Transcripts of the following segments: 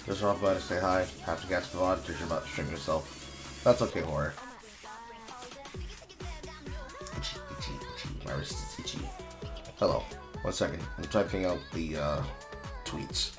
Just off by to say hi. Have to catch the VOD because you're about to stream yourself. That's okay, horror. Itchy, itchy, itchy. My wrist is itchy. Hello. 1 second. I'm typing out the tweets.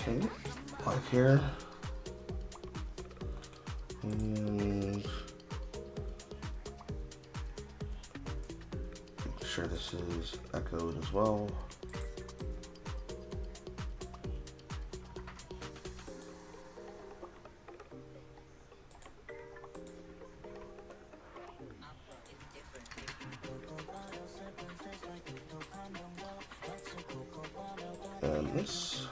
Okay, live here. And make sure this is echoed as well. And this.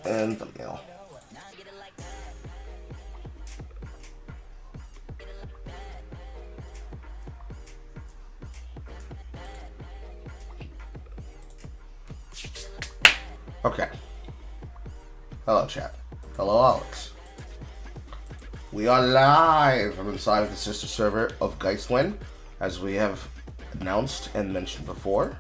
And thumbnail. Okay. Hello, chat. Hello, Alex. We are live from inside of the sister server of Geistwin, as we have announced and mentioned before.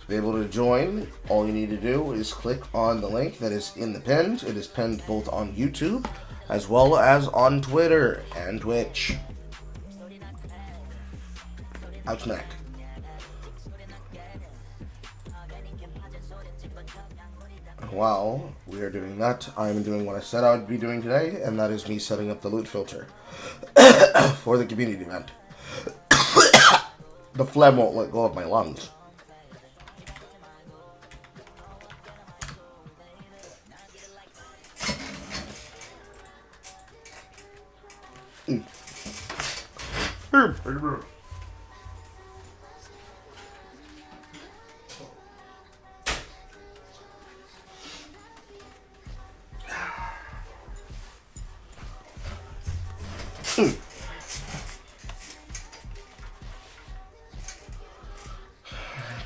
To be able to join, all you need to do is click on the link that is in the pinned. It is pinned both on YouTube as well as on Twitter and Twitch. Ouch neck. While we are doing that, I'm doing what I said I would be doing today, and that is me setting up the loot filter for the community event. The phlegm won't let go of my lungs.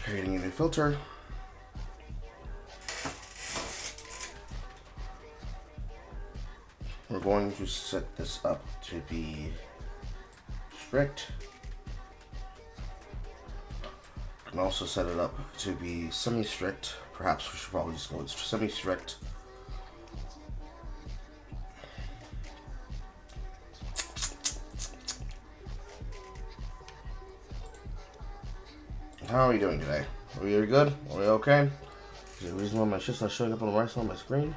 Creating a new filter. We're going to set this up to be strict. We can also set it up to be semi-strict. Perhaps we should probably just go with semi-strict. How are we doing today? Are we good? Are we okay? Is there a reason why my shit's not showing up on the right side of my screen?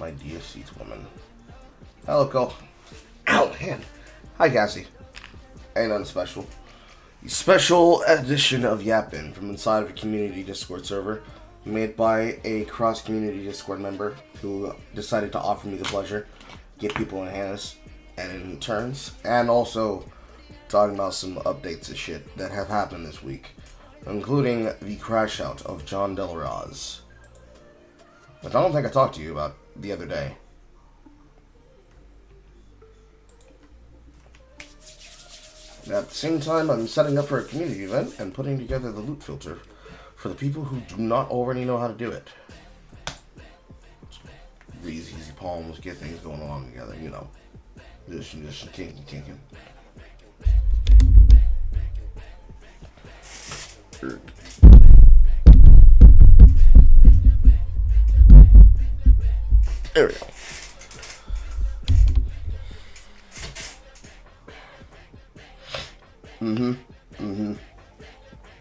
my dear seat woman. Hello, Cole. Ow, hand. Hi, Cassie. Ain't nothing special. Special edition of Yap-In from inside of a community Discord server made by a cross-community Discord member who decided to offer me the pleasure, give people enhance and in turns, and also talking about some updates of shit that have happened this week, including the crash out of John Delaraz, which I don't think I talked to you about the other day. At the same time, I'm setting up for a community event and putting together the loot filter for the people who do not already know how to do it. These easy palms, get things going on together, you know. Just kinking. There we go.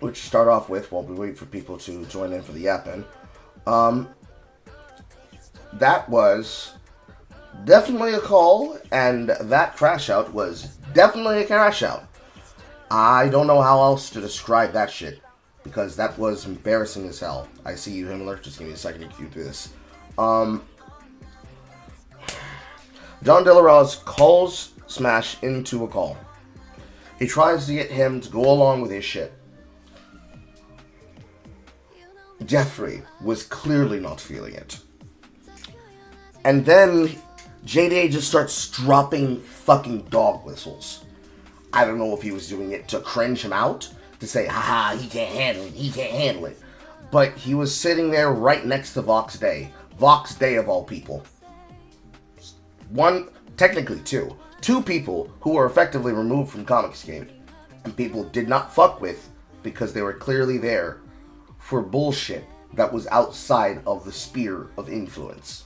Which start off with, while we wait for people to join in for the Yap-In, that was definitely a call, and that crash out was definitely a crash out. I don't know how else to describe that shit, because that was embarrassing as hell. I see you, Himmler. Just give me a second to queue through this. John Delaraz calls Smash into a call. He tries to get him to go along with his shit. Jeffrey was clearly not feeling it. And then JDA just starts dropping fucking dog whistles. I don't know if he was doing it to cringe him out, to say, haha, he can't handle it. But he was sitting there right next to Vox Day. Vox Day of all people. Technically two. Two people who were effectively removed from Comicsgate. And people did not fuck with because they were clearly there for bullshit that was outside of the sphere of influence.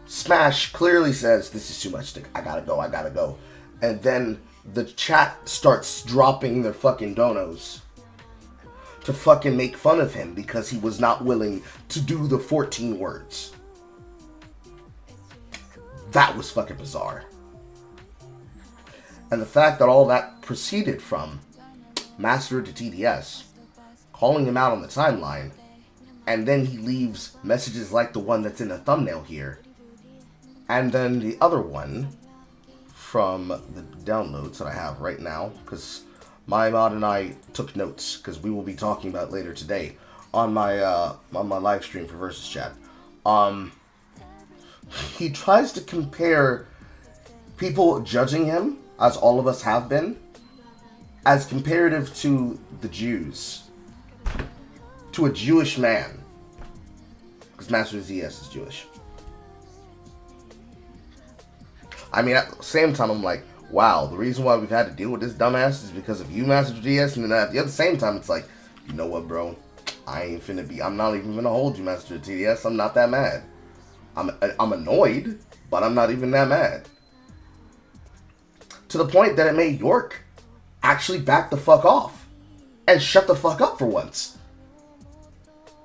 Smash clearly says, this is too much, I gotta go. And then the chat starts dropping their fucking donos to fucking make fun of him because he was not willing to do the 14 words. That was fucking bizarre. And the fact that all that proceeded from Master to TDS calling him out on the timeline, and then he leaves messages like the one that's in the thumbnail here, and then the other one from the downloads that I have right now, because my mod and I took notes, because we will be talking about it later today on my live stream for Versus Chat. He tries to compare people judging him, as all of us have been, as comparative to the Jews. To a Jewish man. Because Master ZS is Jewish. I mean, at the same time, I'm like, wow, the reason why we've had to deal with this dumbass is because of you, Master GS, and then at the other same time, it's like, you know what, bro? I'm not even gonna hold you, Master TDS. I'm not that mad. I'm annoyed, but I'm not even that mad. To the point that it made York actually back the fuck off and shut the fuck up for once.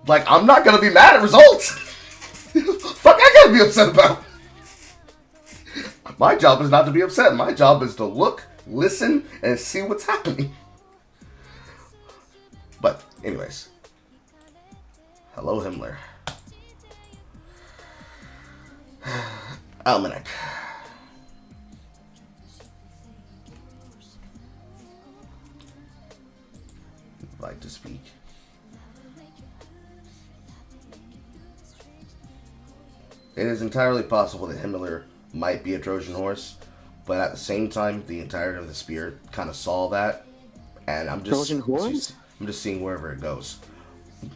Like, I'm not gonna be mad at results. Fuck, I gotta be upset about. My job is not to be upset. My job is to look, listen, and see what's happening. But, anyways. Hello, Himmler. Almanac. Like to speak. It is entirely possible that Himmler might be a Trojan horse, but at the same time, the entirety of the Spirit kind of saw that, and I'm just Trojan horse? I'm just seeing wherever it goes.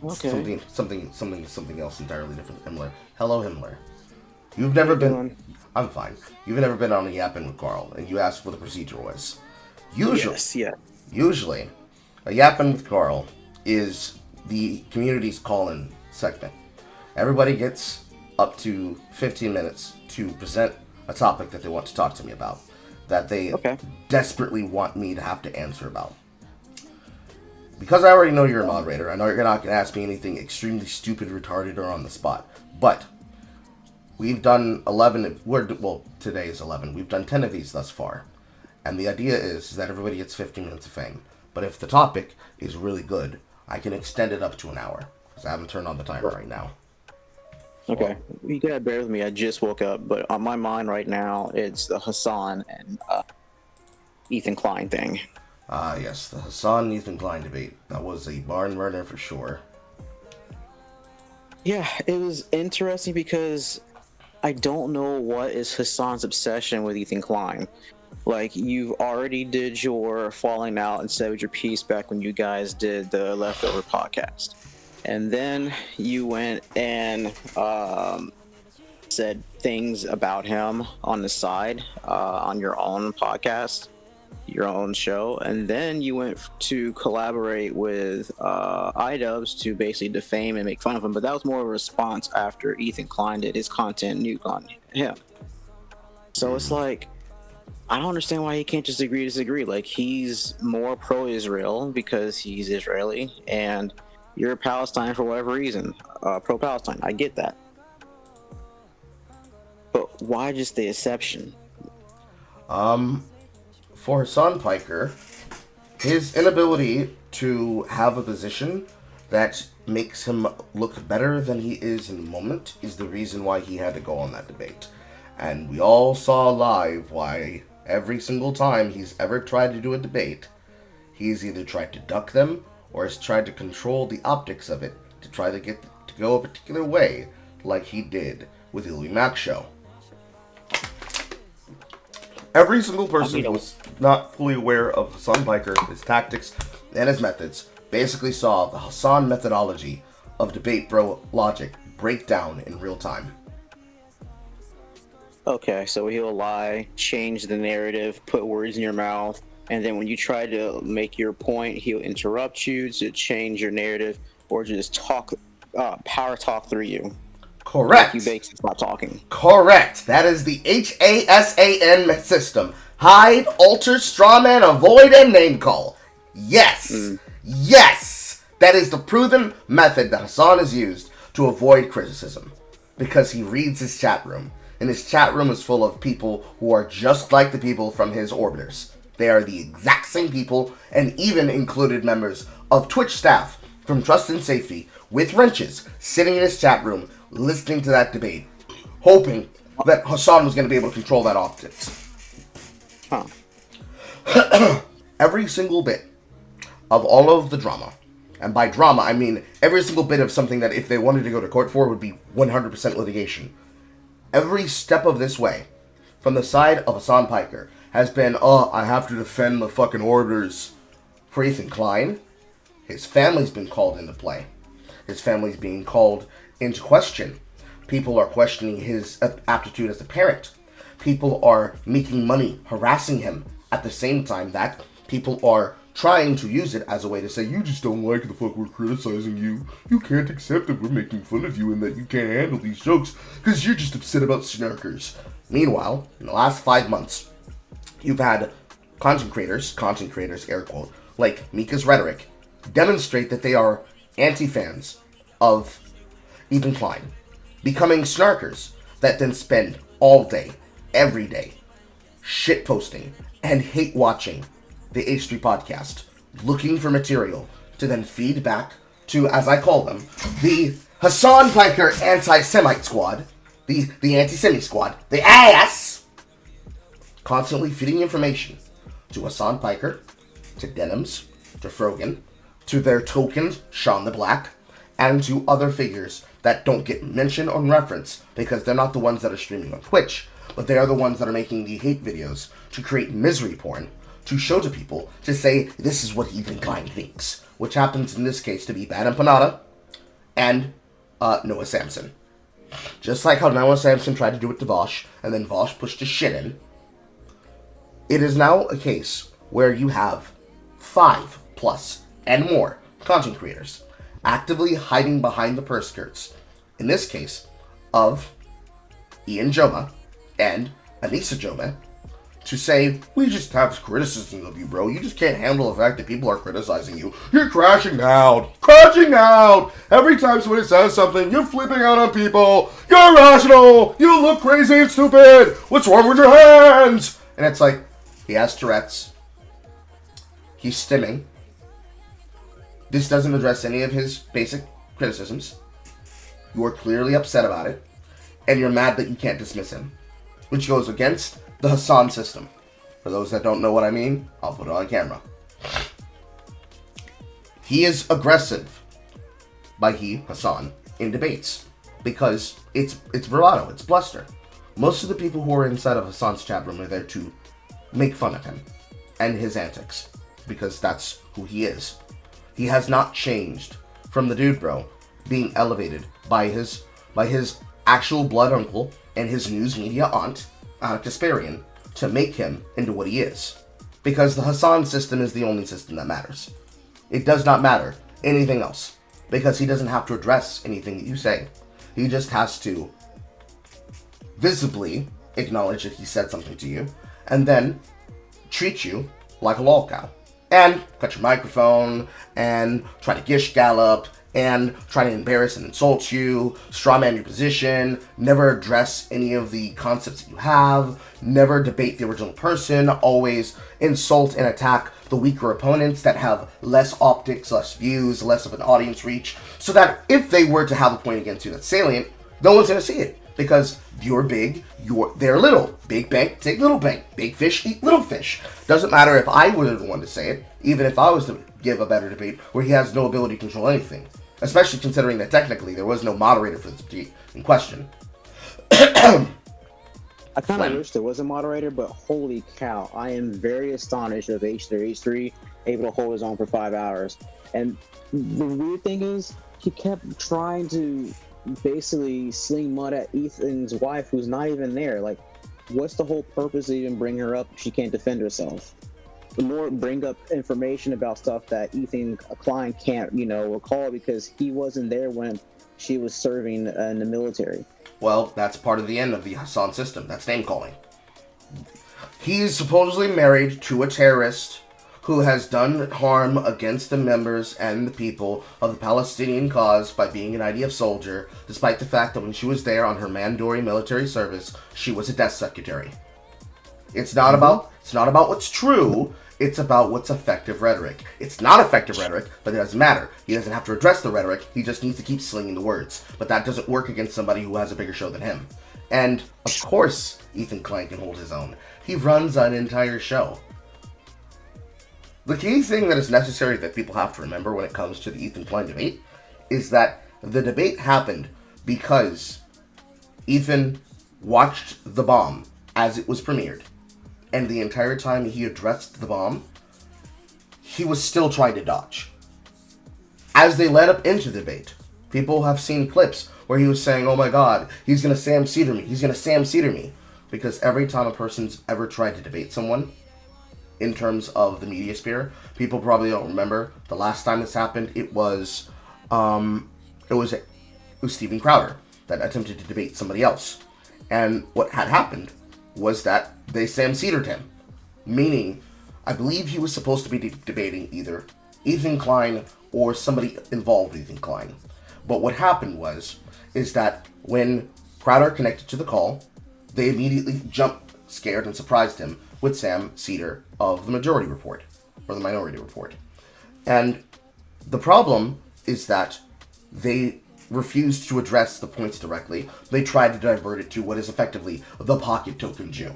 Okay. Something else entirely different. Himmler. Hello, Himmler. You've never been. I'm fine. You've never been on a Yap-In with Carl, and you asked what the procedure was. Usually, a Yap-In with Carl is the community's call-in segment. Everybody gets up to 15 minutes to present a topic that they want to talk to me about, that they desperately want me to have to answer about. because I already know you're a moderator, I know you're not going to ask me anything extremely stupid, retarded, or on the spot. But we've done 11. Well, today is 11. We've done 10 of these thus far. And the idea is that everybody gets 15 minutes of fame. But if the topic is really good, I can extend it up to an hour. Because I haven't turned on the timer right now. Okay. You gotta bear with me. I just woke up. But on my mind right now, it's the Hassan and Ethan Klein thing. Yes, the Hassan Ethan Klein debate. That was a barn burner for sure. Yeah, it was interesting because I don't know what is Hassan's obsession with Ethan Klein. Like, you've already did your falling out and said your piece back when you guys did the Leftover podcast. And then you went and said things about him on the side on your own podcast, your own show. And then you went to collaborate with iDubbbz to basically defame and make fun of him. But that was more of a response after Ethan Klein did his content nuke on him. So it's like, I don't understand why he can't just agree to disagree. Like, he's more pro-Israel because he's Israeli, and you're Palestine for whatever reason, pro-Palestine. I get that. But why just the exception? For Hassan Piker, his inability to have a position that makes him look better than he is in the moment is the reason why he had to go on that debate. And we all saw live why every single time he's ever tried to do a debate, he's either tried to duck them or has tried to control the optics of it to try to get to go a particular way, like he did with the Louis Mack show. Every single person who was not fully aware of Hassan Piker, his tactics, and his methods basically saw the Hassan methodology of debate bro logic break down in real time. Okay, so he'll lie, change the narrative, put words in your mouth, and then when you try to make your point, he'll interrupt you to change your narrative or just talk, power talk through you. Correct. Like you basically stop talking. Correct. That is the HASAN system. Hide, alter, strawman, avoid, and name call. Yes. Yes. That is the proven method that Hassan has used to avoid criticism. Because he reads his chat room. And his chat room is full of people who are just like the people from his orbiters. They are the exact same people, and even included members of Twitch staff from Trust and Safety with wrenches sitting in his chat room listening to that debate, hoping that Hassan was going to be able to control that optics. Every single bit of all of the drama, and by drama I mean every single bit of something that if they wanted to go to court for would be 100% litigation. Every step of this way, from the side of Hassan Piker, has been, I have to defend the fucking orders. For Ethan Klein, his family's been called into play. His family's being called into question. People are questioning his aptitude as a parent. People are making money, harassing him, at the same time that people are trying to use it as a way to say, you just don't like the fuck we're criticizing you. You can't accept that we're making fun of you and that you can't handle these jokes because you're just upset about snarkers. Meanwhile, in the last 5 months, you've had content creators, air quote, like Mika's Rhetoric, demonstrate that they are anti-fans of Ethan Klein, becoming snarkers that then spend all day, every day, shitposting and hate watching the H3 podcast, looking for material to then feed back to, as I call them, the Hassan Piker anti-Semite squad, the anti-Semi squad, the ass, constantly feeding information to Hassan Piker, to Denims, to Frogan, to their token, Sean the Black, and to other figures that don't get mentioned or reference because they're not the ones that are streaming on Twitch, but they are the ones that are making the hate videos to create misery porn, to show to people, to say, this is what Ethan Klein thinks, which happens in this case to be Bad Empanada and Noah Samson. Just like how Noah Samson tried to do it to Vosh, and then Vosh pushed his shit in, it is now a case where you have 5+ and more content creators actively hiding behind the purse skirts, in this case, of Ian Joma and Anissa Joma, to say, we just have criticisms of you, bro. You just can't handle the fact that people are criticizing you. You're crashing out. Crashing out! Every time somebody says something, you're flipping out on people. You're irrational. You look crazy and stupid. What's wrong with your hands? And it's like, he has Tourette's. He's stimming. This doesn't address any of his basic criticisms. You are clearly upset about it. And you're mad that you can't dismiss him. Which goes against the Hassan system. For those that don't know what I mean, I'll put it on camera. He is aggressive, Hassan, in debates. Because it's bravado, it's bluster. Most of the people who are inside of Hassan's chat room are there to make fun of him and his antics. Because that's who he is. He has not changed from the dude bro being elevated by his actual blood uncle and his news media aunt, Kasparian, to make him into what he is. Because the Hassan system is the only system that matters. It does not matter anything else. Because he doesn't have to address anything that you say. He just has to visibly acknowledge that he said something to you, and then treat you like a lol cow. And cut your microphone, and try to gish gallop, and try to embarrass and insult you, strawman your position, never address any of the concepts that you have, never debate the original person, always insult and attack the weaker opponents that have less optics, less views, less of an audience reach, so that if they were to have a point against you that's salient, no one's going to see it. Because you're big, they're little. Big bank, take little bank. Big fish, eat little fish. Doesn't matter if I were the one to say it, even if I was to give a better debate where he has no ability to control anything. Especially considering that technically there was no moderator for this debate in question. I kind of wish there was a moderator, but holy cow, I am very astonished of H3 able to hold his own for 5 hours. And the weird thing is, he kept trying to basically sling mud at Ethan's wife, who's not even there. Like, what's the whole purpose of even bring her up if she can't defend herself? The more bring up information about stuff that Ethan Klein can't, recall because he wasn't there when she was serving in the military. Well, that's part of the end of the Hassan system. That's name calling. He's supposedly married to a terrorist who has done harm against the members and the people of the Palestinian cause by being an IDF soldier, despite the fact that when she was there on her mandatory military service, she was a death secretary. It's not about what's true, it's about what's effective rhetoric. It's not effective rhetoric, but it doesn't matter. He doesn't have to address the rhetoric, he just needs to keep slinging the words. But that doesn't work against somebody who has a bigger show than him. And, of course, Ethan Klein can hold his own. He runs an entire show. The key thing that is necessary that people have to remember when it comes to the Ethan Klein debate is that the debate happened because Ethan watched the bomb as it was premiered. And the entire time he addressed the bomb, he was still trying to dodge. As they led up into the debate, people have seen clips where he was saying, oh my god, he's going to Sam Cedar me, he's going to Sam Cedar me. Because every time a person's ever tried to debate someone, in terms of the media sphere, people probably don't remember the last time this happened. It was Steven Crowder that attempted to debate somebody else, and what had happened was that they Sam Ceder'd him, meaning I believe he was supposed to be debating either Ethan Klein or somebody involved with Ethan Klein. But what happened is that when Crowder connected to the call, they immediately jumped, scared, and surprised him with Sam Cedar of the Majority Report, or the Minority Report. And the problem is that they refused to address the points directly. They tried to divert it to what is effectively the pocket token Jew.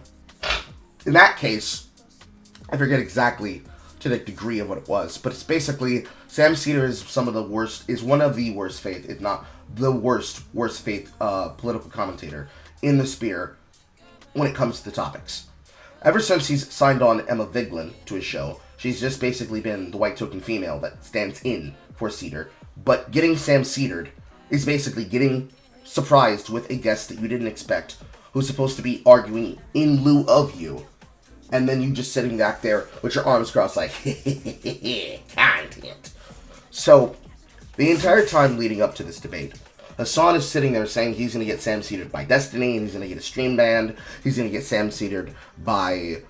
In that case, I forget exactly to the degree of what it was, but it's basically Sam Cedar is one of the worst faith, if not the worst faith political commentator in the sphere when it comes to the topics. Ever since he's signed on Emma Vigeland to his show, she's just basically been the white token female that stands in for Cedar. But getting Sam Ceder'd is basically getting surprised with a guest that you didn't expect, who's supposed to be arguing in lieu of you, and then you just sitting back there with your arms crossed like, content. So, the entire time leading up to this debate, Hassan is sitting there saying he's going to get Sam Ceder'd by Destiny, and he's going to get a stream banned, he's going to get Sam Ceder'd by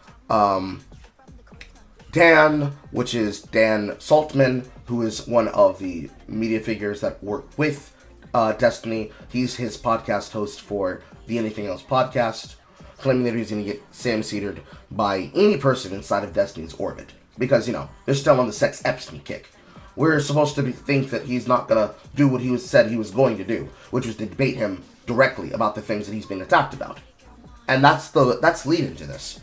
Dan, which is Dan Saltman, who is one of the media figures that work with Destiny. He's his podcast host for the Anything Else podcast, claiming that he's going to get Sam Cedered by any person inside of Destiny's orbit. Because, they're still on the Sex Epstein kick. We're supposed to think that he's not going to do what he said he was going to do, which was to debate him directly about the things that he's been attacked about. And that's leading to this.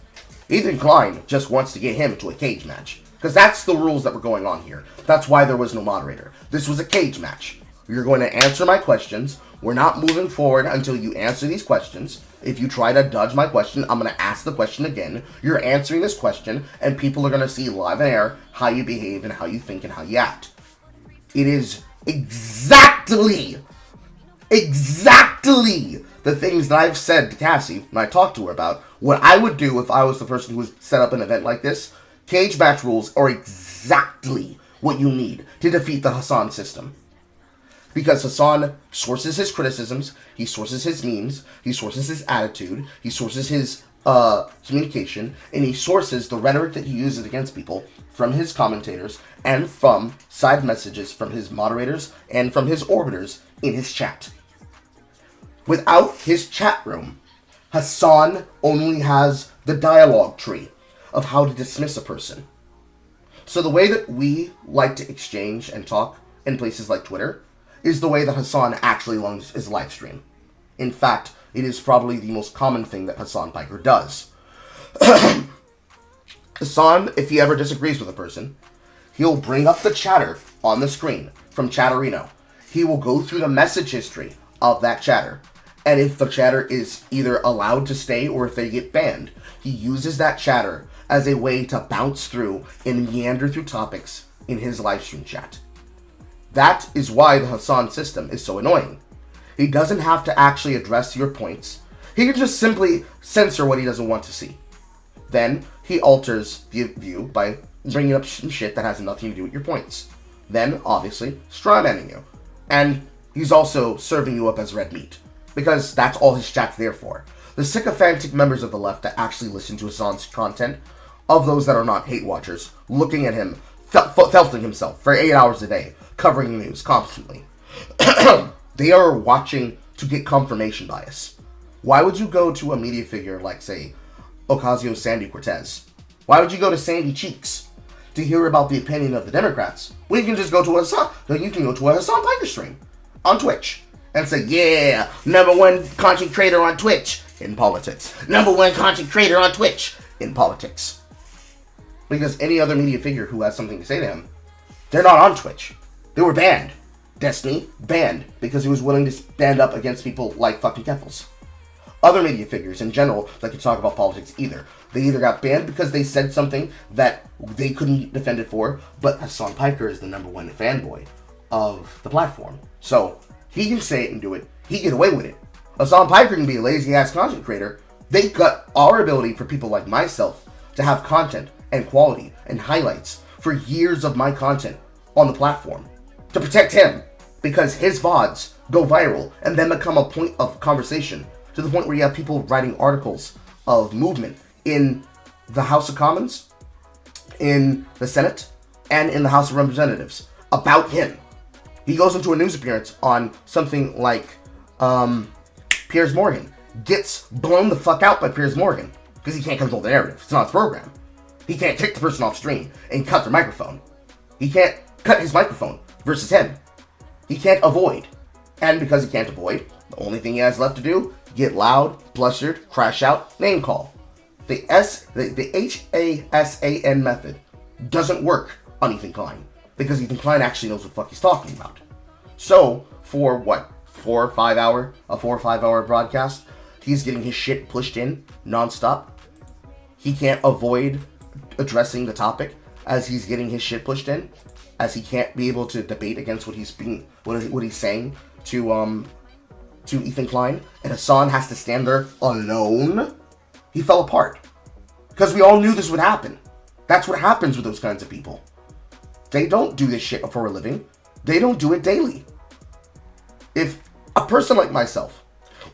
Ethan Klein just wants to get him into a cage match. Because that's the rules that were going on here. That's why there was no moderator. This was a cage match. You're going to answer my questions. We're not moving forward until you answer these questions. If you try to dodge my question, I'm going to ask the question again. You're answering this question, and people are going to see live on air how you behave and how you think and how you act. It is exactly the things that I've said to Cassie when I talked to her about what I would do if I was the person who was set up an event like this. Cage match rules are exactly what you need to defeat the Hassan system. Because Hassan sources his criticisms, he sources his memes, he sources his attitude, he sources his communication, and he sources the rhetoric that he uses against people from his commentators and from side messages from his moderators and from his orbiters in his chat. Without his chat room, Hassan only has the dialogue tree of how to dismiss a person. So the way that we like to exchange and talk in places like Twitter is the way that Hassan actually runs his live stream. In fact, it is probably the most common thing that Hassan Piker does. Hassan, if he ever disagrees with a person, he'll bring up the chatter on the screen from Chatterino. He will go through the message history of that chatter. And if the chatter is either allowed to stay or if they get banned, he uses that chatter as a way to bounce through and meander through topics in his livestream chat. That is why the Hassan system is so annoying. He doesn't have to actually address your points. He can just simply censor what he doesn't want to see. Then he alters the view by bringing up some shit that has nothing to do with your points. Then, obviously, strawmanning you. And he's also serving you up as red meat. Because that's all his chat's there for. The sycophantic members of the left that actually listen to Hassan's content, of those that are not hate watchers, looking at him, felting himself for 8 hours a day, covering the news constantly. They are watching to get confirmation bias. Why would you go to a media figure like, say, Ocasio-Sandy-Cortez? Why would you go to Sandy Cheeks to hear about the opinion of the Democrats? Well, you can just go to a Hassan Piker stream on Twitch and say, yeah, #1 content creator on Twitch in politics. #1 content creator on Twitch in politics. Because any other media figure who has something to say to him, they're not on Twitch. They were banned. Destiny, banned because he was willing to stand up against people like fucking Keffels. Other media figures in general that could talk about politics either. They either got banned because they said something that they couldn't get defended for, but Hassan Piker is the #1 fanboy of the platform. So he can say it and do it. He can get away with it. Hassan Piker can be a lazy-ass content creator. They cut our ability for people like myself to have content and quality and highlights for years of my content on the platform to protect him, because his VODs go viral and then become a point of conversation to the point where you have people writing articles of movement in the House of Commons, in the Senate, and in the House of Representatives about him. He goes into a news appearance on something like Piers Morgan, gets blown the fuck out by Piers Morgan because he can't control the narrative. It's not his program. He can't take the person off stream and cut their microphone. He can't cut his microphone versus him. He can't avoid. And because he can't avoid, the only thing he has left to do, get loud, blustered, crash out, name call. The HASAN method doesn't work on Ethan Klein because Ethan Klein actually knows what the fuck he's talking about. So, for what, 4 or 5 hour broadcast, he's getting his shit pushed in nonstop. He can't avoid addressing the topic as he's getting his shit pushed in, as he can't be able to debate against what he's saying to Ethan Klein, and Hassan has to stand there alone. He fell apart because we all knew this would happen. That's what happens with those kinds of people. They don't do this shit for a living. They don't do it daily. If a person like myself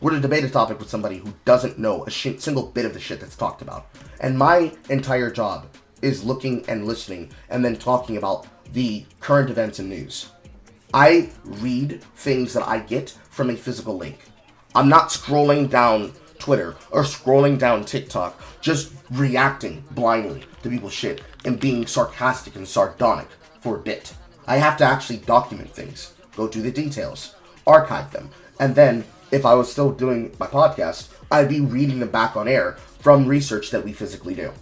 were to debate a topic with somebody who doesn't know a single bit of the shit that's talked about. And my entire job is looking and listening and then talking about the current events and news. I read things that I get from a physical link. I'm not scrolling down Twitter or scrolling down TikTok, just reacting blindly to people's shit and being sarcastic and sardonic for a bit. I have to actually document things, go through the details, archive them, and then, if I was still doing my podcast, I'd be reading them back on air from research that we physically do.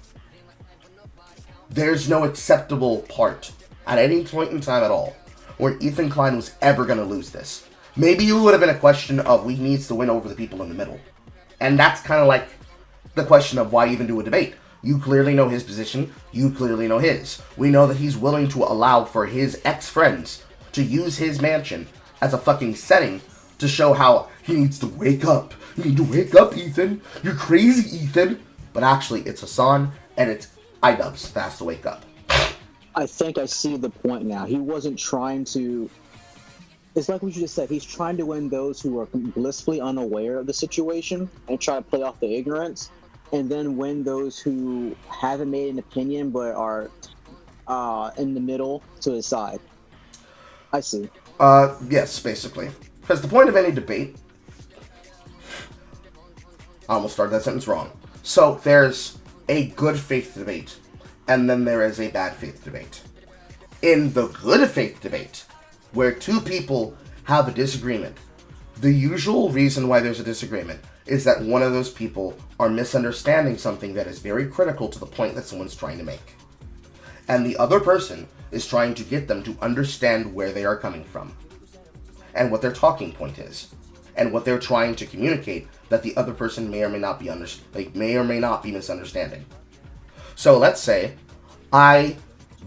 There's no acceptable part at any point in time at all where Ethan Klein was ever going to lose this. Maybe it would have been a question of we needs to win over the people in the middle. And that's kind of like the question of why even do a debate. You clearly know his position. You clearly know his. We know that he's willing to allow for his ex-friends to use his mansion as a fucking setting to show how he needs to wake up. You need to wake up, Ethan. You're crazy, Ethan. But actually, it's Hassan and it's iDubbbz that has to wake up. I think I see the point now. He wasn't trying to... It's like what you just said. He's trying to win those who are blissfully unaware of the situation and try to play off the ignorance, and then win those who haven't made an opinion but are in the middle to his side. I see. Yes, basically. Because the point of any debate... I almost started that sentence wrong. So, there's a good faith debate, and then there is a bad faith debate. In the good faith debate, where two people have a disagreement, the usual reason why there's a disagreement is that one of those people are misunderstanding something that is very critical to the point that someone's trying to make. And the other person is trying to get them to understand where they are coming from, and what their talking point is, and what they're trying to communicate that the other person may or may not be misunderstanding. So let's say I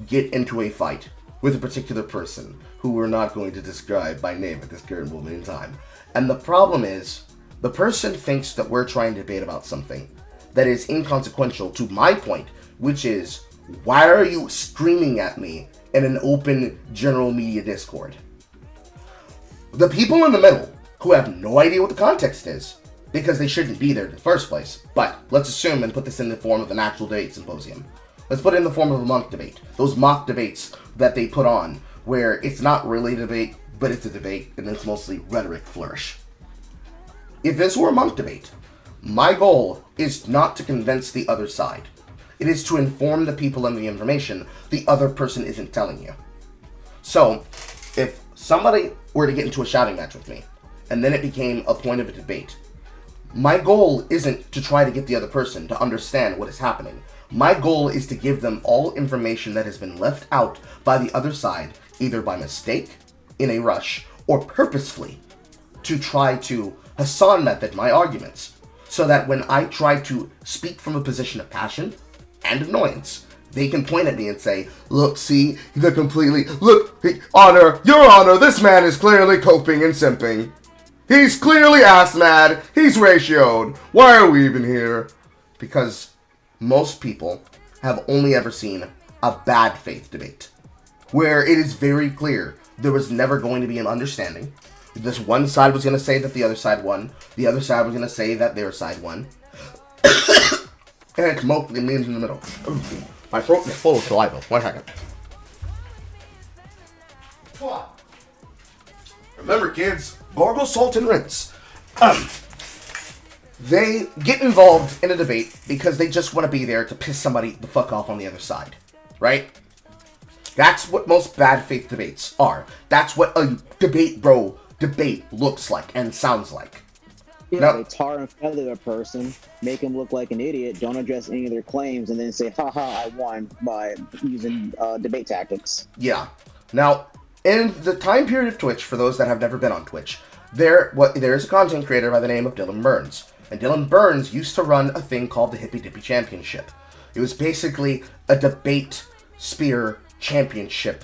get into a fight with a particular person who we're not going to describe by name at this current moment in time. And the problem is, the person thinks that we're trying to debate about something that is inconsequential to my point, which is, why are you screaming at me in an open general media Discord? The people in the middle, who have no idea what the context is, because they shouldn't be there in the first place, but let's assume and put this in the form of an actual debate symposium. Let's put it in the form of a mock debate. Those mock debates that they put on, where it's not really a debate, but it's a debate, and it's mostly rhetoric flourish. If this were a mock debate, my goal is not to convince the other side. It is to inform the people of the information the other person isn't telling you. So, if somebody were to get into a shouting match with me, and then it became a point of a debate, my goal isn't to try to get the other person to understand what is happening. My goal is to give them all information that has been left out by the other side, either by mistake, in a rush, or purposefully, to try to Hassan method my arguments, so that when I try to speak from a position of passion and annoyance, they can point at me and say, look, see, they're completely, look, Honor, Your Honor, this man is clearly coping and simping. He's clearly ass mad, he's ratioed, why are we even here? Because most people have only ever seen a bad faith debate, where it is very clear there was never going to be an understanding. This one side was going to say that the other side won, the other side was going to say that their side won, and it's mostly me in the middle. My throat is full of saliva. 1 second. Remember, kids, gargle, salt, and rinse. They get involved in a debate because they just want to be there to piss somebody the fuck off on the other side, right? That's what most bad faith debates are. That's what a debate looks like and sounds like. Yeah, now, they tar and feather the person, make him look like an idiot, don't address any of their claims, and then say, haha, I won by using debate tactics. Yeah. Now, in the time period of Twitch, for those that have never been on Twitch, there is a content creator by the name of Dylan Burns. And Dylan Burns used to run a thing called the Hippy Dippy Championship. It was basically a debate spear championship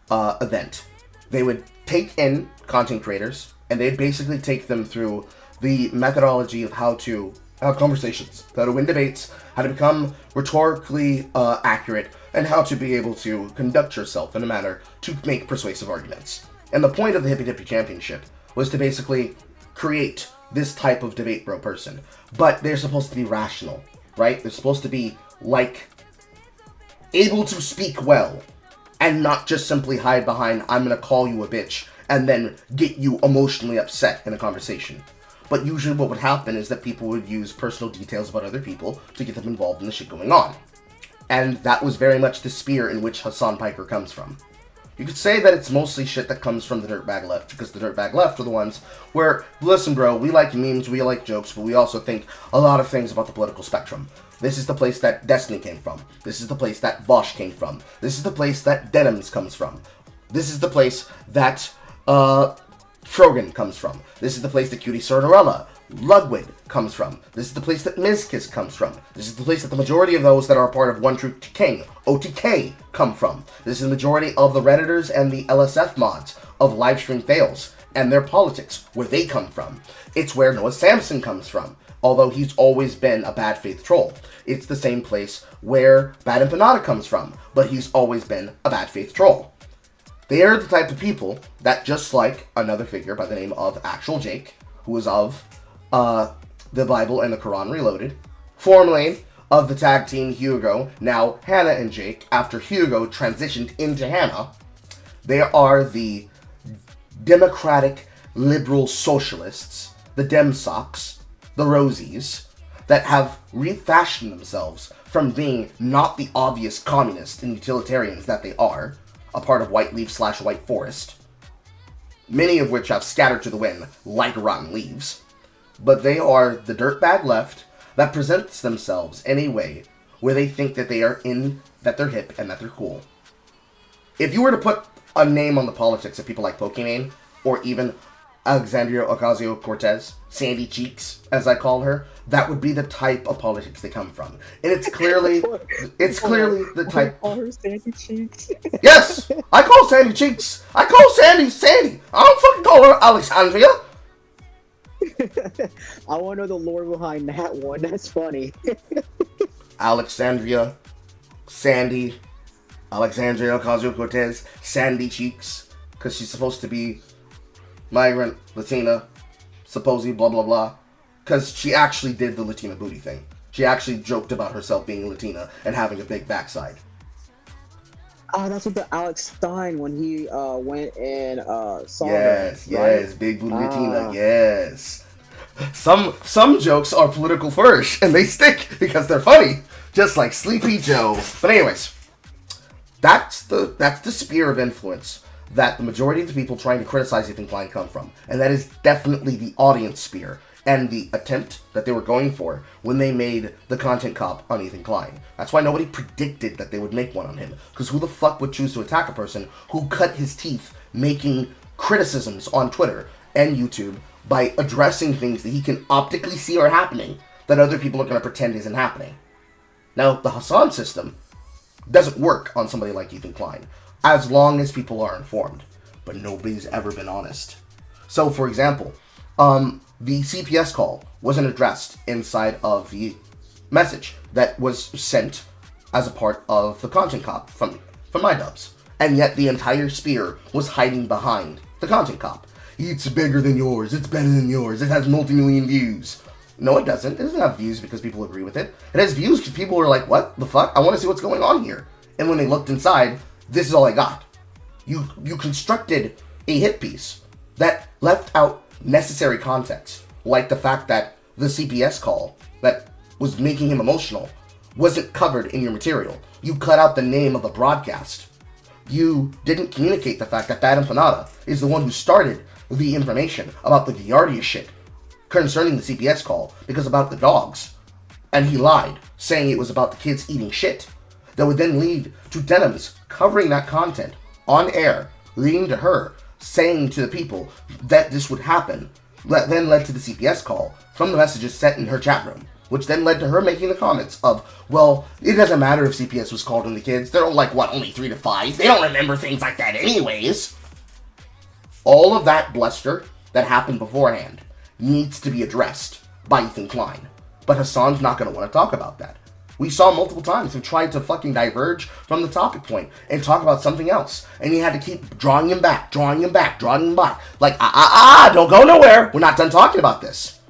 event. They would take in content creators, and they'd basically take them through the methodology of how to have conversations, how to win debates, how to become rhetorically accurate, and how to be able to conduct yourself in a manner to make persuasive arguments. And the point of the Hippy Dippy Championship was to basically create this type of debate bro person. But they're supposed to be rational, right? They're supposed to be, like, able to speak well and not just simply hide behind, I'm gonna call you a bitch, and then get you emotionally upset in a conversation. But usually what would happen is that people would use personal details about other people to get them involved in the shit going on. And that was very much the sphere in which Hassan Piker comes from. You could say that it's mostly shit that comes from the dirtbag left, because the dirtbag left are the ones where, listen bro, we like memes, we like jokes, but we also think a lot of things about the political spectrum. This is the place that Destiny came from. This is the place that Vosh came from. This is the place that Denims comes from. This is the place that, Frogan comes from. This is the place that Cutie Sorderella, Ludwig comes from. This is the place that Mizkis comes from. This is the place that the majority of those that are a part of One True King, OTK, come from. This is the majority of the Redditors and the LSF mods of Livestream Fails and their politics, where they come from. It's where Noah Samson comes from, although he's always been a bad faith troll. It's the same place where Bad Empanada comes from, but he's always been a bad faith troll. They are the type of people that, just like another figure by the name of Actual Jake, who is of the Bible and the Quran Reloaded, formerly of the tag team Hugo, now Hannah and Jake, after Hugo transitioned into Hannah, they are the democratic liberal socialists, the Dem Socks, the Rosies, that have refashioned themselves from being not the obvious communists and utilitarians that they are, a part of White Leaf / White Forest, many of which have scattered to the wind like rotten leaves. But they are the dirtbag left that presents themselves in a way where they think that they are that they're hip and that they're cool. If you were to put a name on the politics of people like Pokimane, or even Alexandria Ocasio-Cortez, Sandy Cheeks, as I call her, that would be the type of politics they come from. And it's clearly the type. I call her Sandy Cheeks. Yes! I call Sandy Cheeks. I call Sandy. I don't fucking call her Alexandria. I want to know the lore behind that one. That's funny. Alexandria, Sandy, Alexandria Ocasio-Cortez, Sandy Cheeks, because she's supposed to be migrant, Latina, supposedly blah blah blah, because she actually did the Latina booty thing. She actually joked about herself being Latina and having a big backside. That's what the Alex Stein, when he went and saw yes, that, right? Yes, big booty Latina, yes. Some jokes are political flourish, and they stick because they're funny, just like Sleepy Joe. But anyways, that's the sphere of influence that the majority of the people trying to criticize Ethan Klein come from, and that is definitely the audience sphere and the attempt that they were going for when they made the content cop on Ethan Klein. That's why nobody predicted that they would make one on him, because who the fuck would choose to attack a person who cut his teeth making criticisms on Twitter and YouTube by addressing things that he can optically see are happening that other people are going to pretend isn't happening. Now, the Hassan system doesn't work on somebody like Ethan Klein, as long as people are informed, but nobody's ever been honest. So, for example, the CPS call wasn't addressed inside of the message that was sent as a part of the content cop from iDubbbz. And yet the entire sphere was hiding behind the content cop. It's bigger than yours, it's better than yours, it has multi-million views. No, it doesn't. It doesn't have views because people agree with it. It has views because people are like, what the fuck? I want to see what's going on here. And when they looked inside, this is all I got. You constructed a hit piece that left out necessary context, like the fact that the CPS call that was making him emotional wasn't covered in your material. You cut out the name of the broadcast. You didn't communicate the fact that Bad Empanada is the one who started the information about the Giardia shit concerning the CPS call because about the dogs. And he lied, saying it was about the kids eating shit. That would then lead to Denims covering that content on air, leading to her saying to the people that this would happen. That then led to the CPS call from the messages sent in her chat room, which then led to her making the comments of, well, it doesn't matter if CPS was called on the kids. They're like, what, only 3 to 5? They don't remember things like that anyways. All of that bluster that happened beforehand needs to be addressed by Ethan Klein. But Hassan's not going to want to talk about that. We saw multiple times him try to fucking diverge from the topic point and talk about something else. And he had to keep drawing him back. Like, don't go nowhere. We're not done talking about this.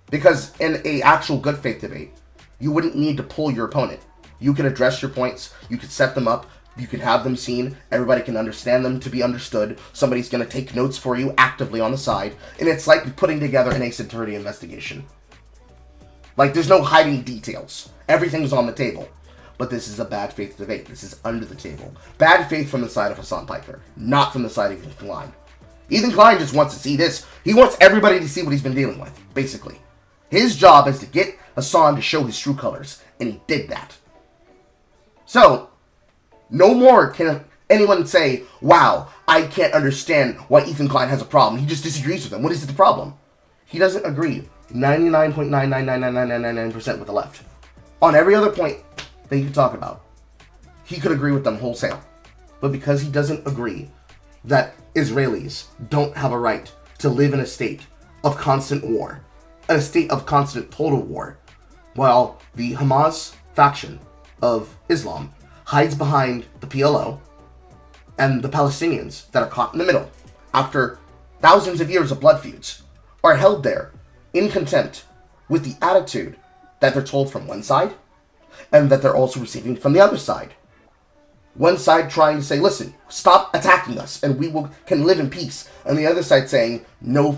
Because in a actual good faith debate, you wouldn't need to pull your opponent. You could address your points, you could set them up, you could have them seen, everybody can understand them to be understood, somebody's going to take notes for you actively on the side, and it's like putting together an Ace Attorney investigation. Like, there's no hiding details. Everything's on the table. But this is a bad faith debate. This is under the table. Bad faith from the side of Hassan Piker, not from the side of Ethan Klein. Ethan Klein just wants to see this. He wants everybody to see what he's been dealing with, basically. His job is to get Hassan to show his true colors, and he did that. So, no more can anyone say, wow, I can't understand why Ethan Klein has a problem. He just disagrees with him. What is the problem? He doesn't agree 99.9999999% with the left. On every other point that you could talk about, he could agree with them wholesale. But because he doesn't agree that Israelis don't have a right to live in a state of constant war, a state of constant total war, while the Hamas faction of Islam hides behind the PLO and the Palestinians that are caught in the middle after thousands of years of blood feuds are held there in contempt with the attitude that they're told from one side and that they're also receiving from the other side. One side trying to say, listen, stop attacking us and we can live in peace. And the other side saying, no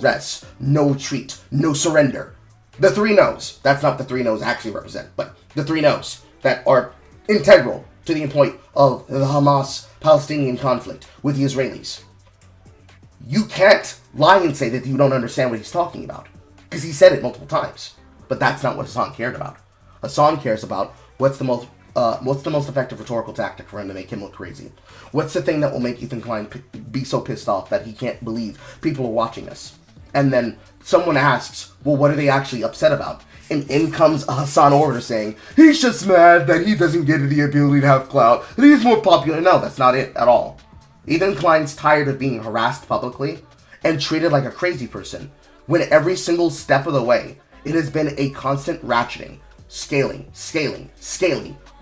rest, no retreat, no surrender. The three no's. That's not what the three no's actually represent, but the three no's that are integral to the point of the Hamas-Palestinian conflict with the Israelis. You can't lie and say that you don't understand what he's talking about, because he said it multiple times. But that's not what Hassan cared about. Hassan cares about what's the most effective rhetorical tactic for him to make him look crazy. What's the thing that will make Ethan Klein be so pissed off that he can't believe people are watching us? And then someone asks, well, what are they actually upset about? And in comes Hassan Order saying, he's just mad that he doesn't get the ability to have clout, that he's more popular. No, that's not it at all. Ethan Klein's tired of being harassed publicly and treated like a crazy person, when every single step of the way, it has been a constant ratcheting, scaling,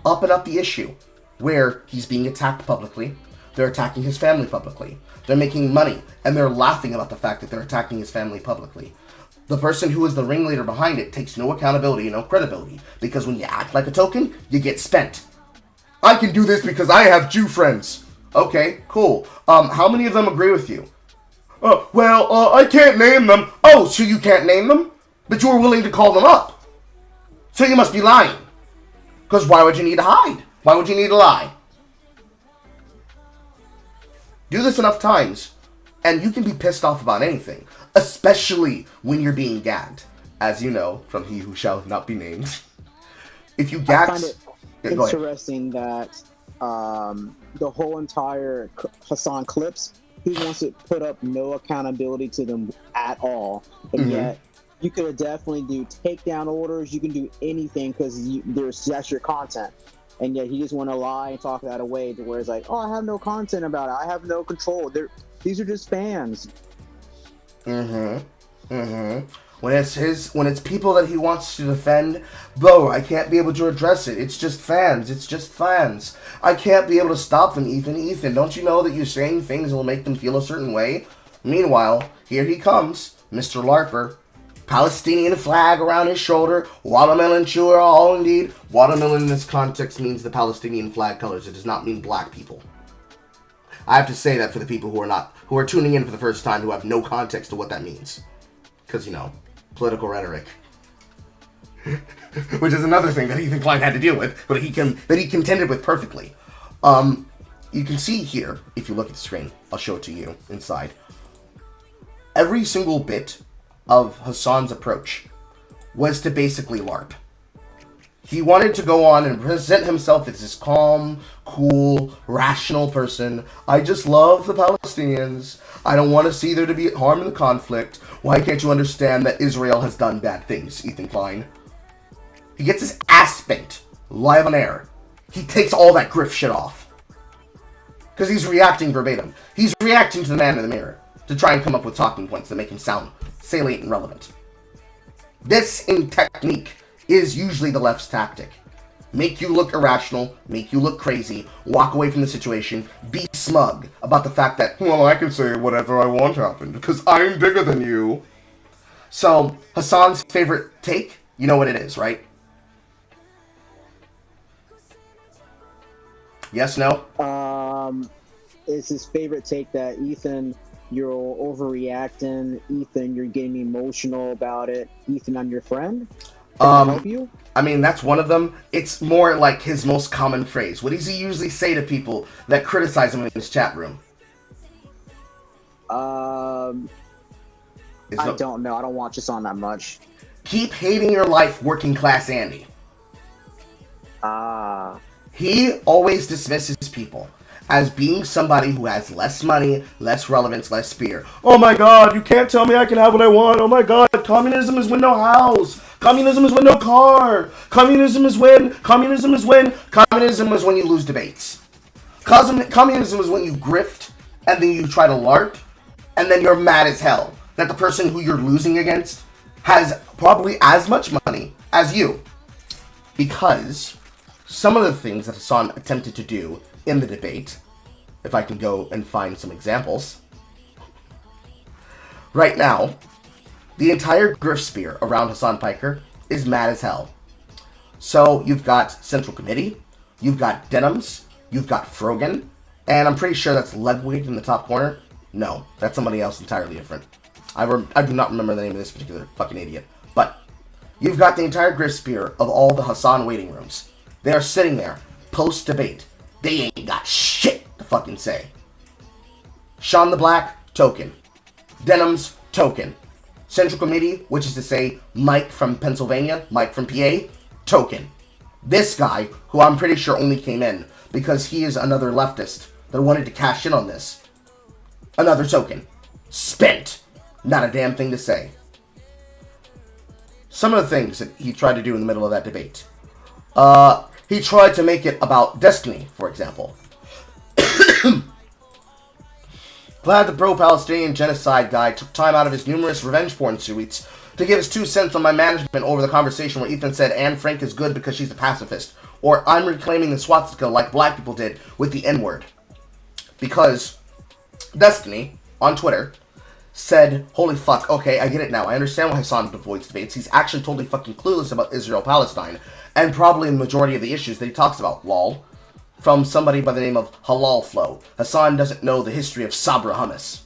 up and up the issue, where he's being attacked publicly, they're attacking his family publicly, they're making money, and they're laughing about the fact that they're attacking his family publicly. The person who is the ringleader behind it takes no accountability, no credibility, because when you act like a token, you get spent. I can do this because I have Jew friends. Okay, cool. How many of them agree with you? I can't name them. Oh, so you can't name them? But you were willing to call them up. So you must be lying. Because why would you need to hide? Why would you need to lie? Do this enough times, and you can be pissed off about anything, especially when you're being gagged. As you know, from He Who Shall Not Be Named. If you gag... I find it interesting that the whole entire Hassan clips, he wants to put up no accountability to them at all. And yet, you could definitely do takedown orders. You can do anything because that's your content. And yet, he just want to lie and talk that away to where it's like, oh, I have no content about it. I have no control. These are just fans. When it's people that he wants to defend, bro, I can't be able to address it. It's just fans. I can't be able to stop them, Ethan, don't you know that you're saying things that will make them feel a certain way? Meanwhile, here he comes, Mr. Larper, Palestinian flag around his shoulder, watermelon chewer, all indeed. Watermelon in this context means the Palestinian flag colors. It does not mean black people. I have to say that for the people who are tuning in for the first time, who have no context to what that means. Because, political rhetoric. Which is another thing that Ethan Klein had to deal with, but that he contended with perfectly. You can see here, if you look at the screen, I'll show it to you inside. Every single bit of Hassan's approach was to basically LARP. He wanted to go on and present himself as this calm, cool, rational person. I just love the Palestinians. I don't want to see there to be harm in the conflict. Why can't you understand that Israel has done bad things, Ethan Klein? He gets his ass spanked live on air. He takes all that griff shit off. Because he's reacting verbatim. He's reacting to the man in the mirror to try and come up with talking points that make him sound salient and relevant. This, in technique, is usually the left's tactic. Make you look irrational, make you look crazy, walk away from the situation, be smug about the fact that, well, I can say whatever I want happened because I'm bigger than you. So Hassan's favorite take, you know what it is, right? Yes, no. Um, is his favorite take that Ethan, you're overreacting. Ethan, you're getting emotional about it. Ethan, I'm your friend. Can I help Um, you? I mean, that's one of them. It's more like his most common phrase. What does he usually say to people that criticize him in his chat room? Um, Is I the, don't know. I don't watch this on that much. keep hating your life, working class Andy. Ah, He always dismisses people as being somebody who has less money, less relevance, less spear. Oh my god, you can't tell me I can have what I want. Oh my god, communism is when no house. Communism is when no car. Communism is when. Communism is when. Communism is when you lose debates. Communism is when you grift and then you try to LARP and then you're mad as hell that the person who you're losing against has probably as much money as you. Because some of the things that Hassan attempted to do in the debate, if I can go and find some examples, right now, the entire grift spear around Hassan Piker is mad as hell. So you've got Central Committee, you've got Denims, you've got Frogan, and I'm pretty sure that's Ludwig in the top corner. No, that's somebody else entirely different. I do not remember the name of this particular fucking idiot. But you've got the entire grift spear of all the Hassan waiting rooms. They are sitting there, post-debate. They ain't got shit to fucking say. Sean the Black, token. Denims, token. Central Committee, which is to say Mike from Pennsylvania, Mike from PA, token. This guy, who I'm pretty sure only came in because he is another leftist that wanted to cash in on this. Another token. Spent. Not a damn thing to say. Some of the things that he tried to do in the middle of that debate. He tried to make it about Destiny, for example. Glad the pro-Palestinian genocide guy took time out of his numerous revenge porn suites to give his 2 cents on my management over the conversation where Ethan said Anne Frank is good because she's a pacifist, or I'm reclaiming the swastika like black people did with the N-word. Because Destiny, on Twitter, said, holy fuck, okay, I get it now. I understand why Hassan avoids debates. He's actually totally fucking clueless about Israel-Palestine, and probably the majority of the issues that he talks about, lol. From somebody by the name of Halal Flow. Hassan doesn't know the history of Sabra Hummus.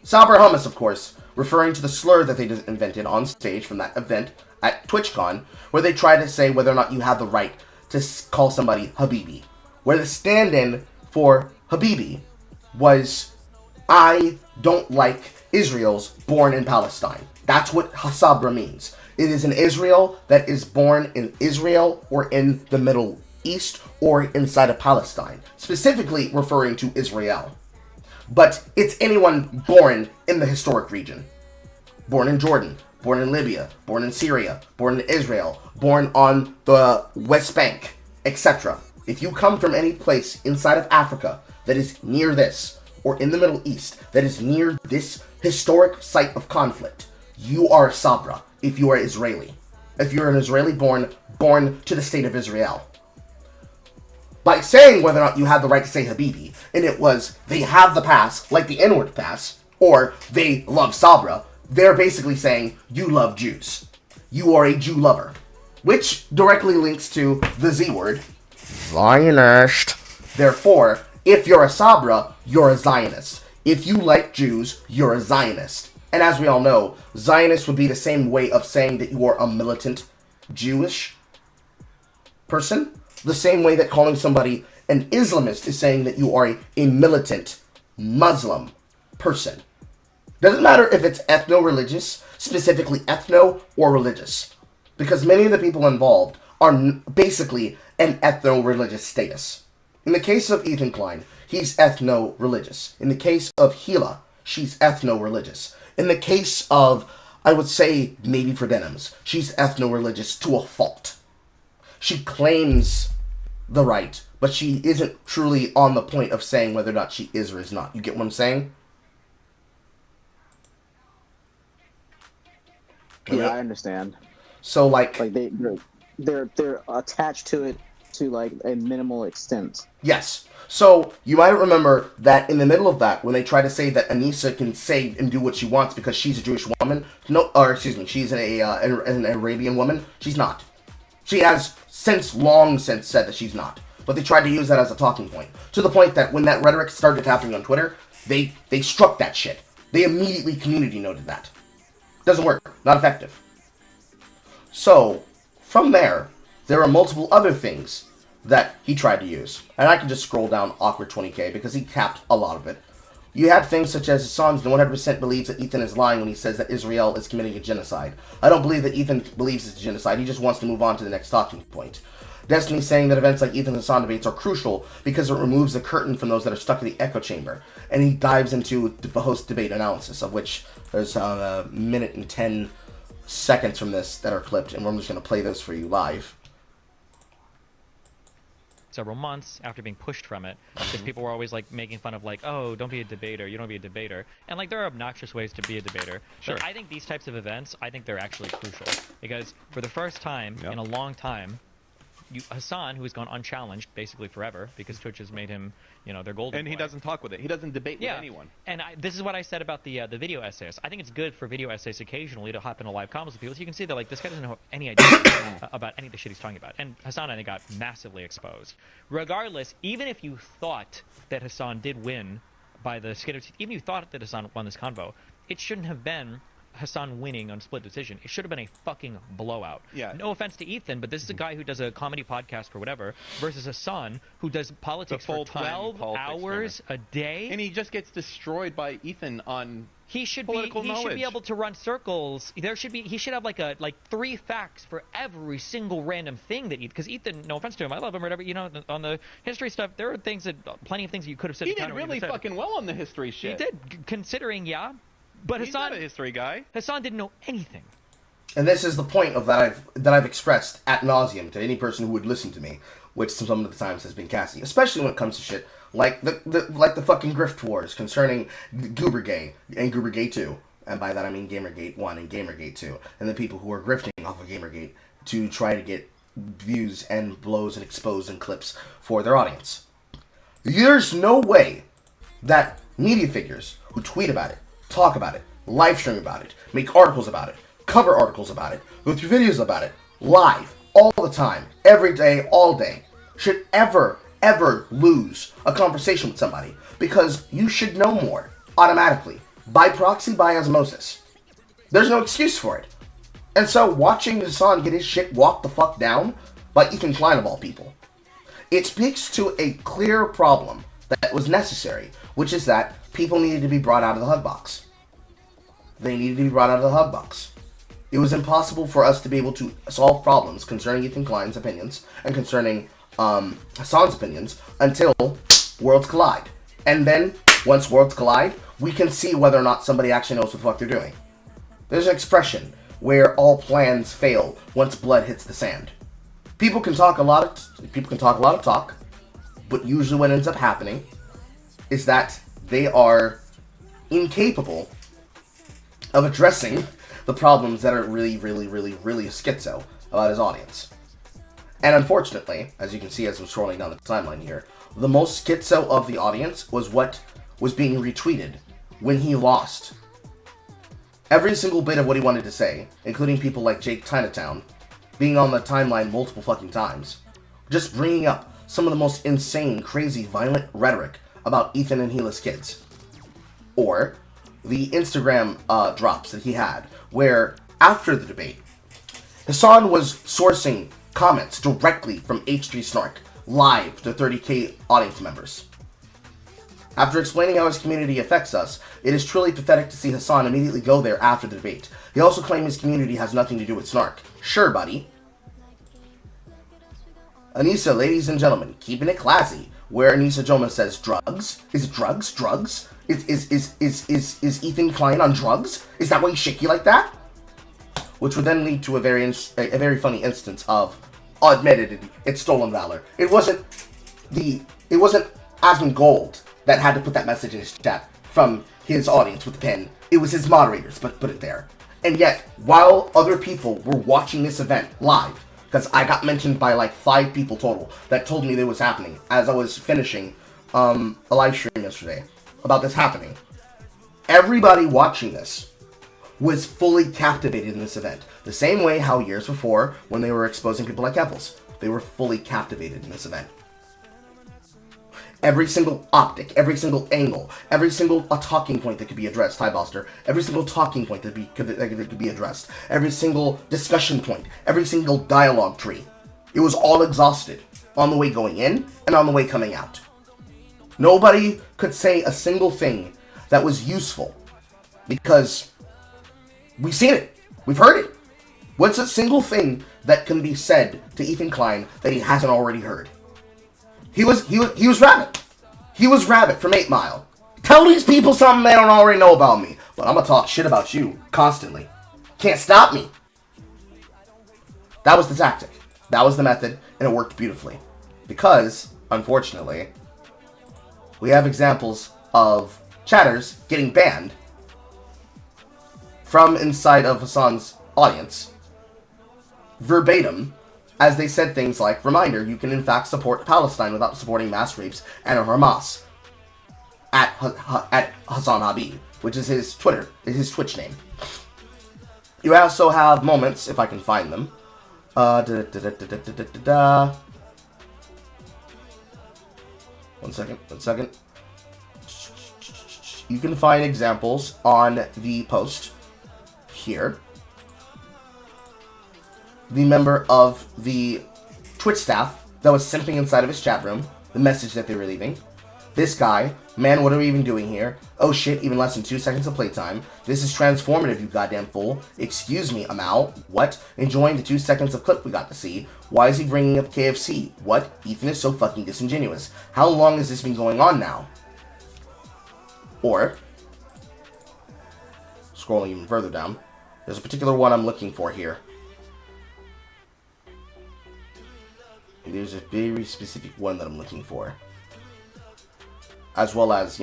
Sabra Hummus, of course, referring to the slur that they invented on stage from that event at TwitchCon, where they tried to say whether or not you have the right to call somebody Habibi. Where the stand-in for Habibi was, I don't like Israel's born in Palestine. That's what Sabra means. It is an Israel that is born in Israel or in the Middle East or inside of Palestine, specifically referring to Israel. But it's anyone born in the historic region. Born in Jordan, born in Libya, born in Syria, born in Israel, born on the West Bank, etc. If you come from any place inside of Africa that is near this, or in the Middle East that is near this historic site of conflict, you are a Sabra if you are Israeli. If you're an Israeli born to the state of Israel. By saying whether or not you have the right to say Habibi, and it was, they have the pass, like the N-word pass, or they love Sabra, they're basically saying, you love Jews. You are a Jew lover. Which directly links to the Z word, Zionist. Therefore, if you're a Sabra, you're a Zionist. If you like Jews, you're a Zionist. And as we all know, Zionist would be the same way of saying that you are a militant Jewish person. The same way that calling somebody an Islamist is saying that you are a militant Muslim person. Doesn't matter if it's ethno-religious, specifically ethno or religious. Because many of the people involved are basically an ethno-religious status. In the case of Ethan Klein, he's ethno-religious. In the case of Hila, she's ethno-religious. In the case of, I would say, maybe for Denims, she's ethno-religious to a fault. She claims the right, but she isn't truly on the point of saying whether or not she is or is not. You get what I'm saying? yeah, I understand. So, like Like they're attached to it to like a minimal extent. Yes. So you might remember that in the middle of that, when they try to say that Anissa can say and do what she wants because she's a Jewish woman, no, or excuse me, she's an Arabian woman. She's not. She has long since said that she's not. But they tried to use that as a talking point, to the point that when that rhetoric started happening on Twitter, they struck that shit. They immediately community noted that. Doesn't work. Not effective. So from there are multiple other things that he tried to use. And I can just scroll down Awkward 20K because he capped a lot of it. You had things such as Hassan 100% believes that Ethan is lying when he says that Israel is committing a genocide. I don't believe that Ethan believes it's a genocide. He just wants to move on to the next talking point. Destiny saying that events like Ethan Hassan debates are crucial because it removes the curtain from those that are stuck in the echo chamber. And he dives into the host debate analysis, of which there's a minute and 10 seconds from this that are clipped, and we're just going to play those for you live. Several months after being pushed from it, because people were always like making fun of like, oh, don't be a debater, you don't be a debater, and like there are obnoxious ways to be a debater. Sure. But I think these types of events, I think they're actually crucial, because for the first time in a long time, Hassan, who has gone unchallenged basically forever because Twitch has made him, their golden And he boy. doesn't talk with it. He doesn't debate with anyone. And this is what I said about the video essays. I think it's good for video essays occasionally to hop into live comments with people, so you can see that like this guy doesn't know any idea about any of the shit he's talking about. And Hassan, I think, got massively exposed. Regardless, even if you thought that Hassan did win by the skin of teeth, even if you thought that Hassan won this convo, it shouldn't have been Hassan winning on split decision. It should have been a fucking blowout. Yeah. No offense to Ethan, but this is a guy who does a comedy podcast or whatever versus Hassan who does politics for 12 hours a day. And he just gets destroyed by Ethan on He should political be knowledge. able to run circles. He should have like 3 facts for every single random thing that because Ethan, no offense to him, I love him or whatever, on the history stuff, there are plenty of things that you could have said. He did really fucking well on the history shit. He did, considering, yeah. But He's Hassan, not a history guy. Hassan didn't know anything. And this is the point of that I've expressed ad nauseum to any person who would listen to me, which some of the times has been Cassie, especially when it comes to shit like the fucking grift wars concerning Goobergay and Goobergate 2, and by that I mean Gamergate 1 and Gamergate 2, and the people who are grifting off of Gamergate to try to get views and blows and expose and clips for their audience. There's no way that media figures who tweet about it, talk about it, live stream about it, make articles about it, cover articles about it, go through videos about it, live, all the time, every day, all day, should ever lose a conversation with somebody, because you should know more, automatically, by proxy, by osmosis. There's no excuse for it. And so, watching Hassan get his shit walked the fuck down by Ethan Klein of all people, it speaks to a clear problem that was necessary, which is that people needed to be brought out of the hug box. They needed to be brought out of the hug box. It was impossible for us to be able to solve problems concerning Ethan Klein's opinions and concerning Hassan's opinions until worlds collide. And then, once worlds collide, we can see whether or not somebody actually knows what the fuck they're doing. There's an expression where all plans fail once blood hits the sand. People can talk a lot of talk, but usually what ends up happening is that they are incapable of addressing the problems that are really schizo about his audience. And unfortunately, as you can see as I'm scrolling down the timeline here, the most schizo of the audience was what was being retweeted when he lost. Every single bit of what he wanted to say, including people like Jake Chinatown, being on the timeline multiple fucking times, just bringing up some of the most insane, crazy, violent rhetoric about Ethan and Gila's kids. Or the Instagram drops that he had, where after the debate, Hassan was sourcing comments directly from H3 Snark, live to 30k audience members. After explaining how his community affects us, it is truly pathetic to see Hassan immediately go there after the debate. He also claimed his community has nothing to do with Snark. Sure, buddy. Anissa, ladies and gentlemen, keeping it classy, where Anissa Joma says drugs? Is it drugs? Drugs? Is Ethan Klein on drugs? Is that why he's shaky like that? Which would then lead to a very funny instance of, admitted, it's stolen valor. It wasn't Asmund Gold that had to put that message in his chat from his audience with the pen. It was his moderators, but put it there. And yet, while other people were watching this event live, because I got mentioned by like 5 people total that told me that it was happening as I was finishing a live stream yesterday about this happening. Everybody watching this was fully captivated in this event. The same way how years before, when they were exposing people like Evils, they were fully captivated in this event. Every single optic, every single angle, every single talking point that could be addressed, Ty Boster, every single talking point that could be addressed, every single discussion point, every single dialogue tree. It was all exhausted on the way going in and on the way coming out. Nobody could say a single thing that was useful because we've seen it. We've heard it. What's a single thing that can be said to Ethan Klein that he hasn't already heard? He was Rabbit. He was Rabbit from 8 Mile. Tell these people something they don't already know about me. But I'm gonna talk shit about you constantly. Can't stop me. That was the tactic. That was the method, and it worked beautifully. Because, unfortunately, we have examples of chatters getting banned from inside of Hassan's audience, verbatim, as they said things like, reminder, you can in fact support Palestine without supporting mass rapes and Hamas, at Hassan Habib, which is his Twitch name. You also have moments, if I can find them, One second. You can find examples on the post here. The member of the Twitch staff that was simping inside of his chat room, the message that they were leaving. This guy, man, what are we even doing here? Oh shit, even less than 2 seconds of playtime. This is transformative, you goddamn fool. Excuse me, I'm out. What? Enjoying the 2 seconds of clip we got to see. Why is he bringing up KFC? What? Ethan is so fucking disingenuous. How long has this been going on now? Or, scrolling even further down, there's a particular one I'm looking for here. There's a very specific one that I'm looking for. As well as,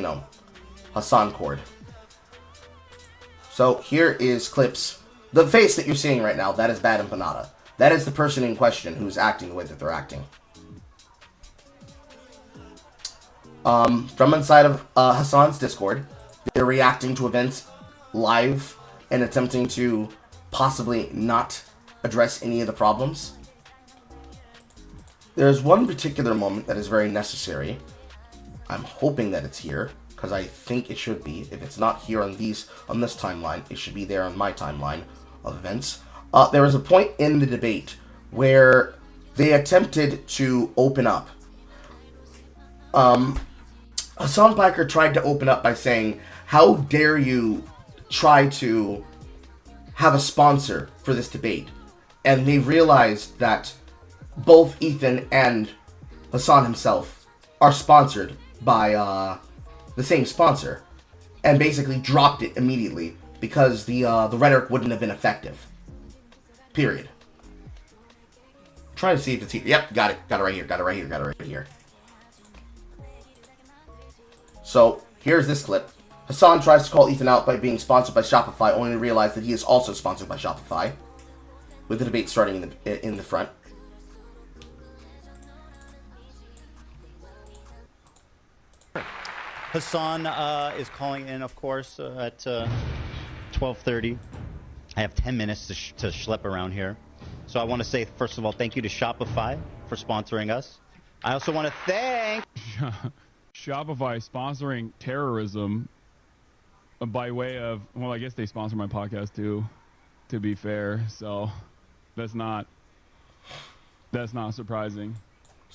Hassan Cord. So here is clips. The face that you're seeing right now, that is Bad Empanada. That is the person in question who's acting the way that they're acting. From inside of Hassan's Discord, they're reacting to events live and attempting to possibly not address any of the problems. There's one particular moment that is very necessary. I'm hoping that it's here, because I think it should be. If it's not here on this timeline, it should be there on my timeline of events. There was a point in the debate where they attempted to open up. Hassan Piker tried to open up by saying, how dare you try to have a sponsor for this debate? And they realized that both Ethan and Hassan himself are sponsored by the same sponsor, and basically dropped it immediately because the rhetoric wouldn't have been effective. Period. I'm trying to see if it's here. Yep, got it right here. So here's this clip. Hassan tries to call Ethan out by being sponsored by Shopify, only to realize that he is also sponsored by Shopify, with the debate starting in the front. Hassan is calling in, of course, at 12:30. I have 10 minutes to schlep around here. So I want to say, first of all, thank you to Shopify for sponsoring us. I also want to thank... Shopify sponsoring terrorism by way of... Well, I guess they sponsor my podcast, too, to be fair. So that's not surprising.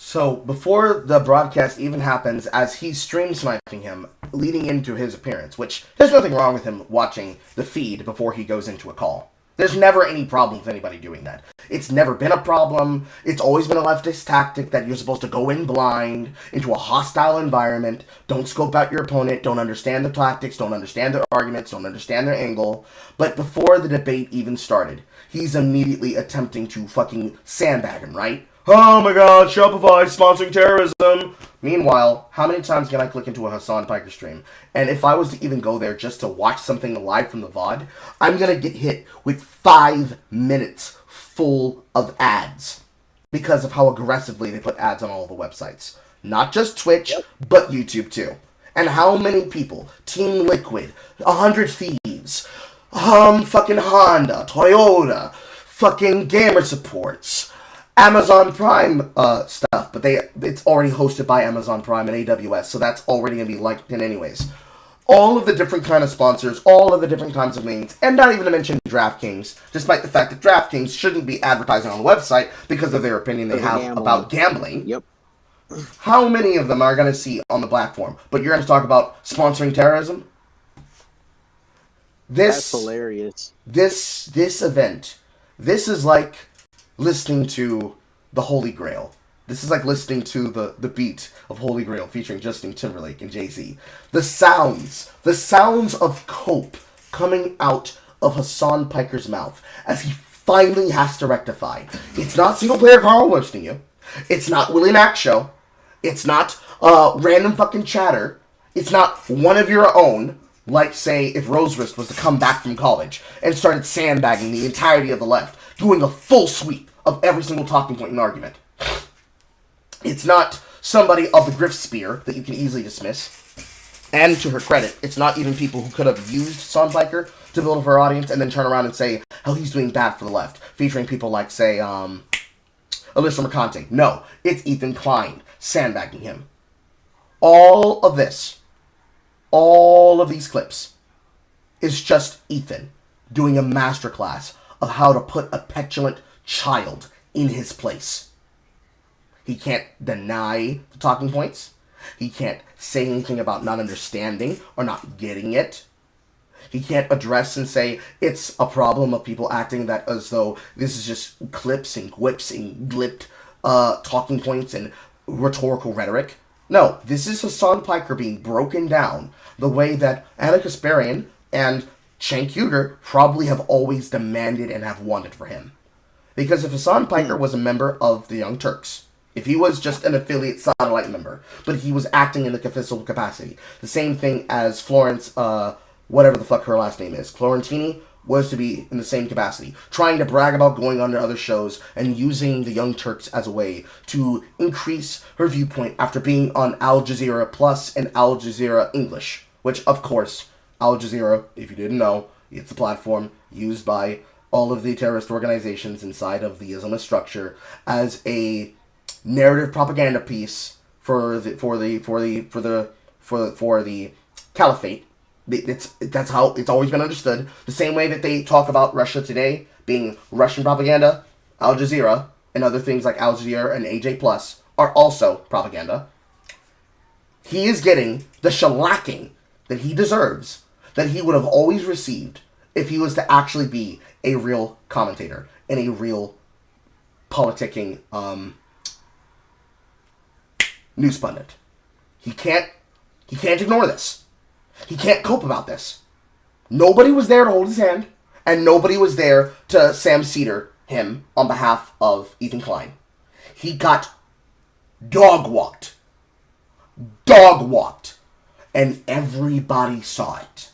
So, before the broadcast even happens, as he's stream sniping him, leading into his appearance, which there's nothing wrong with him watching the feed before he goes into a call. There's never any problem with anybody doing that. It's never been a problem. It's always been a leftist tactic that you're supposed to go in blind, into a hostile environment, don't scope out your opponent, don't understand the tactics, don't understand their arguments, don't understand their angle. But before the debate even started, he's immediately attempting to fucking sandbag him, right? Oh my god, Shopify sponsoring terrorism. Meanwhile, how many times can I click into a Hassan Piker stream? And if I was to even go there just to watch something live from the VOD, I'm gonna get hit with 5 minutes full of ads because of how aggressively they put ads on all the websites. Not just Twitch, but YouTube too. And how many people, Team Liquid, 100 Thieves, fucking Honda, Toyota, fucking Gamer Supports, Amazon Prime stuff, but it's already hosted by Amazon Prime and AWS, so that's already going to be liked in anyways. All of the different kind of sponsors, all of the different kinds of names, and not even to mention DraftKings, despite the fact that DraftKings shouldn't be advertising on the website because of their opinion they have about gambling. Yep. How many of them are going to see on the platform? But you're going to talk about sponsoring terrorism? That's hilarious. This event, this is like listening to the Holy Grail. This is like listening to the beat of Holy Grail featuring Justin Timberlake and Jay-Z. The sounds of cope coming out of Hassan Piker's mouth as he finally has to rectify. It's not single player Carl roasting you. It's not Willie Mac show. It's not random fucking chatter. It's not one of your own, like, say, if Rose Wrist was to come back from college and started sandbagging the entirety of the left, doing a full sweep of every single talking point and argument. It's not somebody of the grift spear that you can easily dismiss. And to her credit, it's not even people who could have used Son Piker to build up her audience and then turn around and say how he's doing bad for the left, featuring people like, say, Alyssa Mercante. No, it's Ethan Klein sandbagging him. All of this, all of these clips, is just Ethan doing a masterclass of how to put a petulant child in his place. He can't deny the talking points. He can't say anything about not understanding or not getting it. He can't address and say it's a problem of people acting that as though this is just clips and quips and glipped talking points and rhetorical rhetoric. No, this is Hassan Piker being broken down the way that Anna Kasparian and Cenk Uygur probably have always demanded and have wanted for him. Because if Hassan Piker was a member of the Young Turks, if he was just an affiliate satellite member, but he was acting in the official capacity, the same thing as Florence, whatever the fuck her last name is, Florentini, was to be in the same capacity, trying to brag about going on to other shows and using the Young Turks as a way to increase her viewpoint after being on Al Jazeera Plus and Al Jazeera English, which, of course, Al Jazeera, if you didn't know, it's the platform used by all of the terrorist organizations inside of the Islamist structure as a narrative propaganda piece for the caliphate. That's how it's always been understood. The same way that they talk about Russia Today being Russian propaganda, Al Jazeera, and other things like Al Jazeera and AJ Plus are also propaganda. He is getting the shellacking that he deserves, that he would have always received if he was to actually be a real commentator and a real politicking news pundit. He can't ignore this. He can't cope about this. Nobody was there to hold his hand, and nobody was there to Sam Cedar him on behalf of Ethan Klein. He got dog-walked. Dog-walked. And everybody saw it.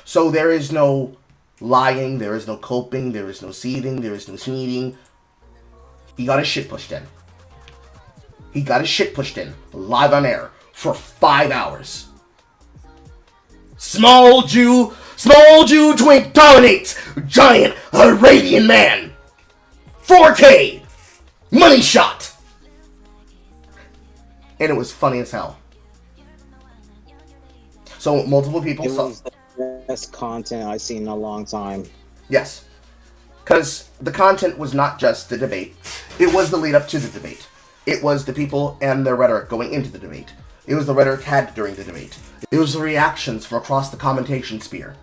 So there is no lying, there is no coping, there is no seething, there is no sneezing. He got his shit pushed in. He got his shit pushed in, live on air, for 5 hours. Small Jew twink dominates giant Arabian man. 4K, money shot. And it was funny as hell. So multiple people It saw. was the best content I've seen in a long time. Yes. Because the content was not just the debate. It was the lead up to the debate. It was the people and their rhetoric going into the debate. It was the rhetoric had during the debate. It was the reactions from across the commentation sphere.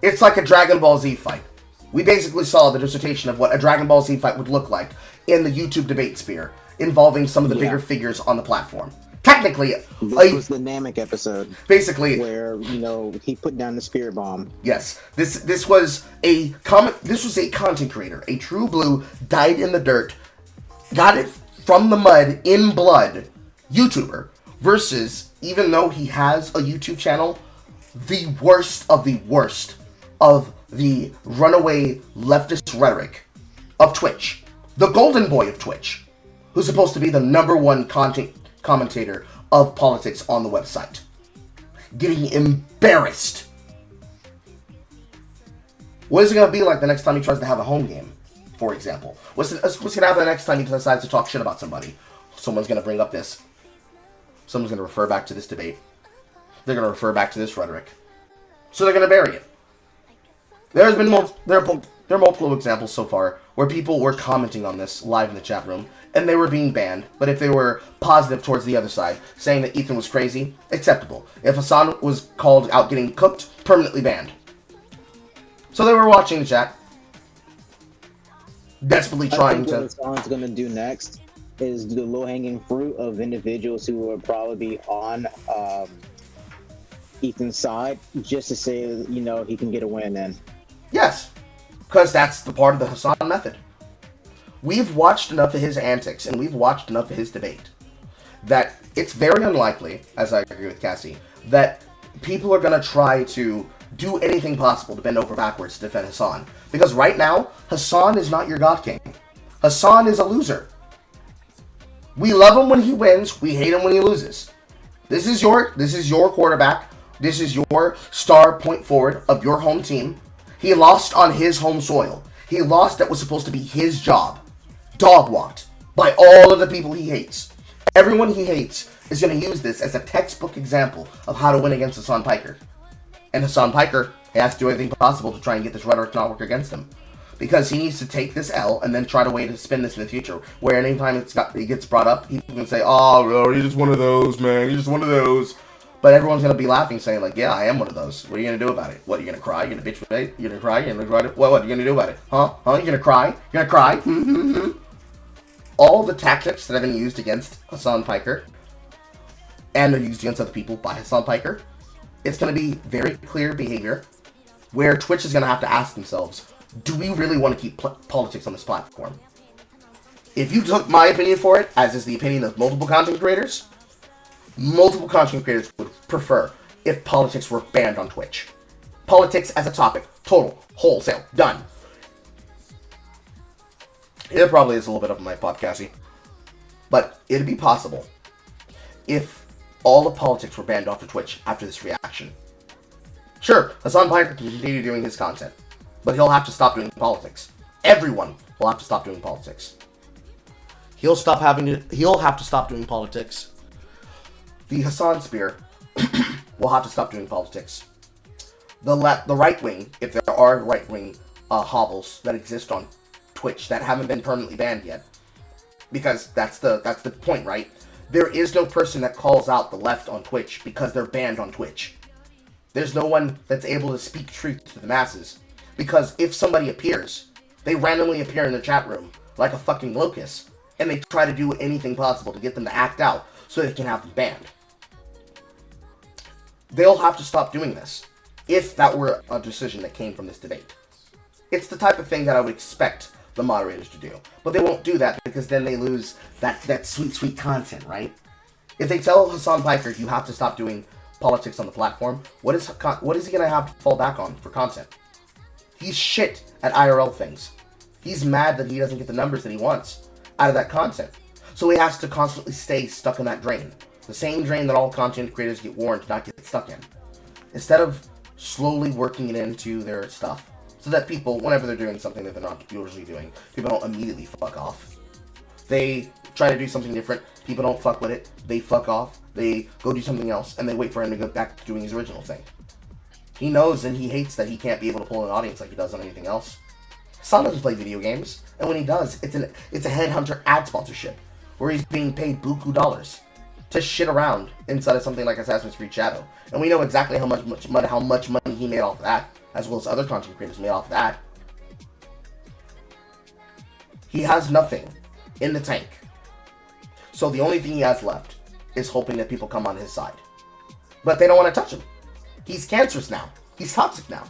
It's like a Dragon Ball Z fight. We basically saw the dissertation of what a Dragon Ball Z fight would look like in the YouTube debate sphere, involving some of the bigger figures on the platform. Technically, This was the Namek episode. Basically, where, he put down the spirit bomb. Yes, this was a content creator, a true blue, dyed in the dirt, got it from the mud in blood YouTuber, versus, even though he has a YouTube channel, the worst of the runaway leftist rhetoric of Twitch, the golden boy of Twitch, who's supposed to be the #1 content commentator of politics on the website, getting embarrassed. What is it going to be like the next time he tries to have a home game, for example? What's going to happen the next time he decides to talk shit about somebody? Someone's going to bring up this. Someone's going to refer back to this debate. They're going to refer back to this rhetoric. So they're going to bury it. There's been there are multiple examples so far where people were commenting on this live in the chat room, and they were being banned, but if they were positive towards the other side, saying that Ethan was crazy, acceptable. If Hassan was called out getting cooked, permanently banned. So they were watching the chat, desperately trying to... What Hassan's going to do next is do the low-hanging fruit of individuals who will probably be on Ethan's side, just to say, you know, he can get a win in. Yes, because that's the part of the Hassan method. We've watched enough of his antics, and we've watched enough of his debate, that it's very unlikely, as I agree with Cassie, that people are going to try to do anything possible to bend over backwards to defend Hassan. Because right now, Hassan is not your God King. Hassan is a loser. We love him when he wins, we hate him when he loses. This is your quarterback. This is your star point forward of your home team. He lost on his home soil. He lost that was supposed to be his job. Dog walked by all of the people he hates. Everyone he hates is going to use this as a textbook example of how to win against Hassan Piker. And Hassan Piker has to do everything possible to try and get this rhetoric not work against him. Because he needs to take this L and then try to way to spin this in the future. Where anytime it gets brought up, people can say, oh, you're just one of those, man. You're just one of those. But everyone's going to be laughing, saying, like, yeah, I am one of those. What are you going to do about it? What, are you going to cry? You're going to bitch with it? You're going to cry? You're going to cry? What are you going to do about it? Huh? You're going to cry? You're going to cry? All the tactics that have been used against Hassan Piker, and they're used against other people by Hassan Piker, it's going to be very clear behavior where Twitch is going to have to ask themselves, do we really want to keep politics on this platform? If you took my opinion for it, as is the opinion of multiple content creators would prefer if politics were banned on Twitch. Politics as a topic, total, wholesale, done. It probably is a little bit of my podcasty, but it'd be possible if all of politics were banned off of Twitch after this reaction. Sure, Hassan Piker can continue doing his content, but he'll have to stop doing politics. Everyone will have to stop doing politics. He'll have to stop doing politics. The Hassan Spear will have to stop doing politics. The right wing, if there are right wing hobbles that exist on Twitch that haven't been permanently banned yet, because that's the point, right? There is no person that calls out the left on Twitch because they're banned on Twitch. There's no one that's able to speak truth to the masses, because if somebody appears, they randomly appear in the chat room like a fucking locust, and they try to do anything possible to get them to act out so they can have them banned. They'll have to stop doing this if that were a decision that came from this debate. It's the type of thing that I would expect the moderators to do. But they won't do that because then they lose that sweet, sweet content, right? If they tell Hassan Piker, you have to stop doing politics on the platform, what is he going to have to fall back on for content? He's shit at IRL things. He's mad that he doesn't get the numbers that he wants out of that content. So he has to constantly stay stuck in that drain. The same drain that all content creators get warned to not get stuck in. Instead of slowly working it into their stuff. So that people, whenever they're doing something that they're not usually doing, people don't immediately fuck off. They try to do something different, people don't fuck with it, they fuck off, they go do something else, and they wait for him to go back to doing his original thing. He knows and he hates that he can't be able to pull an audience like he does on anything else. Hassan doesn't play video games, and when he does, it's a headhunter ad sponsorship, where he's being paid buku dollars to shit around inside of something like Assassin's Creed Shadow. And we know exactly how much money he made off of that, as well as other content creators made off of that. He has nothing in the tank. So the only thing he has left is hoping that people come on his side. But they don't want to touch him. He's cancerous now. He's toxic now.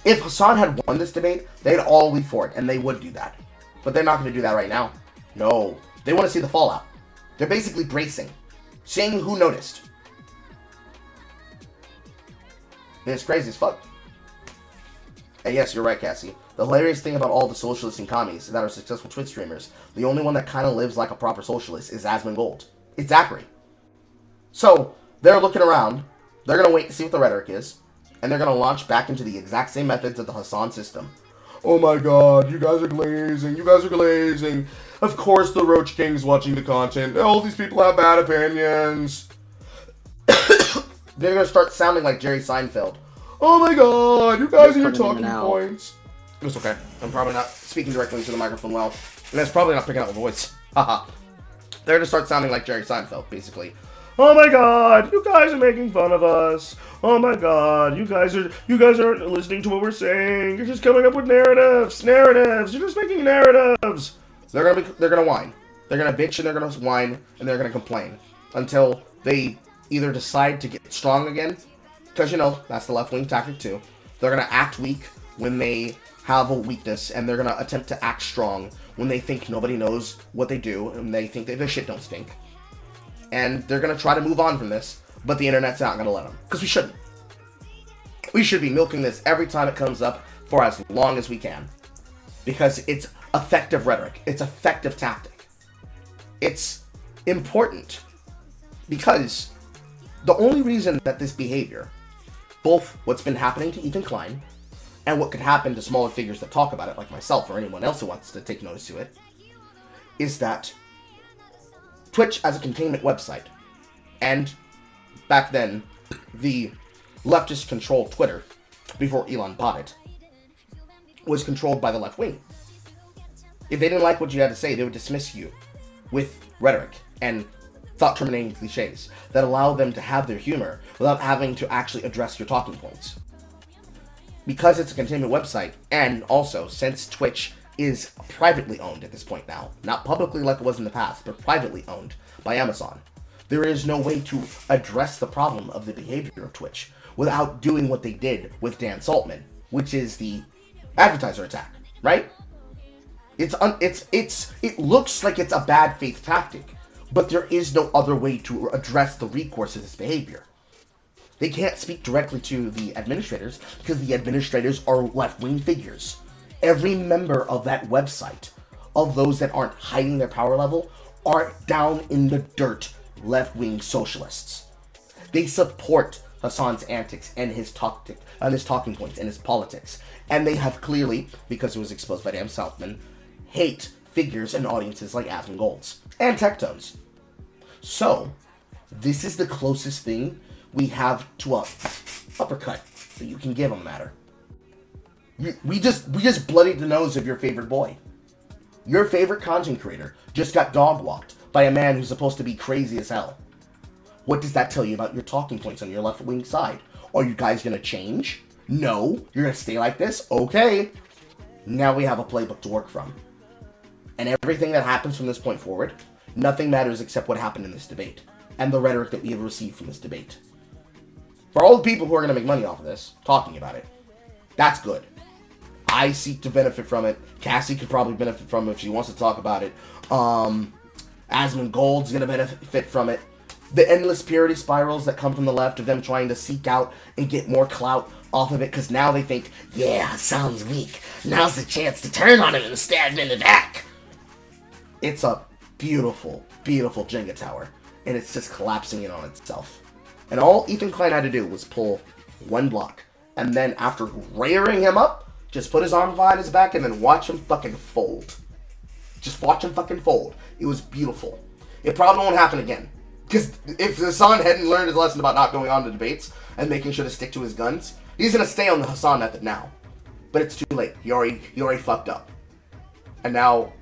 If Hassan had won this debate, they'd all leave for it, and they would do that. But they're not going to do that right now. No. They want to see the fallout. They're basically bracing. Seeing who noticed. And it's crazy as fuck. And yes, you're right, Cassie. The hilarious thing about all the socialists and commies that are successful Twitch streamers, the only one that kind of lives like a proper socialist is Asmongold. Gold. It's Zachary. So, they're looking around, they're going to wait to see what the rhetoric is, and they're going to launch back into the exact same methods of the Hassan system. Oh my god, you guys are glazing, Of course the Roach King's watching the content. All these people have bad opinions. They're going to start sounding like Jerry Seinfeld. Oh my god, you guys are your talking points. It's okay. I'm probably not speaking directly into the microphone well. And that's probably not picking up the voice. Haha. They're going to start sounding like Jerry Seinfeld, basically. Oh my god, you guys are making fun of us. Oh my god, you guys aren't listening to what we're saying. You're just coming up with narratives. You're just making narratives. They're gonna whine. They're gonna bitch and they're gonna whine and they're gonna complain until they either decide to get strong again, because that's the left wing tactic too. They're gonna act weak when they have a weakness, and they're gonna attempt to act strong when they think nobody knows what they do and they think that their shit don't stink. And they're going to try to move on from this, but the internet's not going to let them. Because we shouldn't. We should be milking this every time it comes up for as long as we can. Because it's effective rhetoric. It's effective tactic. It's important. Because the only reason that this behavior, both what's been happening to Ethan Klein, and what could happen to smaller figures that talk about it, like myself or anyone else who wants to take notice to it, is that Twitch as a containment website, and back then, the leftist-controlled Twitter, before Elon bought it, was controlled by the left wing. If they didn't like what you had to say, they would dismiss you with rhetoric and thought-terminating cliches that allow them to have their humor without having to actually address your talking points. Because it's a containment website, and also, since Twitch is privately owned at this point now. Not publicly like it was in the past, but privately owned by Amazon. There is no way to address the problem of the behavior of Twitch without doing what they did with Dan Saltman, which is the advertiser attack, right? It looks like it's a bad faith tactic, but there is no other way to address the recourse of this behavior. They can't speak directly to the administrators because the administrators are left-wing figures. Every member of that website, of those that aren't hiding their power level, are down in the dirt left-wing socialists. They support Hassan's antics and his talking points and his politics. And they have clearly, because it was exposed by Dan Southman, hate figures and audiences like Asmongold and Tectones. So, this is the closest thing we have to a uppercut that you can give on the matter. We just bloodied the nose of your favorite boy. Your favorite content creator just got dog walked by a man who's supposed to be crazy as hell. What does that tell you about your talking points on your left wing side? Are you guys gonna change? No, you're gonna stay like this? Okay. Now we have a playbook to work from. And everything that happens from this point forward, nothing matters except what happened in this debate and the rhetoric that we have received from this debate. For all the people who are gonna make money off of this, talking about it, that's good. I seek to benefit from it. Cassie could probably benefit from it if she wants to talk about it. Asmongold's gonna benefit from it. The endless purity spirals that come from the left of them trying to seek out and get more clout off of it, because now they think, yeah, Hassan's weak. Now's the chance to turn on him and stab him in the back. It's a beautiful, beautiful Jenga tower, and it's just collapsing in on itself. And all Ethan Klein had to do was pull one block, and then after rearing him up, just put his arm behind his back and then watch him fucking fold. Just watch him fucking fold. It was beautiful. It probably won't happen again. Because if Hassan hadn't learned his lesson about not going on to debates and making sure to stick to his guns, he's going to stay on the Hassan method now. But it's too late. He already fucked up. And now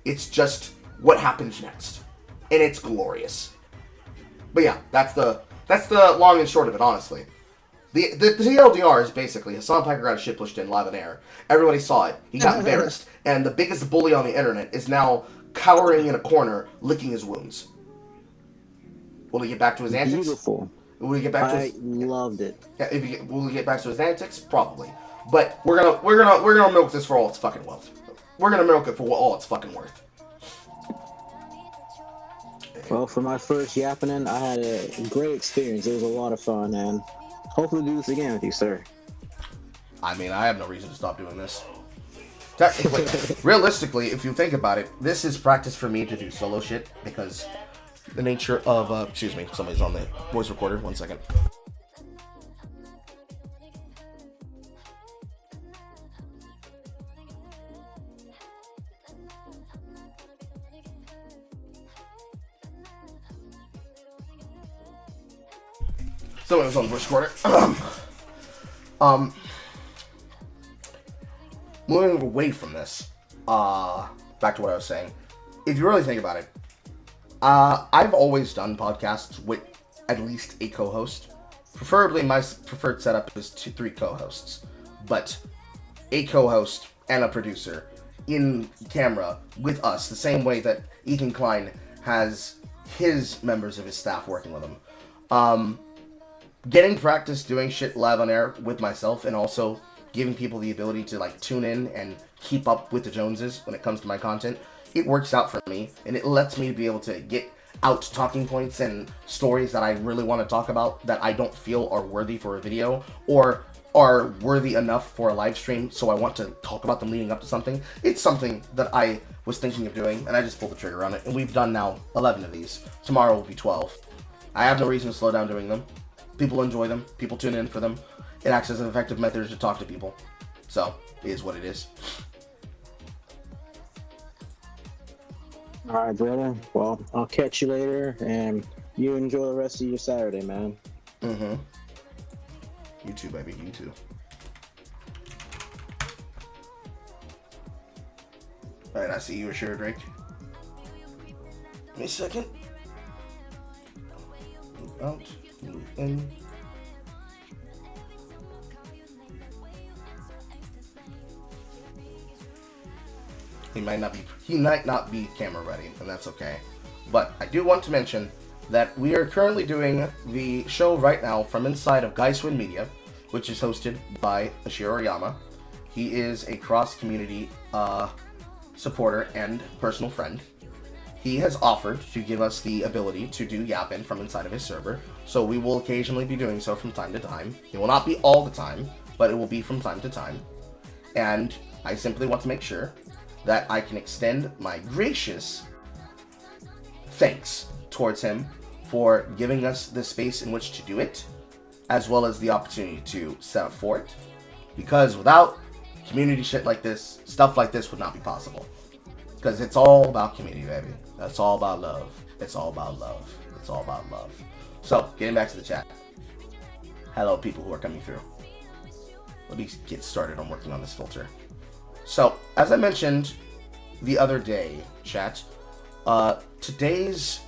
it's just what happens next. And it's glorious. But yeah, that's the long and short of it, honestly. The TLDR is basically Hassan Piker got his shit pushed in live on air. Everybody saw it. He got embarrassed. And the biggest bully on the internet is now cowering in a corner, licking his wounds. Will he get back to his antics? Beautiful. Will he get back to I loved it. Yeah, will he get back to his antics? Probably. But we're gonna milk this for all it's fucking worth. We're gonna milk it for all it's fucking worth. Well, for my first Yap-In, I had a great experience. It was a lot of fun, and hopefully do this again with you, sir. I mean, I have no reason to stop doing this. Technically, realistically, if you think about it, this is practice for me to do solo shit because the nature of, excuse me, somebody's on the voice recorder. 1 second. Someone was on the voice recorder. Moving away from this, back to what I was saying. If you really think about it, I've always done podcasts with at least a co-host. Preferably, my preferred setup is 3 co-hosts, but a co-host and a producer in camera with us, the same way that Ethan Klein has his members of his staff working with him. Getting practice doing shit live on air with myself, and also giving people the ability to like tune in and keep up with the Joneses when it comes to my content, it works out for me, and it lets me be able to get out talking points and stories that I really want to talk about that I don't feel are worthy for a video or are worthy enough for a live stream, so I want to talk about them leading up to something. It's something that I was thinking of doing, and I just pulled the trigger on it, and we've done now 11 of these. Tomorrow will be 12. I have no reason to slow down doing them. People enjoy them. People tune in for them. It acts as an effective method to talk to people. So, it is what it is. All right, brother. Well, I'll catch you later, and you enjoy the rest of your Saturday, man. Mm-hmm. You too, baby. You too. Alright, I see you, sure, Drake. Give me a second. Move out. Move in. He might not be camera ready, and that's okay. But I do want to mention that we are currently doing the show right now from inside of Geiswin Media, which is hosted by Ashiro Oyama. He is a cross-community supporter and personal friend. He has offered to give us the ability to do Yap-In from inside of his server, so we will occasionally be doing so from time to time. It will not be all the time, but it will be from time to time. And I simply want to make sure that I can extend my gracious thanks towards him for giving us the space in which to do it, as well as the opportunity to set up for it. Because without community shit like this, stuff like this would not be possible. Because it's all about community, baby. That's all about love. It's all about love. It's all about love. So, getting back to the chat. Hello, people who are coming through. Let me get started on working on this filter. So, as I mentioned the other day, chat, today's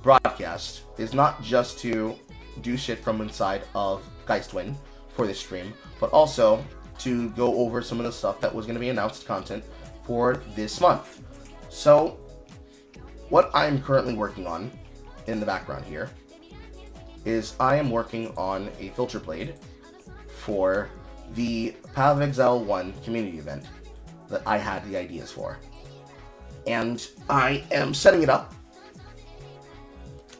broadcast is not just to do shit from inside of Geistwin for this stream, but also to go over some of the stuff that was going to be announced content for this month. So, what I'm currently working on in the background here is I am working on a filter blade for the Path of Exile 1 community event that I had the ideas for. And I am setting it up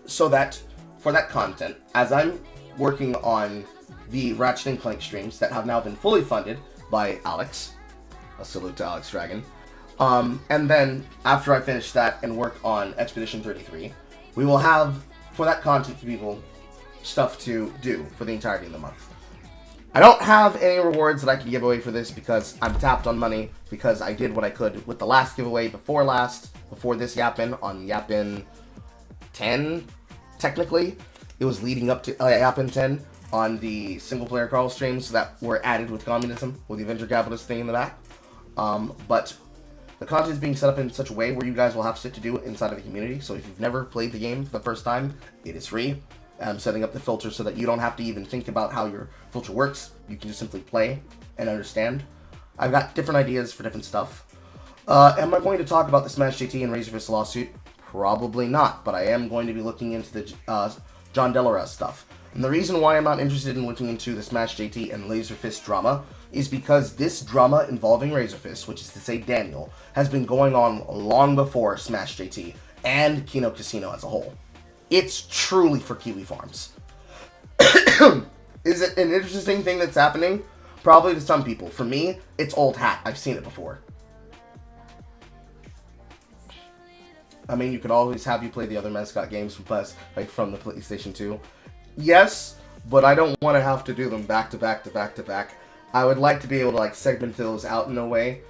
so that for that content, as I'm working on the Ratchet & Clank streams that have now been fully funded by Alex, a salute to Alex Dragon, and then after I finish that and work on Expedition 33, we will have, for that content people, stuff to do for the entirety of the month. I don't have any rewards that I can give away for this because I'm tapped on money, because I did what I could with the last giveaway before this Yap-In on Yap-In 10, technically. It was leading up to Yap-In 10 on the single-player crawl streams that were added with communism, with the venture capitalist thing in the back. But the content is being set up in such a way where you guys will have shit to do inside of the community, so if you've never played the game for the first time, it is free. I'm setting up the filter so that you don't have to even think about how your filter works. You can just simply play and understand. I've got different ideas for different stuff. Am I going to talk about the Smash JT and Razorfist lawsuit? Probably not, but I am going to be looking into the John Delarez stuff. And the reason why I'm not interested in looking into the Smash JT and Razorfist drama is because this drama involving Razorfist, which is to say Daniel, has been going on long before Smash JT and Kino Casino as a whole. It's truly for Kiwi Farms. Is it an interesting thing that's happening? Probably to some people. For me, it's old hat. I've seen it before. I mean, you could always have you play the other mascot games from from the PlayStation 2. Yes, but I don't want to have to do them back to back to back to back. I would like to be able to like segment those out in a way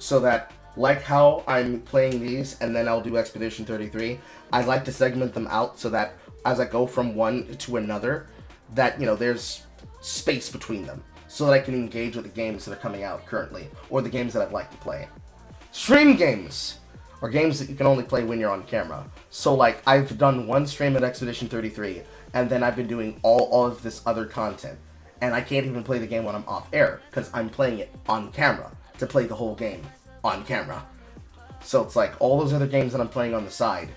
so that, like how I'm playing these and then I'll do Expedition 33, I'd like to segment them out so that as I go from one to another, that, you know, there's space between them so that I can engage with the games that are coming out currently or the games that I'd like to play. Stream games are games that you can only play when you're on camera. So like I've done one stream at Expedition 33 and then I've been doing all of this other content. And I can't even play the game when I'm off air because I'm playing it on camera to play the whole game on camera. So it's like all those other games that I'm playing on the side.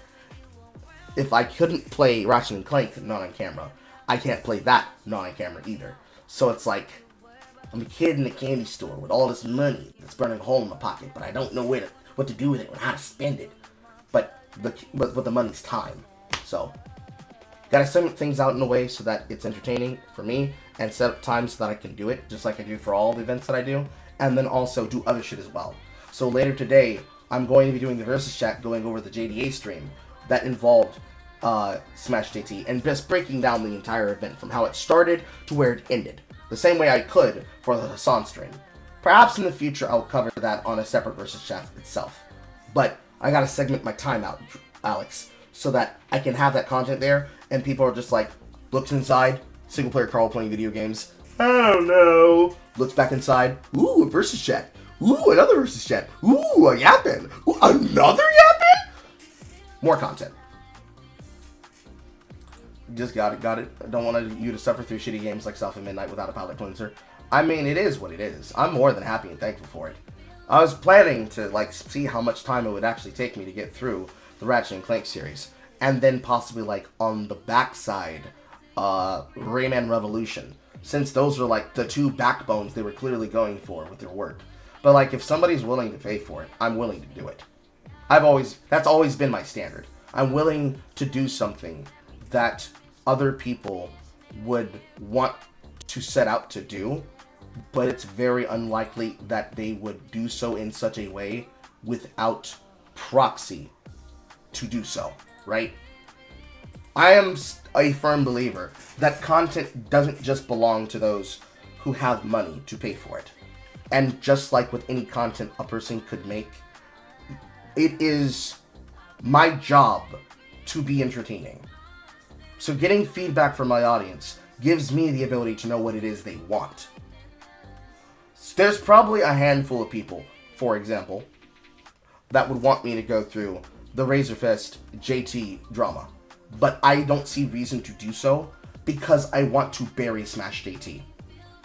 If I couldn't play Ratchet & Clank not on camera, I can't play that not on camera either. So it's like I'm a kid in a candy store with all this money that's burning a hole in my pocket, but I don't know what to do with it or how to spend it. But the money's time. So gotta segment things out in a way so that it's entertaining for me and set up times so that I can do it, just like I do for all the events that I do, and then also do other shit as well. So later today, I'm going to be doing the Versus Chat going over the JDA stream that involved Smash JT and just breaking down the entire event from how it started to where it ended. The same way I could for the Hassan stream. Perhaps in the future I'll cover that on a separate Versus Chat itself. But I gotta segment my time out, Alex, so that I can have that content there and people are just like, looks inside, single player Carl playing video games. I don't know. Looks back inside. Ooh, a Versus Chat. Ooh, another Versus Chat. Ooh, a Yap-In. Ooh, another Yap-In? More content. Just got it. I don't want you to suffer through shitty games like South of Midnight without a palate cleanser. I mean, it is what it is. I'm more than happy and thankful for it. I was planning to like see how much time it would actually take me to get through the Ratchet & Clank series. And then possibly like on the backside, Rayman Revolution. Since those were like the two backbones they were clearly going for with their work. But like if somebody's willing to pay for it, I'm willing to do it. That's always been my standard. I'm willing to do something that other people would want to set out to do, but it's very unlikely that they would do so in such a way without proxy to do so, right? I am a firm believer that content doesn't just belong to those who have money to pay for it. And just like with any content a person could make, it is my job to be entertaining. So getting feedback from my audience gives me the ability to know what it is they want. There's probably a handful of people, for example, that would want me to go through the Razorfest JT drama. But I don't see reason to do so because I want to bury Smash JT.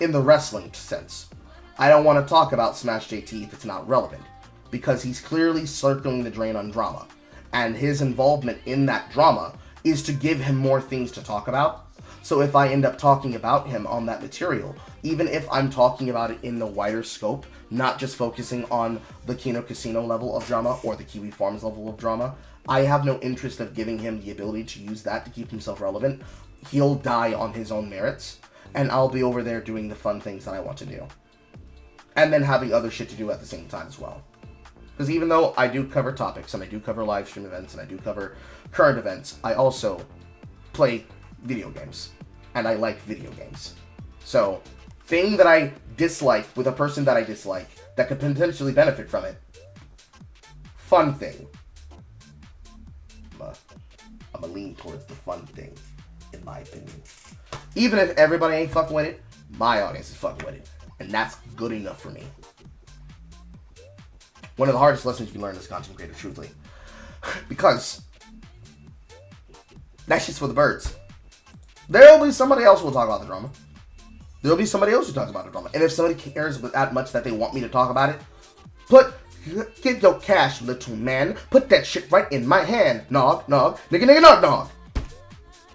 In the wrestling sense. I don't want to talk about Smash JT if it's not relevant. Because he's clearly circling the drain on drama. And his involvement in that drama is to give him more things to talk about. So if I end up talking about him on that material, even if I'm talking about it in the wider scope, not just focusing on the Kino Casino level of drama or the Kiwi Farms level of drama, I have no interest of giving him the ability to use that to keep himself relevant. He'll die on his own merits, and I'll be over there doing the fun things that I want to do. And then having other shit to do at the same time as well. Because even though I do cover topics, and I do cover live stream events, and I do cover current events, I also play video games. And I like video games. So, thing that I dislike with a person that I dislike, that could potentially benefit from it, fun thing. I'm gonna lean towards the fun thing, in my opinion. Even if everybody ain't fucking with it, my audience is fucking with it. And that's good enough for me. One of the hardest lessons you can learn as a content creator, truthfully. Because that shit's for the birds. There'll be somebody else who will talk about the drama. There'll be somebody else who talks about the drama. And if somebody cares that much that they want me to talk about it, get your cash, little man. Put that shit right in my hand. Nog, nog, nigga, nigga, nog, nog.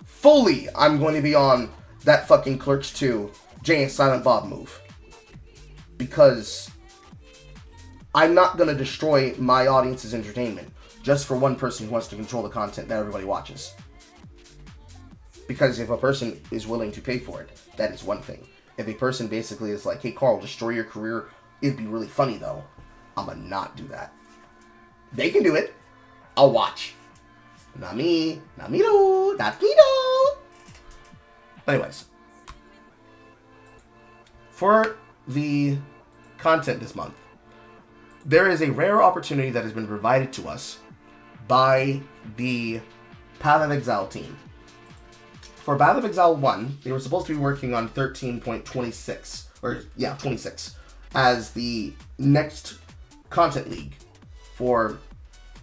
Fully, I'm going to be on that fucking Clerks 2 Jay and Silent Bob move. Because I'm not going to destroy my audience's entertainment just for one person who wants to control the content that everybody watches. Because if a person is willing to pay for it, that is one thing. if a person basically is like, hey, Carl, destroy your career, it'd be really funny, though, I'm gonna not do that. They can do it. I'll watch. Not me. Not me, though. Not me, though. Anyways. For the content this month, there is a rare opportunity that has been provided to us by the Path of Exile team. For Path of Exile 1, they were supposed to be working on 13.26, or 26, as the next content league for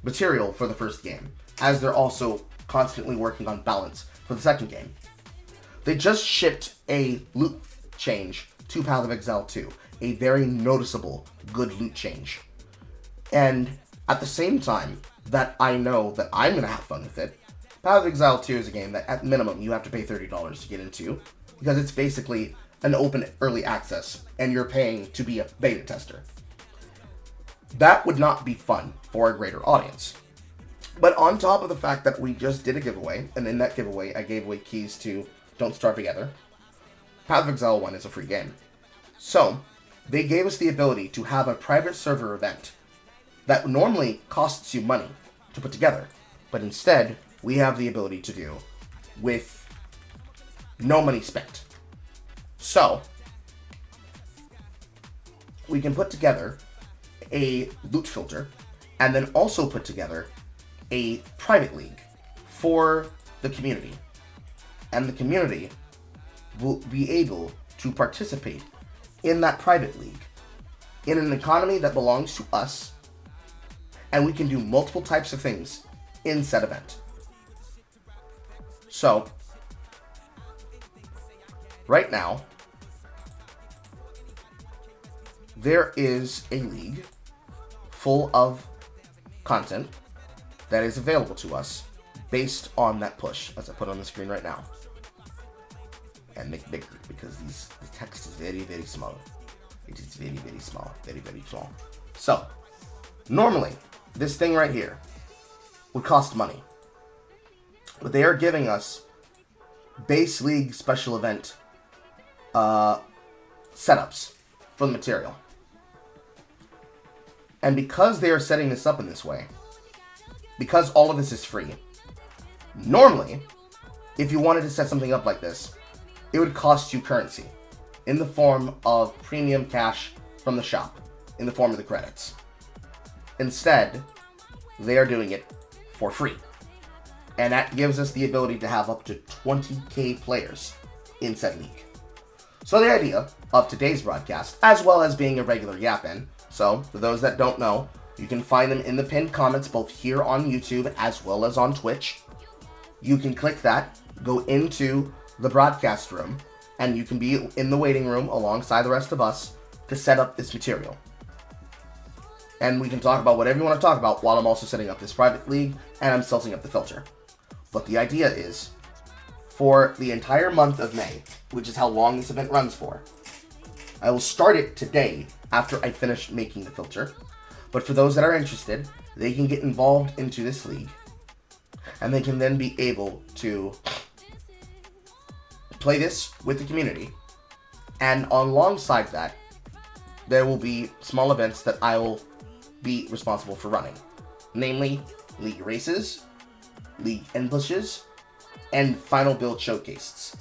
material for the first game, as they're also constantly working on balance for the second game. They just shipped a loot change to Path of Exile 2, a very noticeable good loot change. And at the same time that I know that I'm going to have fun with it, Path of Exile 2 is a game that at minimum you have to pay $30 to get into, because it's basically an open early access, and you're paying to be a beta tester. That would not be fun for a greater audience. But on top of the fact that we just did a giveaway, and in that giveaway I gave away keys to Don't Starve Together, Path of Exile 1 is a free game. So, they gave us the ability to have a private server event that normally costs you money to put together, but instead, we have the ability to do with no money spent. So, we can put together a loot filter, and then also put together a private league for the community. And the community will be able to participate in that private league in an economy that belongs to us, and we can do multiple types of things in said event. So, right now, there is a league full of content that is available to us based on that push, as I put on the screen right now. And make bigger, because the text is very, very small. It is very, very small. Very, very small. So, normally, this thing right here would cost money. But they are giving us base league special event setups for the material. And because they are setting this up in this way, because all of this is free, normally, if you wanted to set something up like this, it would cost you currency in the form of premium cash from the shop, in the form of the credits. Instead, they are doing it for free. And that gives us the ability to have up to 20k players in said league. So the idea of today's broadcast, as well as being a regular Yap-In, so for those that don't know, you can find them in the pinned comments both here on YouTube as well as on Twitch. You can click that, go into the broadcast room, and you can be in the waiting room alongside the rest of us to set up this material. And we can talk about whatever you want to talk about while I'm also setting up this private league, and I'm still setting up the filter. But the idea is, for the entire month of May, which is how long this event runs for, I will start it today after I finish making the filter. But for those that are interested, they can get involved into this league, and they can then be able to play this with the community. And alongside that, there will be small events that I will be responsible for running. Namely, league races, league ambushes, and final build showcases.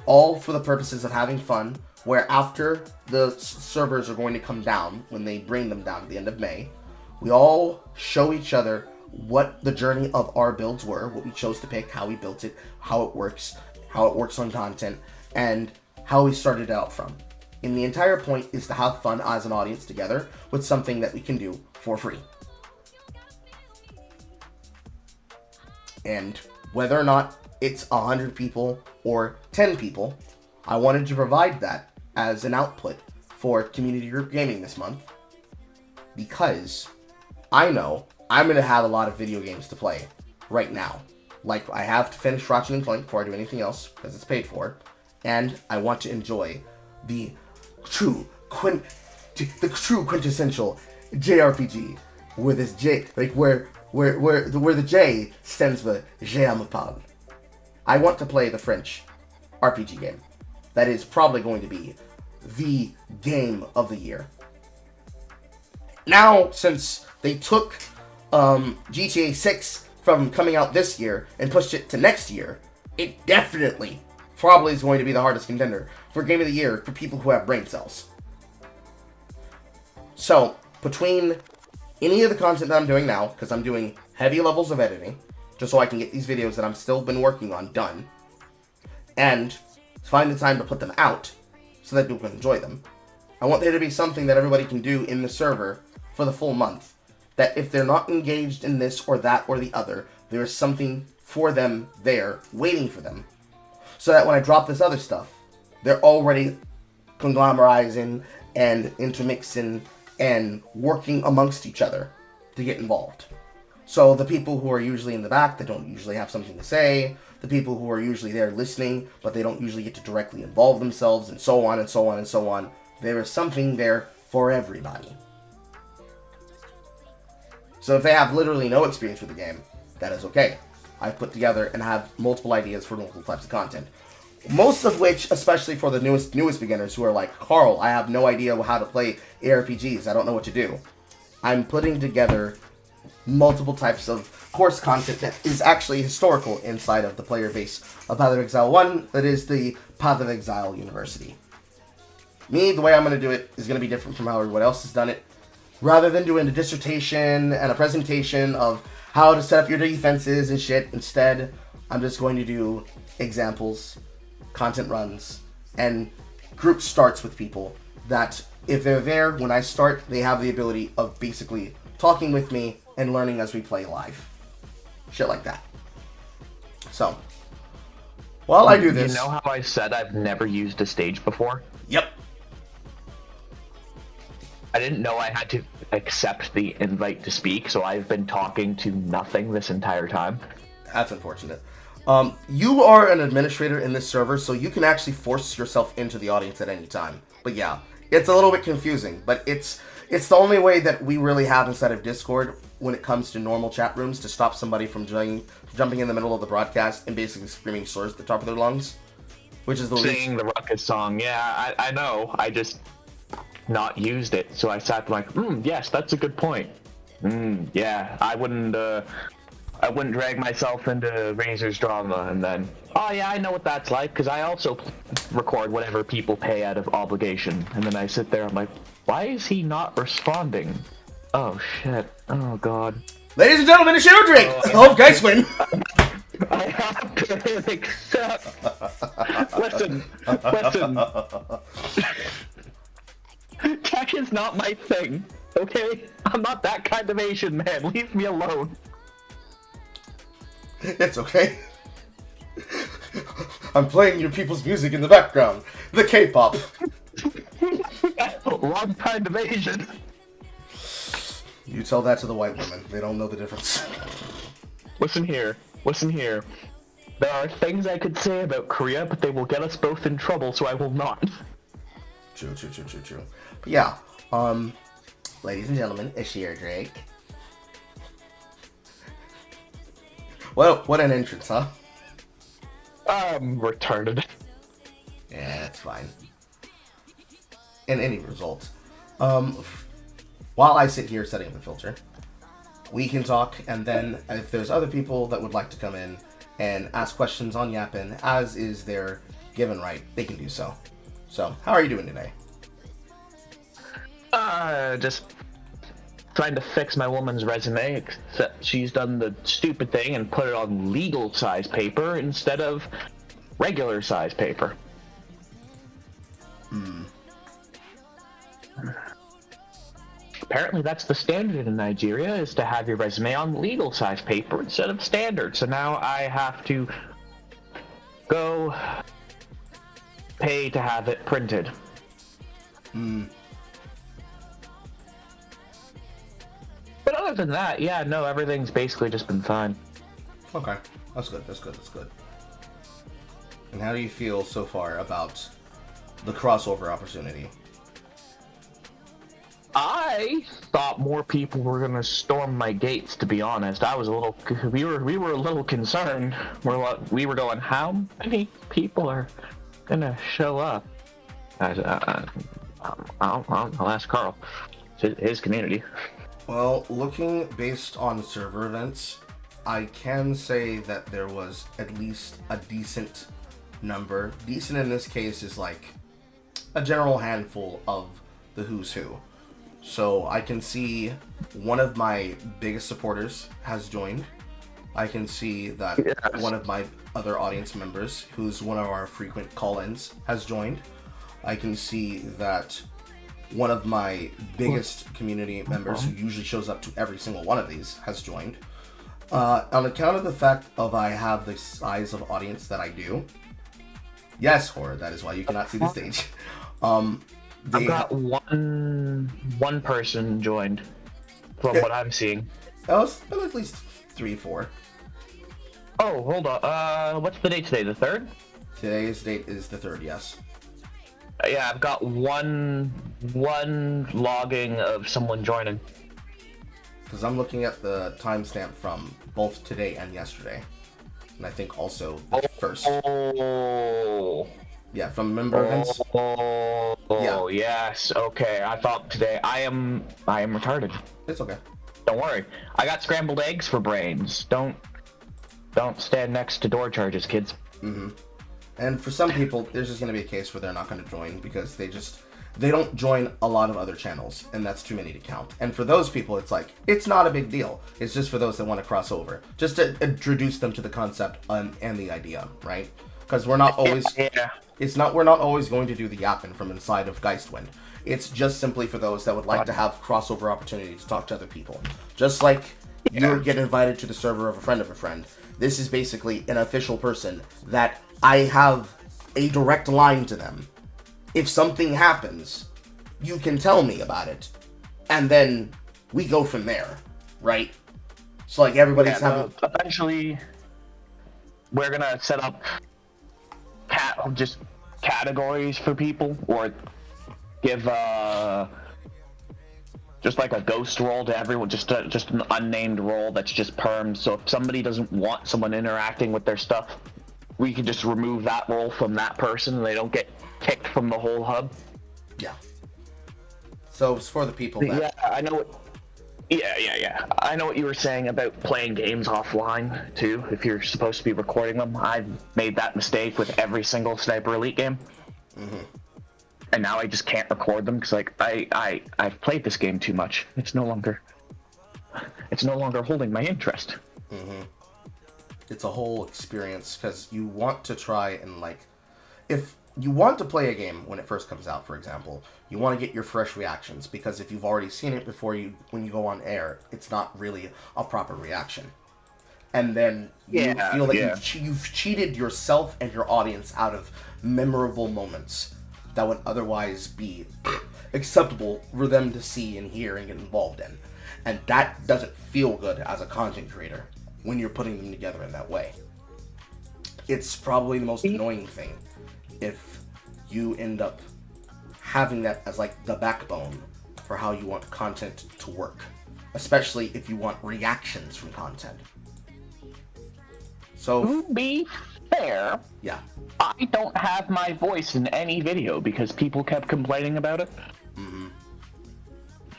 All for the purposes of having fun, where after the servers are going to come down, when they bring them down at the end of May, we all show each other what the journey of our builds were, what we chose to pick, how we built it, how it works on content, and how we started out from. And the entire point is to have fun as an audience together with something that we can do for free. And whether or not it's 100 people or 10 people, I wanted to provide that as an output for Community Group Gaming this month, because I know I'm going to have a lot of video games to play right now. Like, I have to finish Ratchet & Clank before I do anything else, because it's paid for, and I want to enjoy the true quintessential JRPG, where this J, like where the J stands for Je m'appelle. I want to play the French RPG game. that is probably going to be the game of the year. Now, since they took GTA 6 from coming out this year and pushed it to next year, it definitely probably is going to be the hardest contender for game of the year for people who have brain cells. So, between any of the content that I'm doing now, because I'm doing heavy levels of editing, just so I can get these videos that I'm still been working on done, and find the time to put them out so that people can enjoy them, I want there to be something that everybody can do in the server for the full month. That if they're not engaged in this or that or the other, there is something for them there, waiting for them. So that when I drop this other stuff, they're already conglomerizing and intermixing and working amongst each other to get involved. So the people who are usually in the back that don't usually have something to say, the people who are usually there listening, but they don't usually get to directly involve themselves, and so on and so on and so on, there is something there for everybody. So if they have literally no experience with the game, that is okay. I've put together and have multiple ideas for multiple types of content. Most of which, especially for the newest beginners who are like, Carl, I have no idea how to play ARPGs. I don't know what to do. I'm putting together multiple types of course content that is actually historical inside of the player base of Path of Exile 1, that is the Path of Exile University. Me, the way I'm going to do it is going to be different from how everyone else has done it. Rather than doing a dissertation and a presentation of how to set up your defenses and shit, instead, I'm just going to do examples, content runs, and group starts with people that, if they're there when I start, they have the ability of basically talking with me and learning as we play live. Shit like that. So, while I do this... You know how I said I've never used a stage before? Yep. I didn't know I had to accept the invite to speak, so I've been talking to nothing this entire time. That's unfortunate. You are an administrator in this server, so you can actually force yourself into the audience at any time. But yeah, it's a little bit confusing, but it's the only way that we really have inside of Discord when it comes to normal chat rooms to stop somebody from jumping in the middle of the broadcast and basically screaming slurs at the top of their lungs, which is the Singing the Ruckus song, yeah, I know. I just not used it, so I sat like, yes, that's a good point. Yeah, I wouldn't drag myself into Razor's drama and then, oh yeah, I know what that's like, because I also record whatever people pay out of obligation, and then I sit there, I'm like, why is he not responding? Oh shit, oh god. Ladies and gentlemen, it's Shadow Drake! I hope guys win! I have to accept. Listen. Tech is not my thing, okay? I'm not that kind of Asian man. Leave me alone. It's okay. I'm playing your people's music in the background. The K-pop. Wrong kind of Asian. You tell that to the white women. They don't know the difference. Listen here. There are things I could say about Korea, but they will get us both in trouble, so I will not. True. But yeah, ladies and gentlemen, it's Shadow Drake. Well, what an entrance, huh? Retarded. Yeah, that's fine. In any result, while I sit here setting up the filter, we can talk, and then if there's other people that would like to come in and ask questions on Yap-In, as is their given right, they can do so. So, how are you doing today? Just trying to fix my woman's resume, except she's done the stupid thing and put it on legal size paper instead of regular size paper. Apparently that's the standard in Nigeria, is to have your resume on legal size paper instead of standard. So now I have to go pay to have it printed. But other than that, yeah, no, everything's basically just been fine. Okay, that's good. And how do you feel so far about the crossover opportunity? I thought more people were gonna storm my gates. To be honest, I was a little. We were a little concerned. We were going, how many people are gonna show up. I'll ask Carl. It's his community. Well, looking based on server events, I can say that there was at least a decent number. Decent in this case is like a general handful of the who's who. So I can see one of my biggest supporters has joined. I can see that one of my other audience members, who's one of our frequent call-ins, has joined. I can see that one of my biggest community members, who usually shows up to every single one of these, has joined. On account of the fact of I have the size of audience that I do, yes, Horror, that is why you cannot see the stage. I've got one person joined, from what I'm seeing. Oh, it's been at least 3, 4. Oh, hold on. What's the date today? The 3rd? Today's date is the 3rd, yes. Yeah, I've got one logging of someone joining. Because I'm looking at the timestamp from both today and yesterday. And I think also the 1st. Oh. Yeah, from member events. Oh, yes. Okay, I thought today. I am retarded. It's okay. Don't worry. I got scrambled eggs for brains. Don't stand next to door charges, kids. Mm-hmm. And for some people, there's just going to be a case where they're not going to join because they don't join a lot of other channels, and that's too many to count. And for those people, it's like, it's not a big deal. It's just for those that want to cross over. Just to introduce them to the concept and the idea, right? Because we're not always... We're not always going to do the Yap-In from inside of Geistwind. It's just simply for those that would like to have crossover opportunities to talk to other people. Just like you get invited to the server of a friend. This is basically an official person that I have a direct line to them. If something happens, you can tell me about it. And then we go from there, right? So like everybody's having... Eventually, we're going to set up just categories for people, or give just like a ghost role to everyone, just an unnamed role that's just perm. So if somebody doesn't want someone interacting with their stuff, we can just remove that role from that person and they don't get kicked from the whole hub. Yeah. So it's for the people that... Yeah, I know what... Yeah. I know what you were saying about playing games offline, too, if you're supposed to be recording them. I've made that mistake with every single Sniper Elite game. Mm-hmm. And now I just can't record them, because, like, I've played this game too much. It's no longer holding my interest. Mm-hmm. It's a whole experience, because you want to try and, like... If you want to play a game when it first comes out, for example, you want to get your fresh reactions, because if you've already seen it before when you go on air, it's not really a proper reaction. And then you feel like you've cheated yourself and your audience out of memorable moments that would otherwise be acceptable for them to see and hear and get involved in. And that doesn't feel good as a content creator when you're putting them together in that way. It's probably the most annoying thing if you end up having that as like the backbone for how you want content to work, especially if you want reactions from content. So to be fair, yeah, I don't have my voice in any video because people kept complaining about it. Mm-hmm.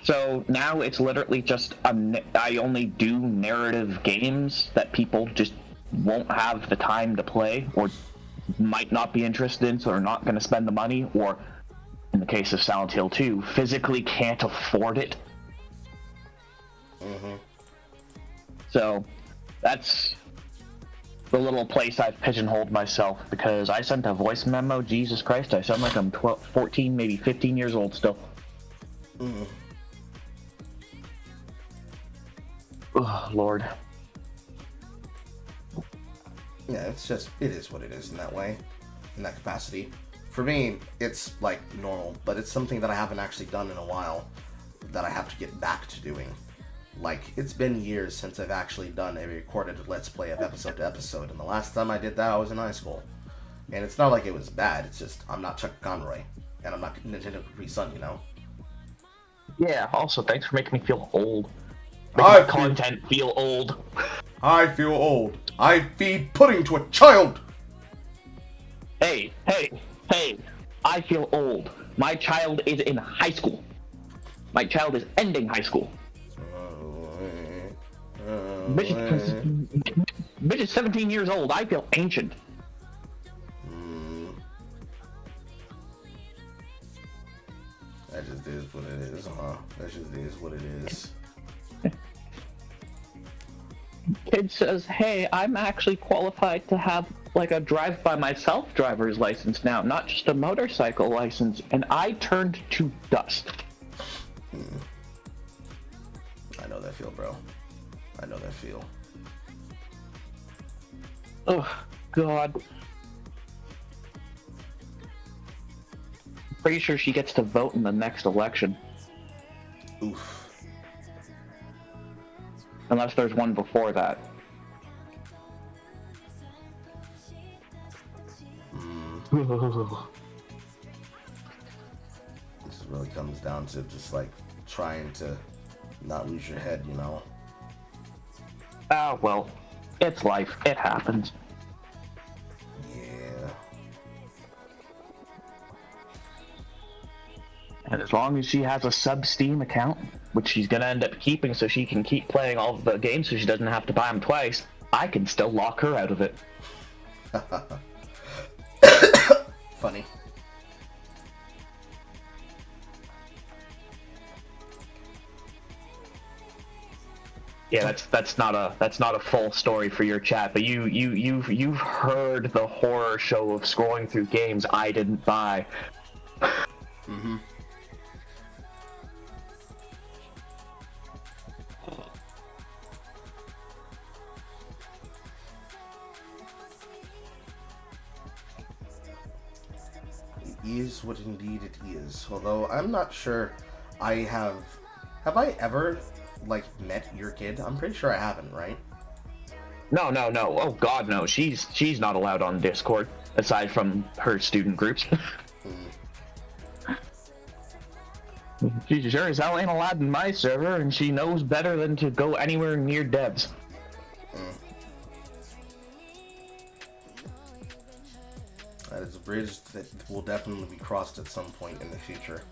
So now it's literally just I only do narrative games that people just won't have the time to play, or might not be interested in, so they're not going to spend the money, or in the case of Silent Hill 2, physically can't afford it. Mm-hmm. So that's the little place I've pigeonholed myself, because I sent a voice memo. Jesus Christ, I sound like I'm 12, 14, maybe 15 years old still. Mm-hmm. Oh, Lord. Yeah, it is what it is in that way, in that capacity. For me, it's like normal, but it's something that I haven't actually done in a while that I have to get back to doing. Like, it's been years since I've actually done a recorded Let's Play of episode to episode, and the last time I did that, I was in high school. And it's not like it was bad, it's just, I'm not Chuck Conroy, and I'm not Nintendo Capri Sun, you know? Yeah, also, thanks for making me feel old. Making content feel old. I feel old. I feed pudding to a child! Hey, Hey, I feel old. My child is in high school. My child is ending high school. Bitch is 17 years old. I feel ancient. That just is what it is, huh? That just is what it is. Kid says, hey, I'm actually qualified to have like a drive-by-myself driver's license now, not just a motorcycle license, and I turned to dust. I know that feel, bro. I know that feel. Oh, God. Pretty sure she gets to vote in the next election. Oof. Unless there's one before that. This really comes down to just like trying to not lose your head, you know? Ah, well, it's life. It happens. Yeah. And as long as she has a sub-Steam account, which she's gonna end up keeping so she can keep playing all of the games so she doesn't have to buy them twice, I can still lock her out of it. Funny. Yeah, that's not a full story for your chat, but you've heard the horror show of scrolling through games I didn't buy. Mm-hmm. It is what indeed it is. Although I'm not sure I have I ever like met your kid? I'm pretty sure I haven't, right? No. Oh God, no. She's not allowed on Discord aside from her student groups. She sure as hell ain't allowed in my server, and she knows better than to go anywhere near devs. That is a bridge that will definitely be crossed at some point in the future.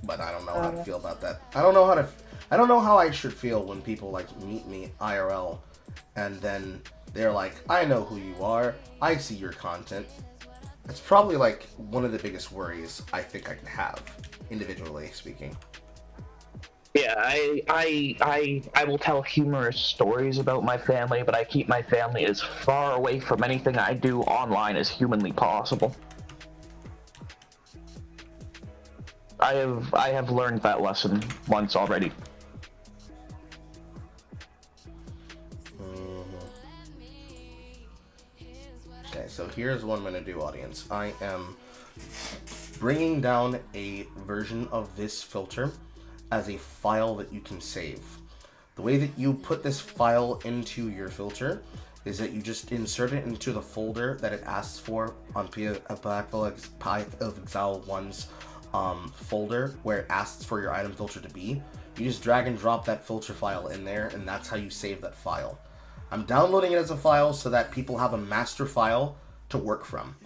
But I don't know how to feel about that. I don't know how I should feel when people like meet me IRL and then they're like, I know who you are, I see your content. It's probably like one of the biggest worries I think I can have, individually speaking. Yeah, I will tell humorous stories about my family, but I keep my family as far away from anything I do online as humanly possible. I have learned that lesson once already. Okay, so here's what I'm going to do, audience. I am bringing down a version of this filter as a file that you can save. The way that you put this file into your filter is that you just insert it into the folder that it asks for on Path of Exile 1's folder where it asks for your item filter to be. You just drag and drop that filter file in there, and that's how you save that file. I'm downloading it as a file so that people have a master file to work from,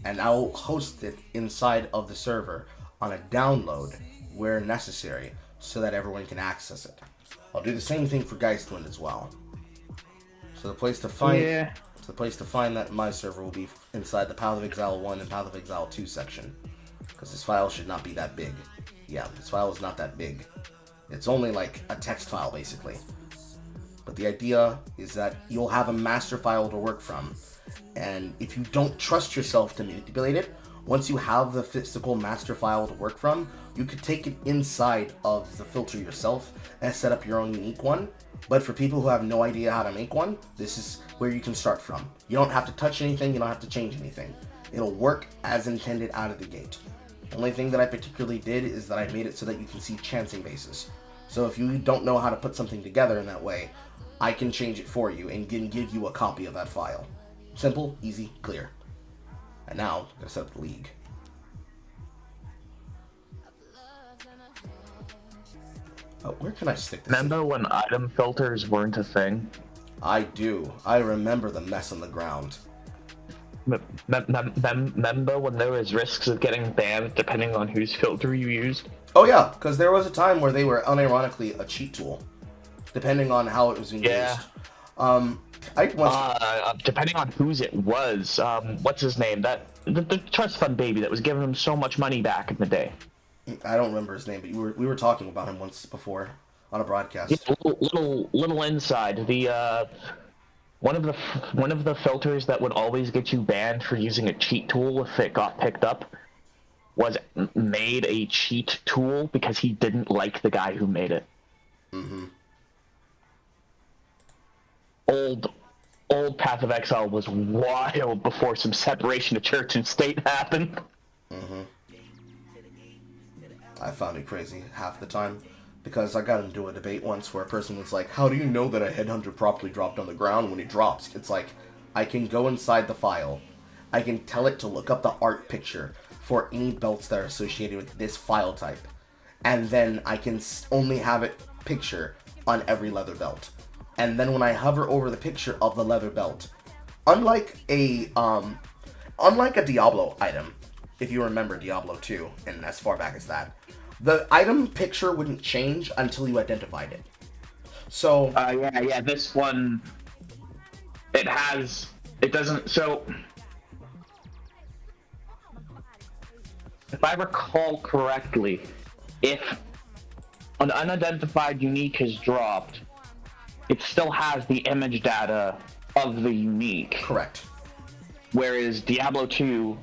and I'll host it inside of the server on a download where necessary so that everyone can access it. I'll do the same thing for Geistwind as well. So the place to find that in my server will be inside the Path of Exile 1 and Path of Exile 2 section, because this file should not be that big. Yeah, this file is not that big. It's only like a text file basically. But the idea is that you'll have a master file to work from, and if you don't trust yourself to manipulate it, once you have the physical master file to work from, you could take it inside of the filter yourself and set up your own unique one. But for people who have no idea how to make one, this is where you can start from. You don't have to touch anything, you don't have to change anything. It'll work as intended out of the gate. The only thing that I particularly did is that I made it so that you can see chancing bases. So if you don't know how to put something together in that way, I can change it for you and give you a copy of that file. Simple, easy, clear. And now, I'm gonna set up the league. Oh, where can I stick this? Remember when item filters weren't a thing? I do. I remember the mess on the ground. Remember when there was risks of getting banned depending on whose filter you used? Oh yeah, because there was a time where they were unironically a cheat tool, depending on how it was being Yeah. used. I once Depending on whose it was, what's his name? The trust fund baby that was giving him so much money back in the day. I don't remember his name, but we were talking about him once before on a broadcast. Yeah, little inside. The one of the filters that would always get you banned for using a cheat tool if it got picked up was made a cheat tool because he didn't like the guy who made it. Mm-hmm. Old Path of Exile was wild before some separation of church and state happened. Mm-hmm. I found it crazy half the time, because I got into a debate once where a person was like, how do you know that a headhunter properly dropped on the ground when it drops? It's like, I can go inside the file, I can tell it to look up the art picture for any belts that are associated with this file type, and then I can only have it picture on every leather belt. And then when I hover over the picture of the leather belt, unlike a Diablo item, if you remember Diablo 2, and as far back as that, the item picture wouldn't change until you identified it. So yeah, this one, it doesn't, so if I recall correctly, if an unidentified unique is dropped, it still has the image data of the unique. Correct. Whereas Diablo 2,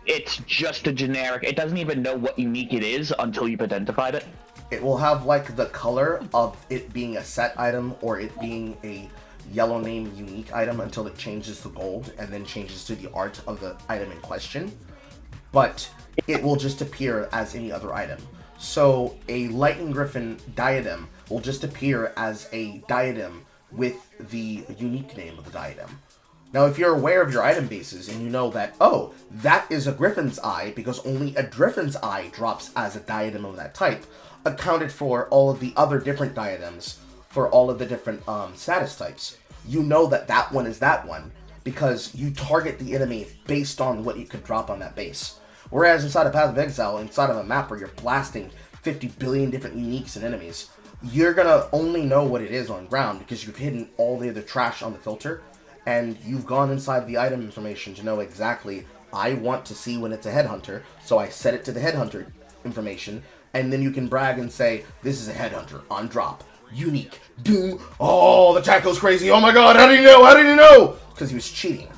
it's just a generic, it doesn't even know what unique it is until you've identified it. It will have like the color of it being a set item or it being a yellow name unique item until it changes to gold and then changes to the art of the item in question. But it will just appear as any other item. So a Lightning Griffin diadem will just appear as a diadem with the unique name of the diadem. Now, if you're aware of your item bases and you know that, oh, that is a Griffin's Eye because only a Griffin's Eye drops as a diadem of that type, accounted for all of the other different diadems for all of the different status types. You know that that one is that one because you target the enemy based on what you could drop on that base. Whereas inside of Path of Exile, inside of a map where you're blasting 50 billion different uniques and enemies, you're gonna only know what it is on ground because you've hidden all the other trash on the filter, and you've gone inside the item information to know exactly, I want to see when it's a headhunter, so I set it to the headhunter information, and then you can brag and say, this is a headhunter on drop, unique, doom, oh, the chat goes crazy, oh my god, how did you know, how did you know? Because he was cheating.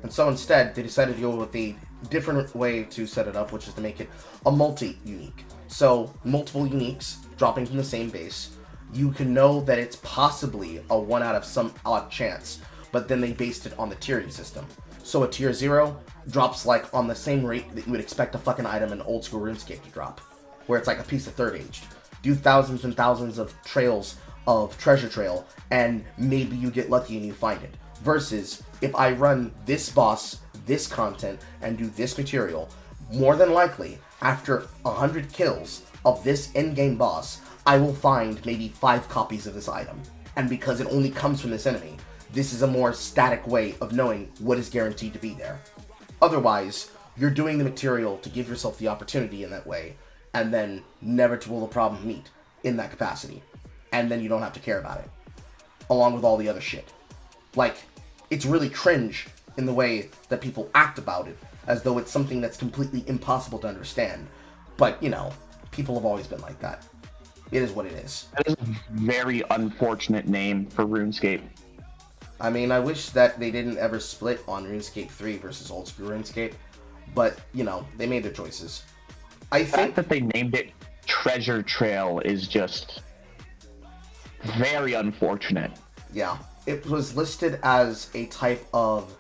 And so instead, they decided to go with a different way to set it up, which is to make it a multi-unique. So, multiple uniques dropping from the same base. You can know that it's possibly a 1 out of some odd chance, but then they based it on the tiering system. So a tier 0 drops like on the same rate that you would expect a fucking item in old school RuneScape to drop, where it's like a piece of third aged. Do thousands and thousands of trails of treasure trail, and maybe you get lucky and you find it. Versus, if I run this boss, this content, and do this material, more than likely, after 100 kills of this endgame boss, I will find maybe 5 copies of this item. And because it only comes from this enemy, this is a more static way of knowing what is guaranteed to be there. Otherwise, you're doing the material to give yourself the opportunity in that way, and then never to will the problem meet in that capacity. And then you don't have to care about it. Along with all the other shit. Like, it's really cringe in the way that people act about it, as though it's something that's completely impossible to understand. But, you know, people have always been like that. It is what it is. That is a very unfortunate name for RuneScape. I mean, I wish that they didn't ever split on RuneScape 3 versus old school RuneScape, but, you know, they made their choices. I The think fact that they named it Treasure Trail is just very unfortunate. yeah, it was listed as a type of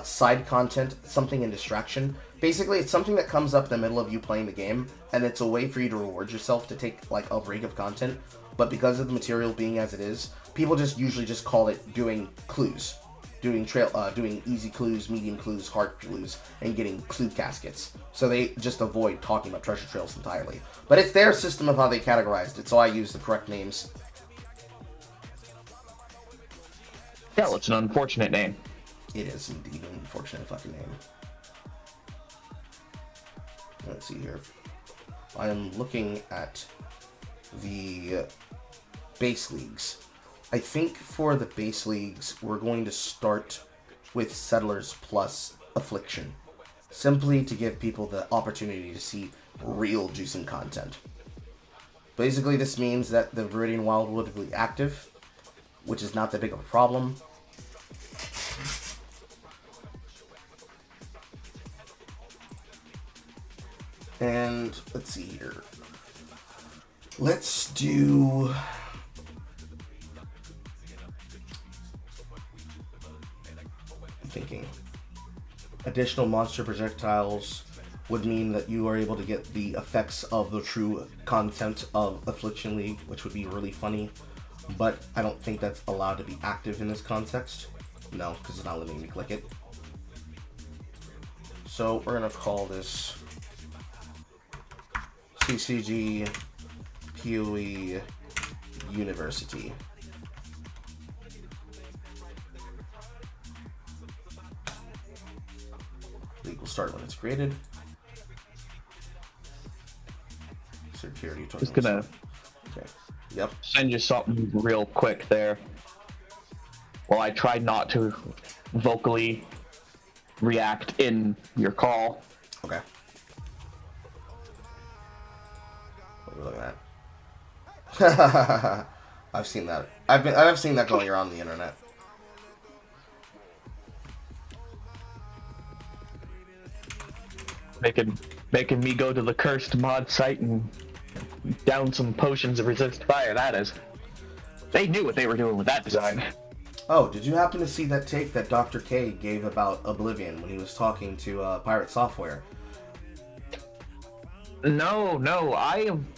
side content, something in distraction. Basically, it's something that comes up in the middle of you playing the game, and it's a way for you to reward yourself to take like a break of content. But because of the material being as it is, people just usually just call it doing clues, doing easy clues, medium clues, hard clues, and getting clue caskets. So they just avoid talking about treasure trails entirely. But it's their system of how they categorized it, so I use the correct names. Yeah, well, it's an unfortunate name. It is indeed an unfortunate fucking name. Let's see here. I am looking at the base leagues. I think for the base leagues, we're going to start with Settlers plus Affliction, simply to give people the opportunity to see real juicing content. Basically, this means that the Viridian Wild will be active, which is not that big of a problem. And let's see here. Let's do... I'm thinking. Additional monster projectiles would mean that you are able to get the effects of the true content of Affliction League, which would be really funny. But I don't think that's allowed to be active in this context. No, because it's not letting me click it. So we're going to call this CCG PoE University. League will start when it's created. Security. Just gonna send you something real quick there. Well, I tried not to vocally react in your call. Okay. What are we looking at? I've seen that. I've seen that going around the internet. Making me go to the cursed mod site and down some potions of resist fire. That is. They knew what they were doing with that design. Oh, did you happen to see that take that Dr. K gave about Oblivion when he was talking to Pirate Software? No.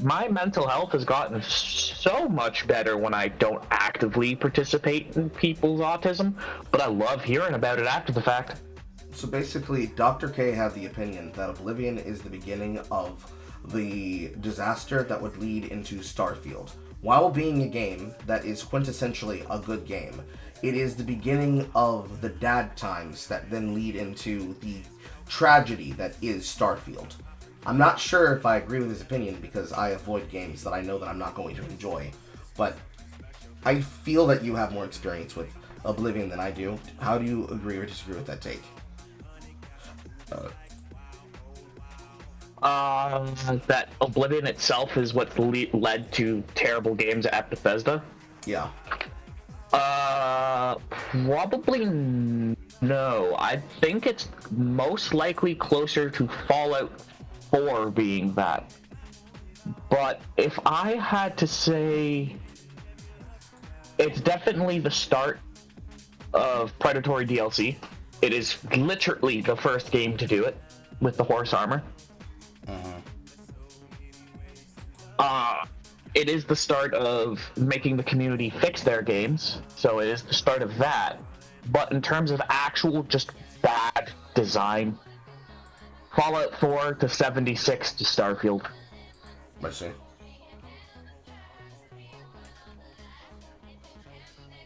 My mental health has gotten so much better when I don't actively participate in people's autism, but I love hearing about it after the fact. So basically, Dr. K had the opinion that Oblivion is the beginning of the disaster that would lead into Starfield. While being a game that is quintessentially a good game, it is the beginning of the dad times that then lead into the tragedy that is Starfield. I'm not sure if I agree with his opinion because I avoid games that I know that I'm not going to enjoy, but I feel that you have more experience with Oblivion than I do. How do you agree or disagree with that take? That Oblivion itself is what led to terrible games at Bethesda? Yeah. Probably no. I think it's most likely closer to Fallout 4 being that. But if I had to say, it's definitely the start of Predatory DLC. It is literally the first game to do it with the horse armor. It is the start of making the community fix their games, so it is the start of that. But in terms of actual just bad design, Fallout 4 to 76 to Starfield. I see.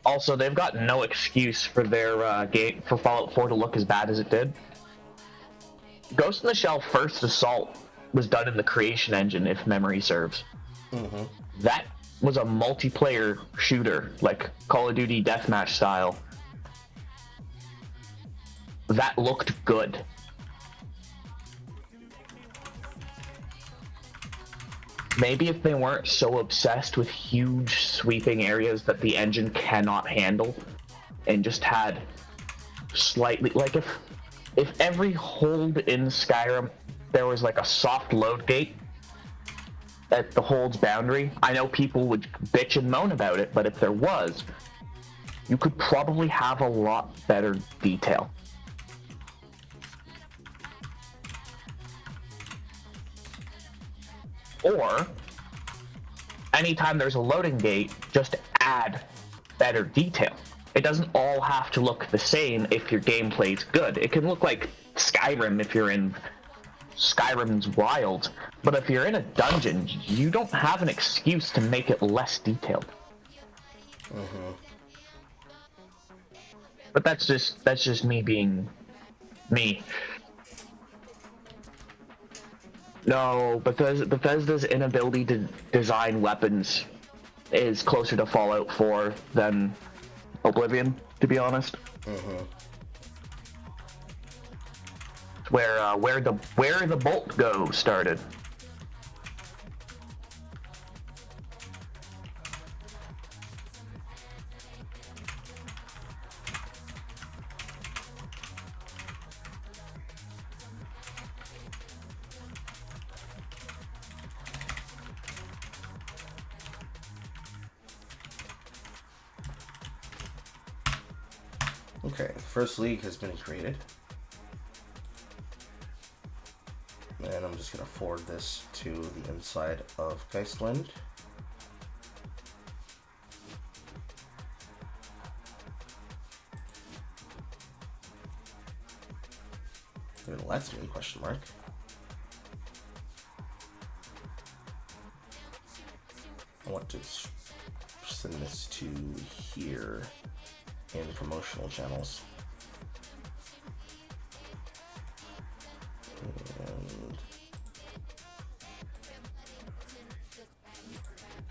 Also, they've got no excuse for their game for Fallout 4 to look as bad as it did. Ghost in the Shell First Assault was done in the Creation Engine, if memory serves. Mm-hmm. That was a multiplayer shooter, like Call of Duty Deathmatch style. That looked good. Maybe if they weren't so obsessed with huge sweeping areas that the engine cannot handle, and just had slightly, like if every hold in Skyrim there was like a soft load gate at the hold's boundary, I know people would bitch and moan about it, but if there was, you could probably have a lot better detail. Or, anytime there's a loading gate, just add better detail. It doesn't all have to look the same if your gameplay's good. It can look like Skyrim if you're in Skyrim's wild, but if you're in a dungeon, you don't have an excuse to make it less detailed. But that's just me being me. No, Bethesda's inability to design weapons is closer to Fallout 4 than Oblivion, to be honest. Mm-hmm. Where the bolt go started. Okay, the first league has been created. And I'm just going to forward this to the inside of Geistland. It lets me, question mark. I want to send this to here in promotional channels.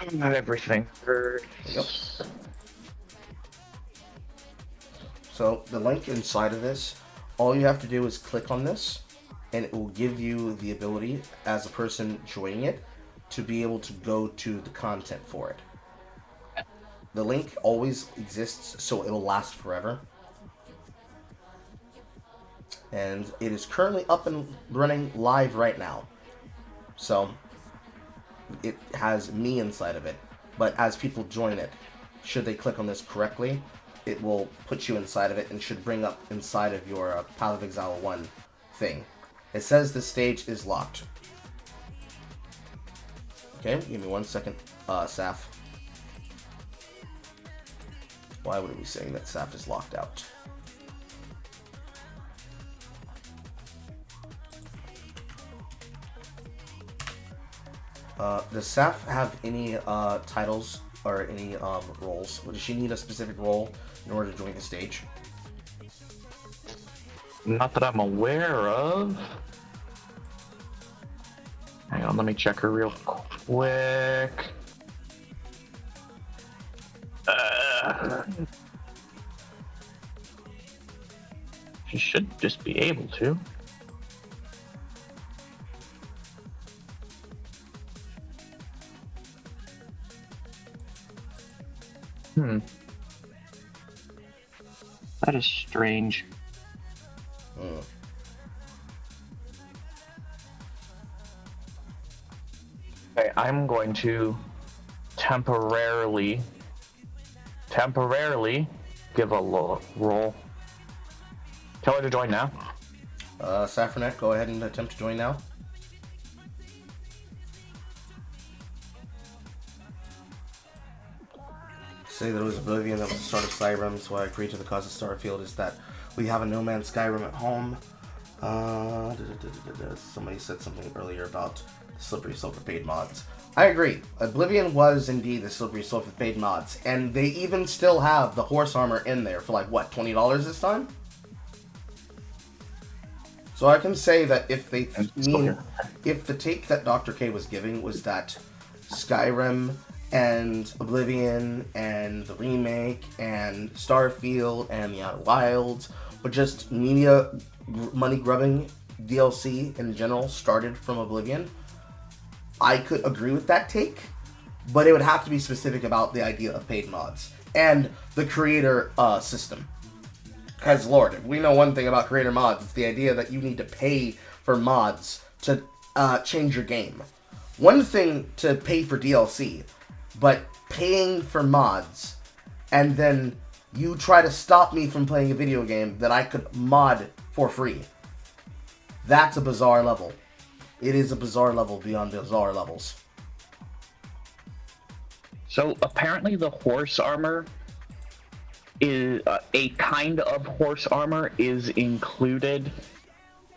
And everything. Yep. So the link inside of this, all you have to do is click on this, and it will give you the ability, as a person joining it, to be able to go to the content for it. The link always exists, so it'll last forever. And it is currently up and running live right now. So it has me inside of it. But as people join it, should they click on this correctly, it will put you inside of it and should bring up inside of your Path of Exile 1 thing. It says the stage is locked. Okay, give me 1 second, Saf. Why would it be saying that Saf is locked out? Does Saf have any titles or any roles? Or does she need a specific role in order to join the stage? Not that I'm aware of. Hang on, let me check her real quick. She should just be able to. That is strange. Okay, I'm going to temporarily give a roll. Tell her to join now. Saffronet, go ahead and attempt to join now. Say that it was Oblivion that was the start of Skyrim, so I agreed to the cause of Starfield is that we have a No Man's Skyrim at home. Somebody said something earlier about the Slippery Slope for paid mods. I agree. Oblivion was indeed the Slippery Slope for paid mods, and they even still have the horse armor in there for like, what, $20 this time? So I can say that if they if the take that Dr. K was giving was that Skyrim and Oblivion and the remake and Starfield and the Outer Wilds were just media money grubbing DLC in general started from Oblivion, I could agree with that take, but it would have to be specific about the idea of paid mods and the creator system. Because, Lord, if we know one thing about creator mods, it's the idea that you need to pay for mods to change your game. One thing to pay for DLC, but paying for mods, and then you try to stop me from playing a video game that I could mod for free. That's a bizarre level. It is a bizarre level beyond bizarre levels. So apparently the horse armor is a kind of horse armor is included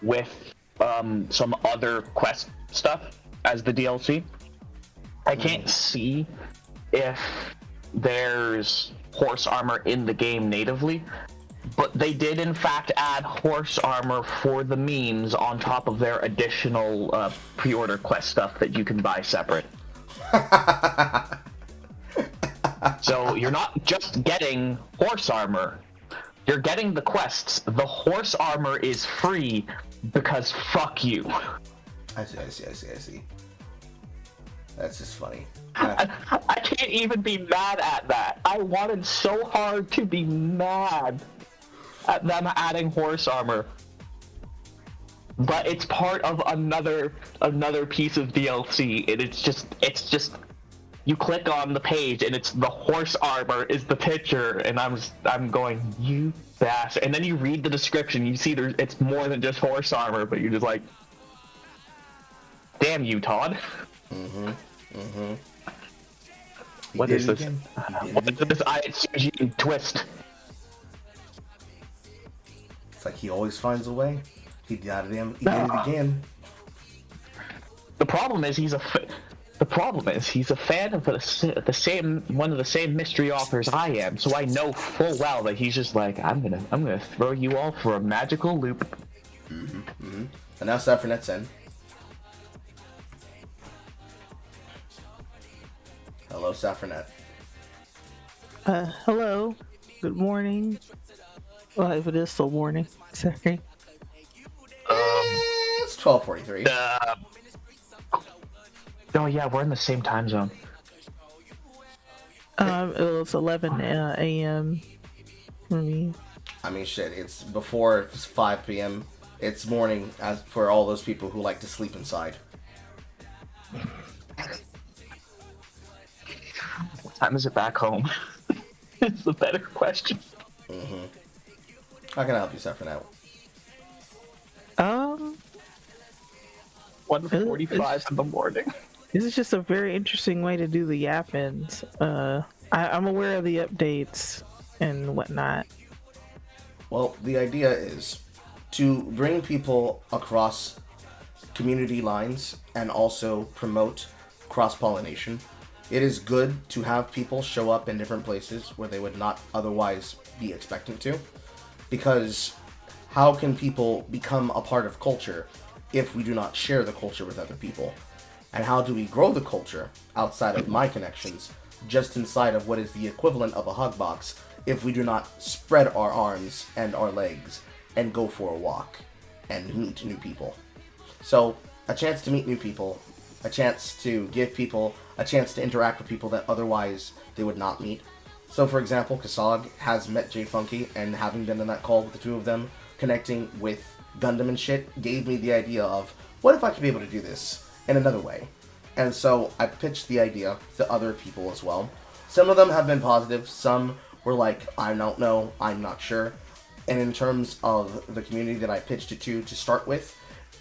with some other quest stuff as the DLC. I can't see if there's horse armor in the game natively, But they did, in fact, add horse armor for the memes on top of their additional pre-order quest stuff that you can buy separate. So you're not just getting horse armor, you're getting the quests. The horse armor is free because fuck you. I see. That's just funny. I can't even be mad at that. I wanted so hard to be mad at them adding horse armor. But it's part of another piece of DLC, and it's just you click on the page and it's the horse armor is the picture, and I'm going, you bastard. And then you read the description, you see it's more than just horse armor, but you're just like, damn you, Todd. What is this? What is this IHG twist? It's like he always finds a way. He did it again. The problem is he's a fan of the same one of the same mystery authors I am, so I know full well that he's just like, I'm gonna throw you all for a magical loop. And now Saffronet's in. Hello, Saffronet. Hello. Good morning. Well, if it is still morning. Sorry. It's 12:43. Oh yeah, we're in the same time zone. It was 11 a.m. for me. I mean, shit, it's before it's 5 p.m. It's morning as for all those people who like to sleep inside. What time is it back home? It's the better question. How can I help you, Saffronet? 1:45 in the morning. This is just a very interesting way to do the Yap-Ins. I'm aware of the updates and whatnot. Well, the idea is to bring people across community lines and also promote cross-pollination. It is good to have people show up in different places where they would not otherwise be expecting to, because how can people become a part of culture if we do not share the culture with other people? And how do we grow the culture outside of my connections, just inside of what is the equivalent of a hug box, if we do not spread our arms and our legs and go for a walk and meet new people? So, a chance to meet new people, a chance to give people a chance to interact with people that otherwise they would not meet. So, for example, Kasag has met Jay Funky, and having been in that call with the two of them, connecting with Gundam and shit, gave me the idea of, what if I could be able to do this in another way? And so I pitched the idea to other people as well. Some of them have been positive, some were like, I don't know, I'm not sure. And in terms of the community that I pitched it to start with,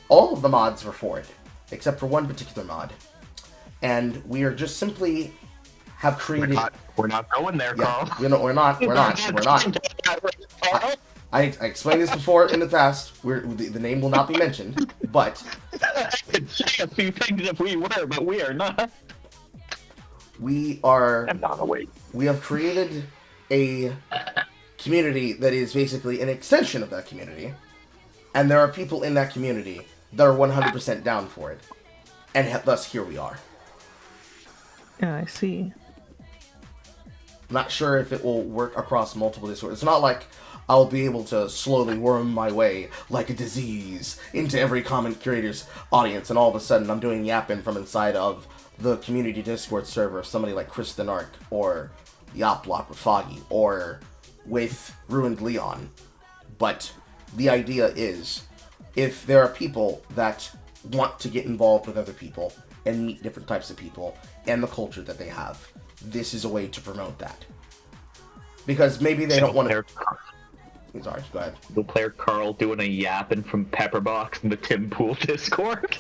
all of the mods were for it, except for one particular mod. And we are just simply have created... We're not going there, Carl. We're not. I explained this before in the past. The name will not be mentioned, but... I could say a few things if we were, but we are not. I'm not awake. We have created a community that is basically an extension of that community, and there are people in that community that are 100% down for it, and thus here we are. Yeah, I see. I'm not sure if it will work across multiple discords. It's not like I'll be able to slowly worm my way like a disease into every content creator's audience, and all of a sudden I'm doing Yap-In from inside of the community Discord server of somebody like Kristen Ark, or Yop-Block with Foggy, or with Ruined Leon. But the idea is, if there are people that want to get involved with other people and meet different types of people and the culture that they have, this is a way to promote that. Because maybe they don't want to... Sorry, go ahead. The player Carl doing a Yap-In from Pepperbox in the Tim Pool Discord.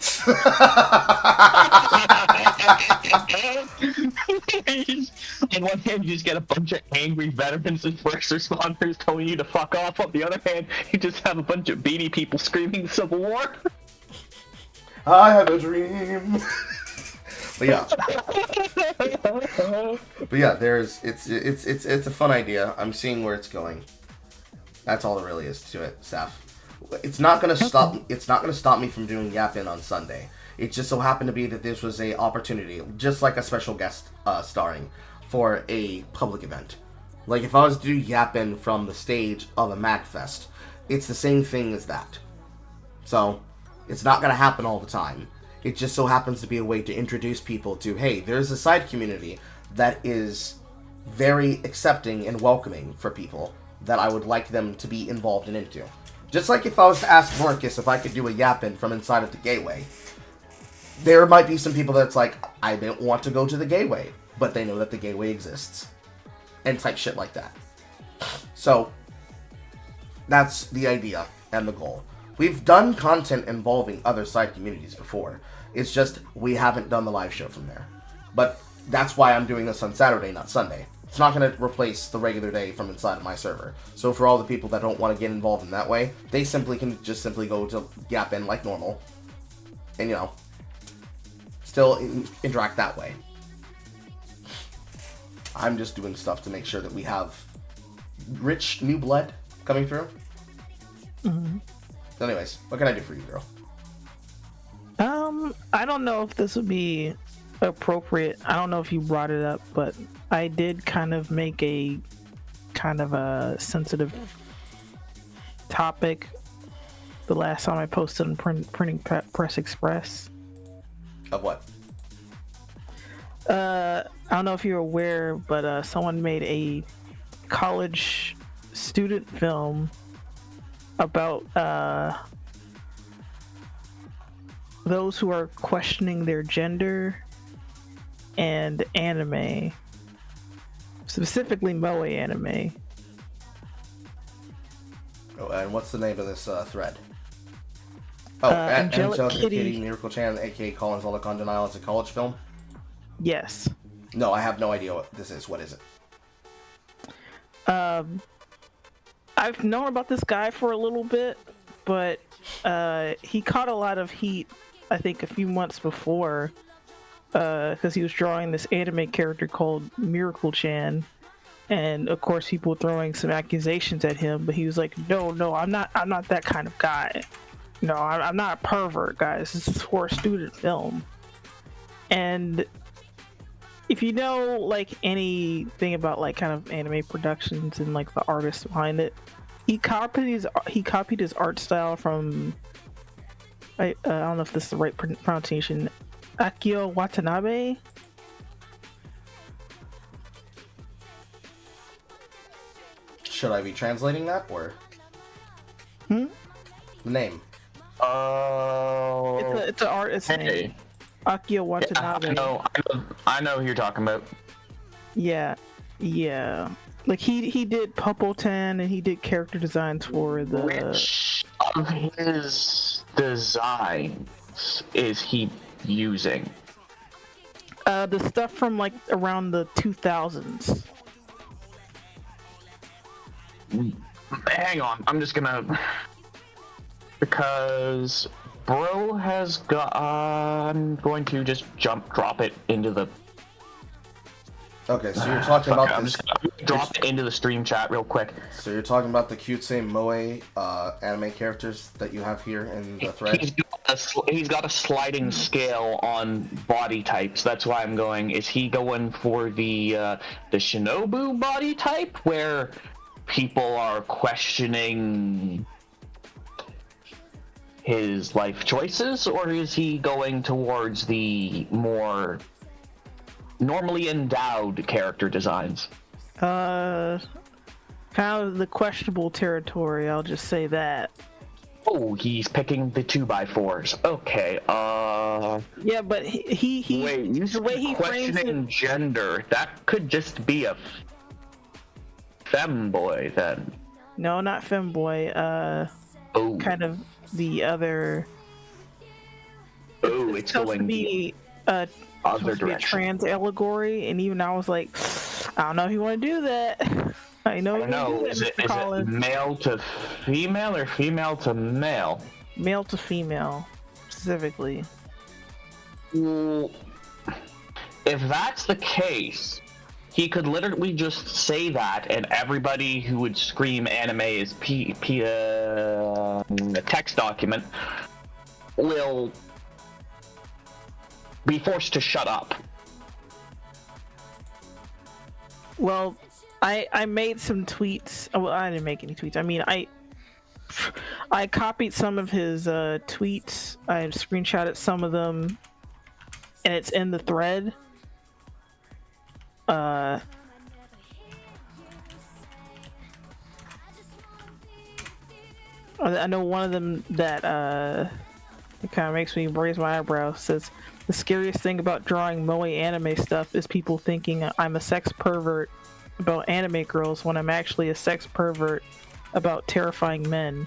On one hand, you just get a bunch of angry veterans and first responders telling you to fuck off. On the other hand, you just have a bunch of beanie people screaming Civil War. I have a dream. But yeah, it's a fun idea. I'm seeing where it's going. That's all there really is to it, Steph. It's not gonna stop. It's not gonna stop me from doing Yap-In on Sunday. It just so happened to be that this was a opportunity, just like a special guest starring for a public event. Like if I was to do Yap-In from the stage of a MagFest, it's the same thing as that. So it's not gonna happen all the time. It just so happens to be a way to introduce people to, hey, there's a side community that is very accepting and welcoming for people that I would like them to be involved and into. Just like if I was to ask Marcus if I could do a Yap-In from inside of the Gateway, there might be some people that's like, I don't want to go to the Gateway, but they know that the Gateway exists. And type shit like that. So, that's the idea and the goal. We've done content involving other side communities before. It's just, we haven't done the live show from there. But that's why I'm doing this on Saturday, not Sunday. It's not going to replace the regular day from inside of my server. So for all the people that don't want to get involved in that way, they can just simply go to Yap-In like normal. And, you know, still interact that way. I'm just doing stuff to make sure that we have rich new blood coming through. Mm-hmm. So anyways, what can I do for you, girl? I don't know if this would be appropriate. I don't know if you brought it up, but I did kind of make a kind of a sensitive topic the last time I posted on Printing Press Express. Of what? I don't know if you're aware, but someone made a college student film about those who are questioning their gender and anime, specifically moe anime. Oh, and what's the name of this thread? Oh, Angelic Kitty Miracle Chan, aka Collins Olicon Denial, is a college film? Yes. No, I have no idea what this is. What is it? I've known about this guy for a little bit, but he caught a lot of heat, I think, a few months before, because he was drawing this anime character called Miracle Chan, and of course people throwing some accusations at him, but he was like, no, I'm not that kind of guy. No, I'm not a pervert, guys. This is for a student film. And if you know like anything about like kind of anime productions and like the artists behind it, he copied his art style from I don't know if this is the right pronunciation, Akio Watanabe. Should I be translating that or? The name. Oh. It's an artist name. Akio Watanabe. Yeah, I know who you're talking about. Yeah. Like he did Puppleton and he did character designs for the. Which of his designs is he using? The stuff from like around the 2000s. Hang on, I'm just gonna, because bro has got. I'm going to just drop it into the. Okay, so you're talking about I'm this. just gonna drop it into the stream chat real quick. So you're talking about the cutesy moe anime characters that you have here in the thread. He's got a sliding scale on body types. That's why I'm going. Is he going for the Shinobu body type, where people are questioning his life choices, or is he going towards the more normally endowed character designs? Kind of the questionable territory, I'll just say that. Oh, he's picking the 2x4s. Okay, Yeah, but he wait, the way he frames questioning it, gender, that could just be a femboy then. no, not femboy, Oh. kind of the other. Oh, it's supposed to going be other supposed to be a direction. trans allegory, and even I was like, I don't know if you want to do that. I know. I don't know. Is it male to female or female to male? Male to female, he could literally just say that, and everybody who would scream anime is a text document will be forced to shut up. Well, I made some tweets. Well, I didn't make any tweets. I mean, I copied some of his tweets. I screenshotted some of them, and it's in the thread. I know one of them that it kind of makes me raise my eyebrows. Says the scariest thing about drawing moe anime stuff is people thinking I'm a sex pervert about anime girls when I'm actually a sex pervert about terrifying men.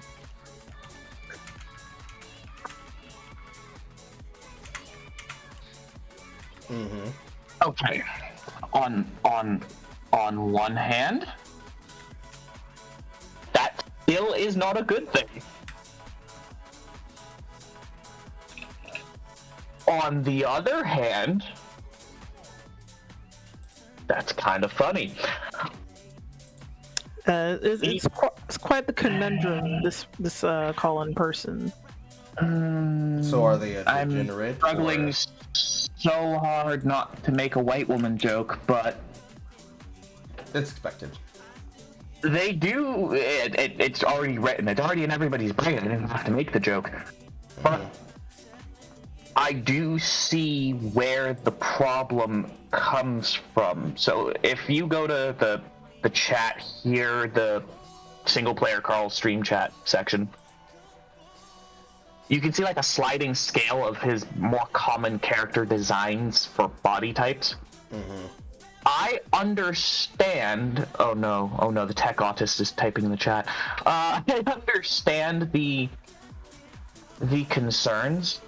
Mm-hmm. Okay. On one hand, that still is not a good thing. On the other hand, that's kind of funny. It's quite the conundrum. This call-in person. So are they a degenerate? I'm struggling so hard not to make a white woman joke, but It's expected. they do. It's already written. It's already in everybody's brain. I didn't have to make the joke. But I do see where the problem comes from. So if you go to the chat here, the single player Carl stream chat section, you can see like a sliding scale of his more common character designs for body types. Mm-hmm. I understand. Oh no, the tech autist is typing in the chat. I understand the concerns,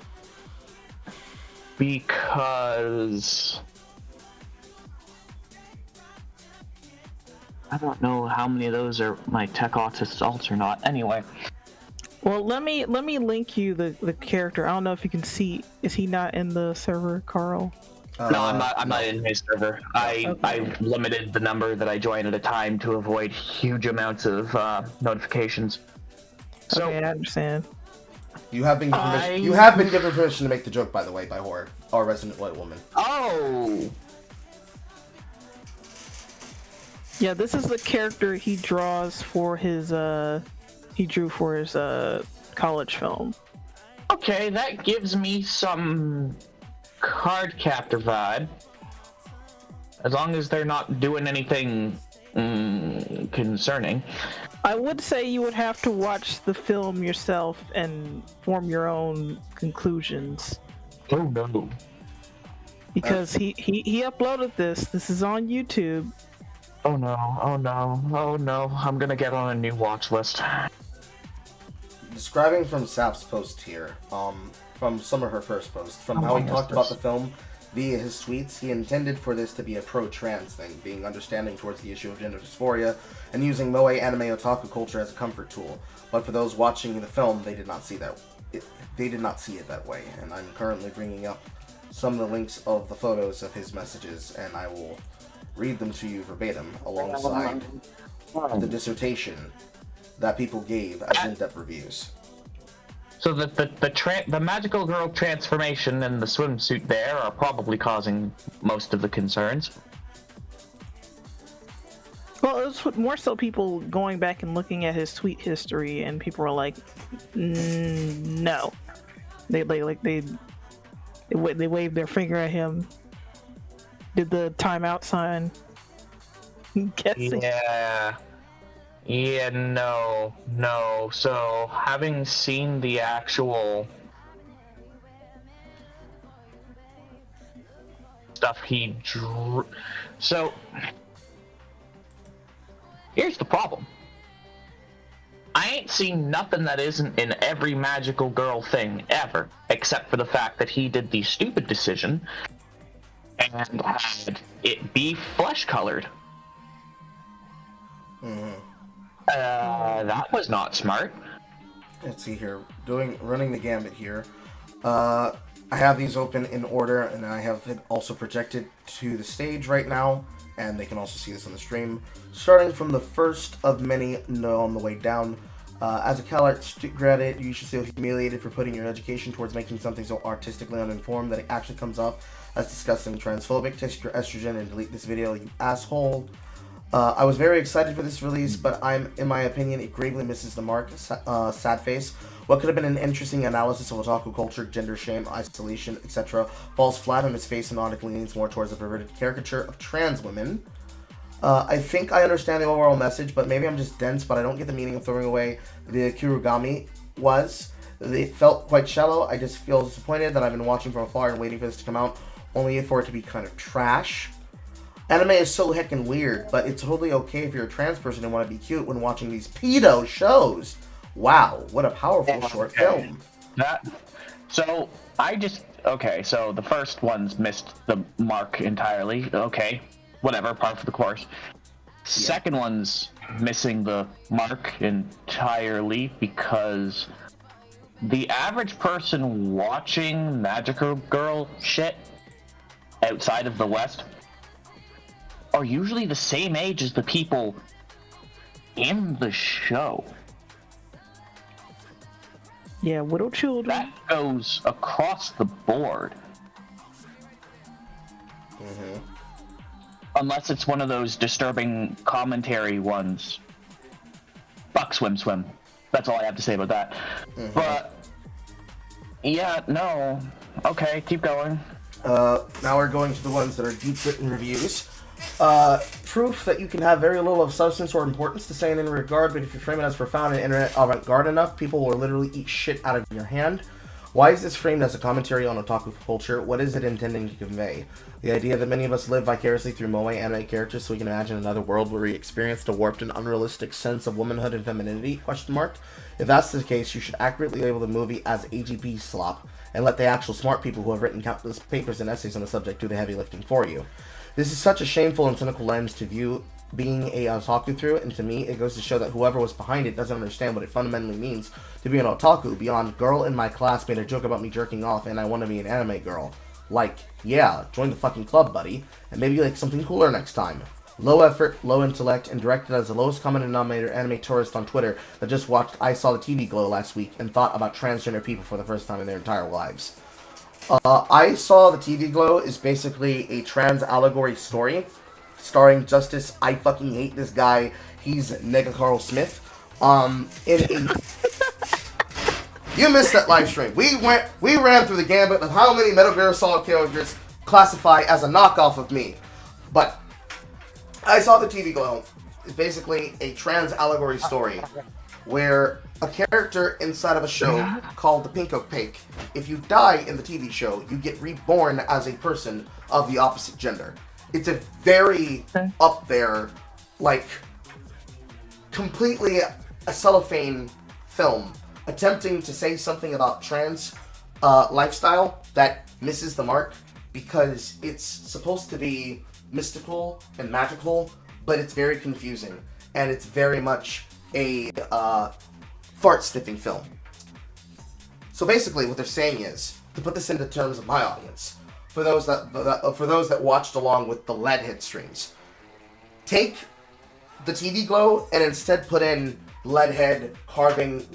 because I don't know how many of those are my tech autist alts or not. Anyway. Well, let me link you the character. I don't know if you can see. Is he not in the server, Carl? No, I'm not in his server. I limited the number that I join at a time to avoid huge amounts of notifications. So Okay, I understand. You have been given permission. You have been given permission to make the joke, by the way, by Horror, our resident white woman. Oh. Yeah, this is the character he draws for his he drew for his college film. Okay, that gives me some card captor vibe. As long as they're not doing anything concerning. I would say you would have to watch the film yourself and form your own conclusions. Oh no. Because he uploaded this. This is on YouTube. Oh no. I'm gonna get on a new watch list. Describing from Saf's post here, from some of her first posts, from how he talked about the film via his tweets, he intended for this to be a pro-trans thing, being understanding towards the issue of gender dysphoria, and using moe anime otaku culture as a comfort tool. But for those watching the film, they did not see that. They did not see it that way, and I'm currently bringing up some of the links of the photos of his messages, and I will read them to you verbatim alongside the dissertation that people gave as in-depth reviews. So the magical girl transformation and the swimsuit there are probably causing most of the concerns. Well, it was more so people going back and looking at his tweet history, and people were like, "No." They waved their finger at him, did the timeout sign. Guessing. Yeah, no. So, having seen the actual stuff he drew... So, here's the problem. I ain't seen nothing that isn't in every magical girl thing ever, except for the fact that he did the stupid decision and had it be flesh-colored. That was not smart. Let's see here. Running the gambit here. I have these open in order, and I have it also projected to the stage right now. and they can also see this on the stream. Starting from the first of many on the way down. As a CalArts graduate, you should feel humiliated for putting your education towards making something so artistically uninformed that it actually comes off as disgusting transphobic. Take your estrogen and delete this video, you asshole. I was very excited for this release, but in my opinion, it gravely misses the mark. Sad face. What could have been an interesting analysis of otaku culture, gender shame, isolation, etc. falls flat on his face and automatically leans more towards a perverted caricature of trans women. I think I understand the overall message, but maybe I'm just dense, but I don't get the meaning of throwing away the Kirigami was. It felt quite shallow. I just feel disappointed that I've been watching from afar and waiting for this to come out, only for it to be kind of trash. Anime is so heckin' weird, but it's totally okay if you're a trans person and want to be cute when watching these pedo shows. Wow, what a powerful short film. So the first one's missed the mark entirely. Okay, whatever, par for the course. Second one's missing the mark entirely because the average person watching Magical Girl shit outside of the West are usually the same age as the people in the show. Yeah, little children. That goes across the board. Mm-hmm. Unless it's one of those disturbing commentary ones. Fuck Swim Swim. That's all I have to say about that. Mm-hmm. But, yeah, no. Okay, keep going. Now we're going to the ones that are deep written reviews. Proof that you can have very little of substance or importance to say in any regard, but if you frame it as profound and internet avant-garde enough, people will literally eat shit out of your hand. Why is this framed as a commentary on otaku culture? What is it intending to convey? The idea that many of us live vicariously through moe anime characters so we can imagine another world where we experienced a warped and unrealistic sense of womanhood and femininity? If that's the case, you should accurately label the movie as AGP slop, and let the actual smart people who have written countless papers and essays on the subject do the heavy lifting for you. This is such a shameful and cynical lens to view being a otaku through, and to me, it goes to show that whoever was behind it doesn't understand what it fundamentally means to be an otaku beyond girl in my class made a joke about me jerking off and I want to be an anime girl. Like, yeah, join the fucking club, buddy, and maybe like something cooler next time. Low effort, low intellect, and directed as the lowest common denominator anime tourist on Twitter that just watched I Saw the TV Glow last week and thought about transgender people for the first time in their entire lives. I Saw the TV Glow is basically a trans allegory story starring Justice I fucking hate this guy. He's Nega Carl Smith. You missed that live stream. We ran through the gambit of how many Metal Gear Solid characters classify as a knockoff of me. But I Saw the TV Glow is basically a trans allegory story where a character inside of a show called the Pink Opaque, if you die in the TV show, you get reborn as a person of the opposite gender. It's a very up there, like, completely a cellophane film attempting to say something about trans lifestyle that misses the mark because it's supposed to be mystical and magical, but it's very confusing, and it's very much a fart-sniffing film. So basically what they're saying is, to put this into terms of my audience, for those that watched along with the Leadhead streams, take the TV Glow and instead put in Leadhead carving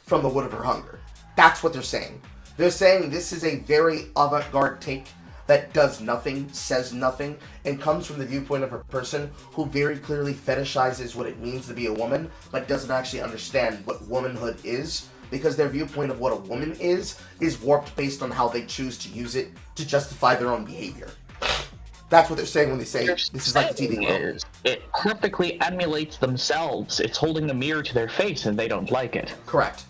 from the wood of her hunger. That's what they're saying. They're saying this is a very avant-garde take that does nothing, says nothing, and comes from the viewpoint of a person who very clearly fetishizes what it means to be a woman, but doesn't actually understand what womanhood is, because their viewpoint of what a woman is warped based on how they choose to use it to justify their own behavior. That's what they're saying when they say this is like the TV Glow. It perfectly emulates themselves. It's holding a mirror to their face and they don't like it. Correct.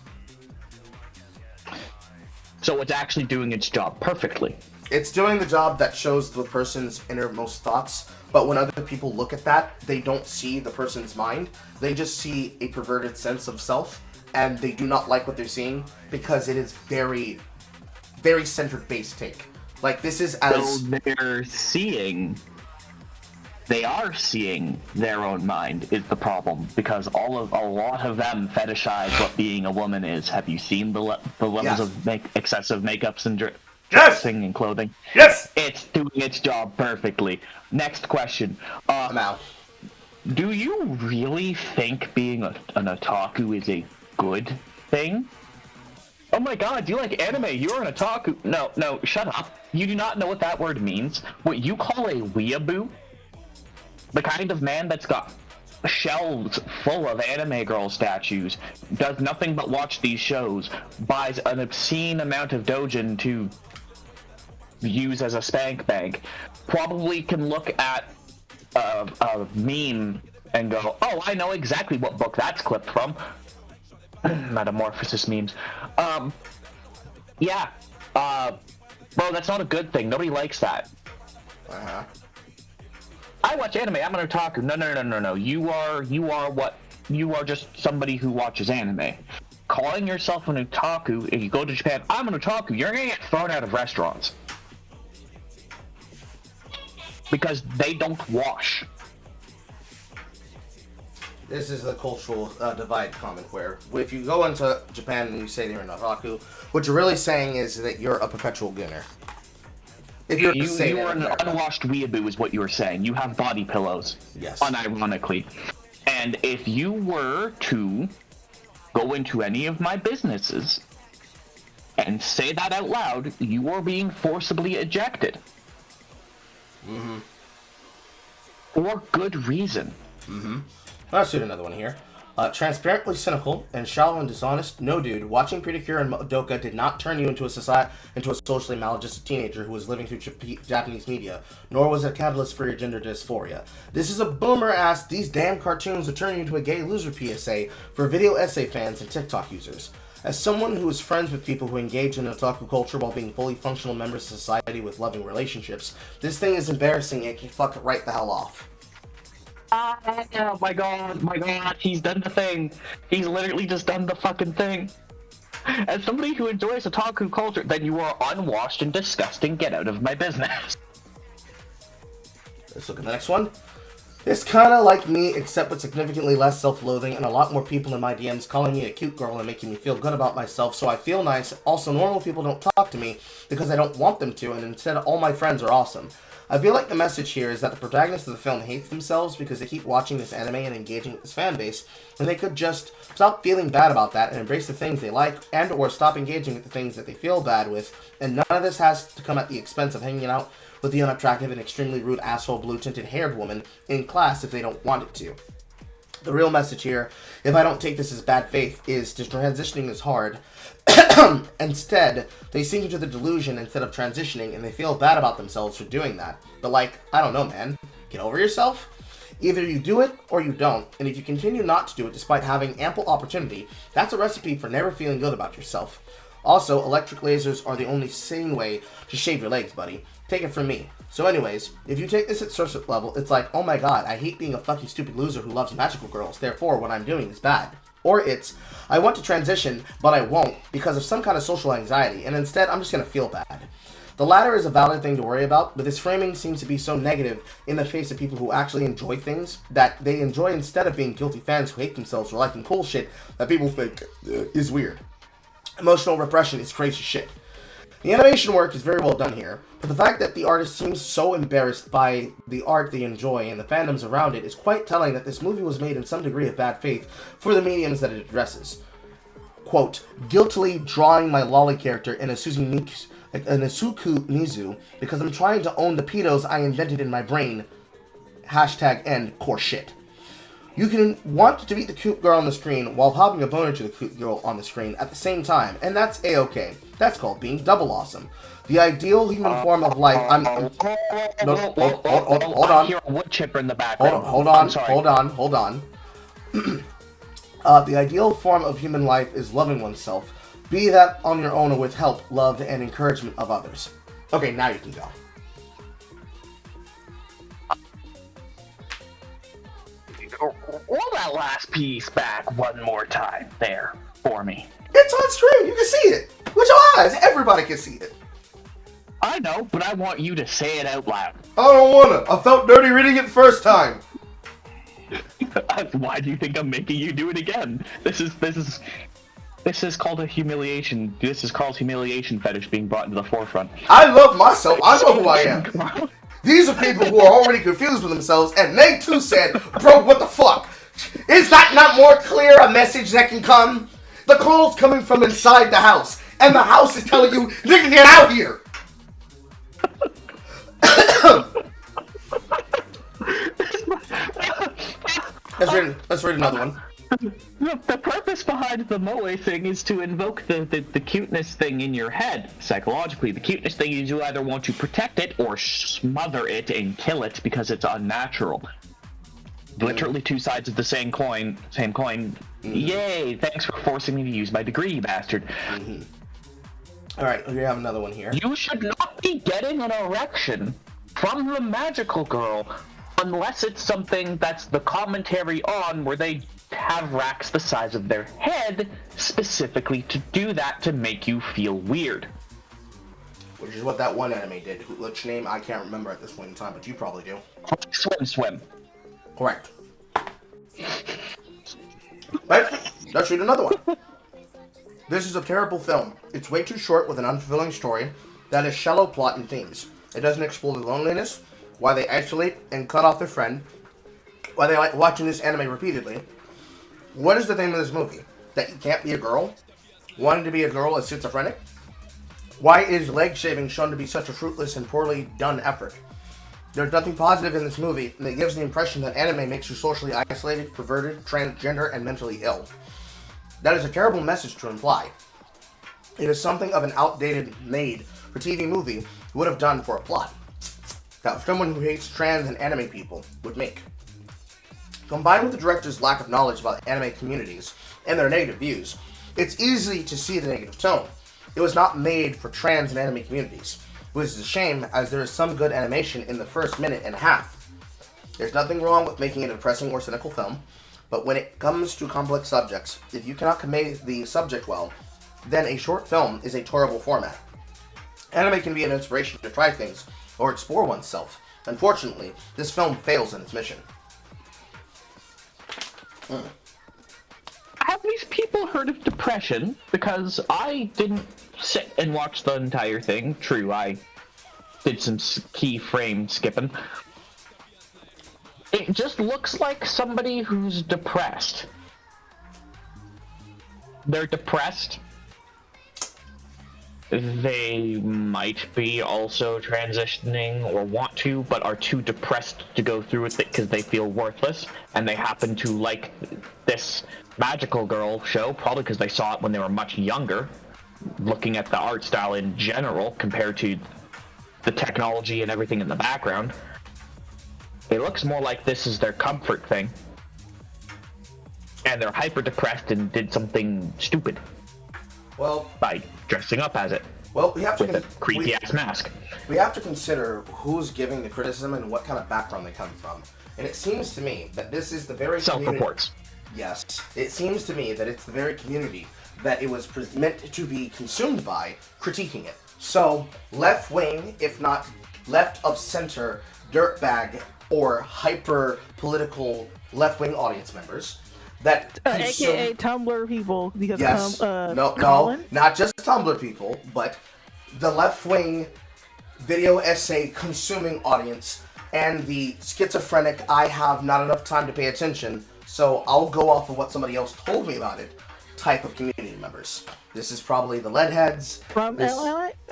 So it's actually doing its job perfectly. It's doing the job that shows the person's innermost thoughts, but when other people look at that, they don't see the person's mind. They just see a perverted sense of self, and they do not like what they're seeing because it is very, very centered-based take. Like, this is as... So they are seeing their own mind is the problem, because a lot of them fetishize what being a woman is. Have you seen the levels of excessive makeups and Yes! dressing and clothing. Yes! It's doing its job perfectly. Next question. I'm out. Do you really think being an otaku is a good thing? Oh my god, you like anime, you're an otaku. No, shut up. You do not know what that word means. What you call a weeaboo? The kind of man that's got shelves full of anime girl statues, does nothing but watch these shows, buys an obscene amount of dojin to use as a spank bank, probably can look at a meme and go, oh, I know exactly what book that's clipped from. Metamorphosis memes. Yeah. Bro, that's not a good thing. Nobody likes that. Uh-huh. I watch anime. I'm an otaku. No. You are just somebody who watches anime. Calling yourself an otaku, if you go to Japan, I'm an otaku, you're gonna get thrown out of restaurants. Because they don't wash. This is the cultural divide comment where if you go into Japan and you say you're an otaku, what you're really saying is that you're a perpetual ginner. If you're You are an unwashed weeaboo is what you were saying. You have body pillows. Yes. Unironically. And if you were to go into any of my businesses and say that out loud, you are being forcibly ejected. Mm-hmm. For good reason. Mm-hmm. Let's do another one here. Transparently cynical and shallow and dishonest. No, dude. Watching Pretty-Cure and Madoka did not turn you into a socially maladjusted teenager who was living through Japanese media, nor was it a catalyst for your gender dysphoria. This is a boomer-ass, these damn cartoons will turn you into a gay loser PSA for video essay fans and TikTok users. As someone who is friends with people who engage in otaku culture while being fully functional members of society with loving relationships, this thing is embarrassing and can fuck it right the hell off. Oh my god, he's done the thing. He's literally just done the fucking thing. As somebody who enjoys otaku culture, then you are unwashed and disgusting. Get out of my business. Let's look at the next one. It's kind of like me, except with significantly less self-loathing and a lot more people in my DMs calling me a cute girl and making me feel good about myself, so I feel nice. Also, normal people don't talk to me because I don't want them to, and instead all my friends are awesome. I feel like the message here is that the protagonists of the film hate themselves because they keep watching this anime and engaging with this fan base, and they could just stop feeling bad about that and embrace the things they like, and or stop engaging with the things that they feel bad with, and none of this has to come at the expense of hanging out with the unattractive and extremely rude asshole blue-tinted haired woman in class if they don't want it to. The real message here, if I don't take this as bad faith, is to transitioning is hard. Instead, they sink into the delusion instead of transitioning, and they feel bad about themselves for doing that. But like, I don't know, man. Get over yourself? Either you do it, or you don't. And if you continue not to do it despite having ample opportunity, that's a recipe for never feeling good about yourself. Also, electric lasers are the only sane way to shave your legs, buddy. Take it from me. So anyways, if you take this at surface level, it's like, oh my god, I hate being a fucking stupid loser who loves magical girls, therefore what I'm doing is bad. Or it's, I want to transition, but I won't, because of some kind of social anxiety, and instead I'm just gonna feel bad. The latter is a valid thing to worry about, but this framing seems to be so negative in the face of people who actually enjoy things, that they enjoy instead of being guilty fans who hate themselves for liking cool shit that people think is weird. Emotional repression is crazy shit. The animation work is very well done here, but the fact that the artist seems so embarrassed by the art they enjoy and the fandoms around it is quite telling that this movie was made in some degree of bad faith for the mediums that it addresses. Quote, guiltily drawing my lolly character in a Suzuku Mizu because I'm trying to own the pedos I invented in my brain. Hashtag end core shit. You can want to beat the cute girl on the screen while popping a boner to the cute girl on the screen at the same time, and that's a-okay. That's called being double awesome. The ideal human form of life. Hold on. I hear a wood chipper in the background. Hold on. The ideal form of human life is loving oneself, be that on your own or with help, love, and encouragement of others. Okay, now you can go. Roll that last piece back one more time there for me. It's on screen. You can see it. With your eyes. Everybody can see it. I know, but I want you to say it out loud. I don't wanna. I felt dirty reading it the first time. Why do you think I'm making you do it again? This is This is called a humiliation. This is called humiliation fetish being brought into the forefront. I love myself. I know who I am. These are people who are already confused with themselves, and they too said, bro, what the fuck? Is that not more clear a message that can come? The call's coming from inside the house, and the house is telling you, nigga, get out here! Let's read another one. The purpose behind the moe thing is to invoke the cuteness thing in your head. Psychologically, the cuteness thing is you either want to protect it or smother it and kill it because it's unnatural. Literally two sides of the same coin. Yay! Thanks for forcing me to use my degree, you bastard. Alright, we have another one here. You should not be getting an erection from the magical girl unless it's something that's the commentary on where they have racks the size of their head specifically to do that to make you feel weird. Which is what that one anime did. Which name I can't remember at this point in time, but you probably do. Swim. Correct. Let's read another one. This is a terrible film. It's way too short with an unfulfilling story that has shallow plot and themes. It doesn't explore the loneliness, why they isolate and cut off their friend, why they like watching this anime repeatedly. What is the theme of this movie? That you can't be a girl? Wanting to be a girl is schizophrenic? Why is leg shaving shown to be such a fruitless and poorly done effort? There's nothing positive in this movie, and it gives the impression that anime makes you socially isolated, perverted, transgender, and mentally ill. That is a terrible message to imply. It is something of an outdated made for TV movie would have done for a plot. That someone who hates trans and anime people would make. Combined with the director's lack of knowledge about anime communities and their negative views, it's easy to see the negative tone. It was not made for trans and anime communities, which is a shame as there is some good animation in the first minute and a half. There's nothing wrong with making a depressing or cynical film, but when it comes to complex subjects, if you cannot convey the subject well, then a short film is a terrible format. Anime can be an inspiration to try things or explore oneself. Unfortunately, this film fails in its mission. Have these people heard of depression? Because I didn't sit and watch the entire thing. True, I did some key frame skipping. It just looks like somebody who's depressed. They're depressed. They might be also transitioning or want to, but are too depressed to go through with it because they feel worthless, and they happen to like this magical girl show, probably because they saw it when they were much younger, looking at the art style in general compared to the technology and everything in the background. It looks more like this is their comfort thing, and they're hyper depressed and did something stupid. Well, by dressing up as it. Well, we have to with a creepy ass mask. We have to consider who's giving the criticism and what kind of background they come from. And it seems to me that this is the very self-reports. Yes, it seems to me that it's the very community that it was meant to be consumed by, critiquing it. So, left wing, if not left of center, dirtbag or hyper political left wing audience members. That AKA Tumblr people, because yes, no, not just Tumblr people, but the left-wing video essay consuming audience and the schizophrenic, I have not enough time to pay attention, so I'll go off of what somebody else told me about it, type of community members. This is probably the leadheads.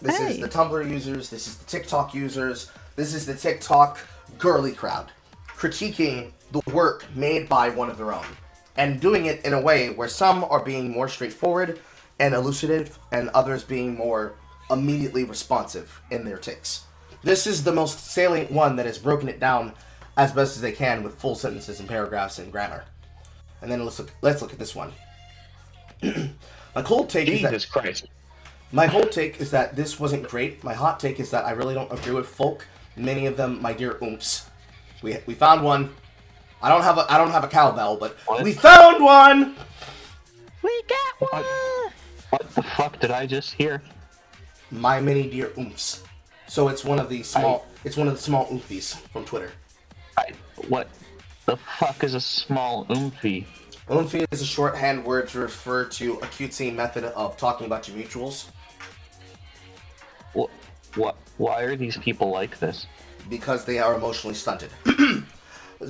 This is the Tumblr users, this is the TikTok users, this is the TikTok girly crowd, critiquing the work made by one of their own. And doing it in a way where some are being more straightforward and elucidative, and others being more immediately responsive in their takes. This is the most salient one that has broken it down as best as they can with full sentences and paragraphs and grammar. And then let's look at this one. My cold take is that Jesus Christ. My whole take is that this wasn't great. My hot take is that I really don't agree with folk. Many of them, my dear oomps. We found one. I don't have a cowbell, but what? We found one. We got one. What the fuck did I just hear? My many dear oomps. So it's one of the small. It's one of the small oompies from Twitter. What? The fuck is a small oomphy? Oomfi is a shorthand word to refer to a cutesy method of talking about your mutuals. What? Why are these people like this? Because they are emotionally stunted.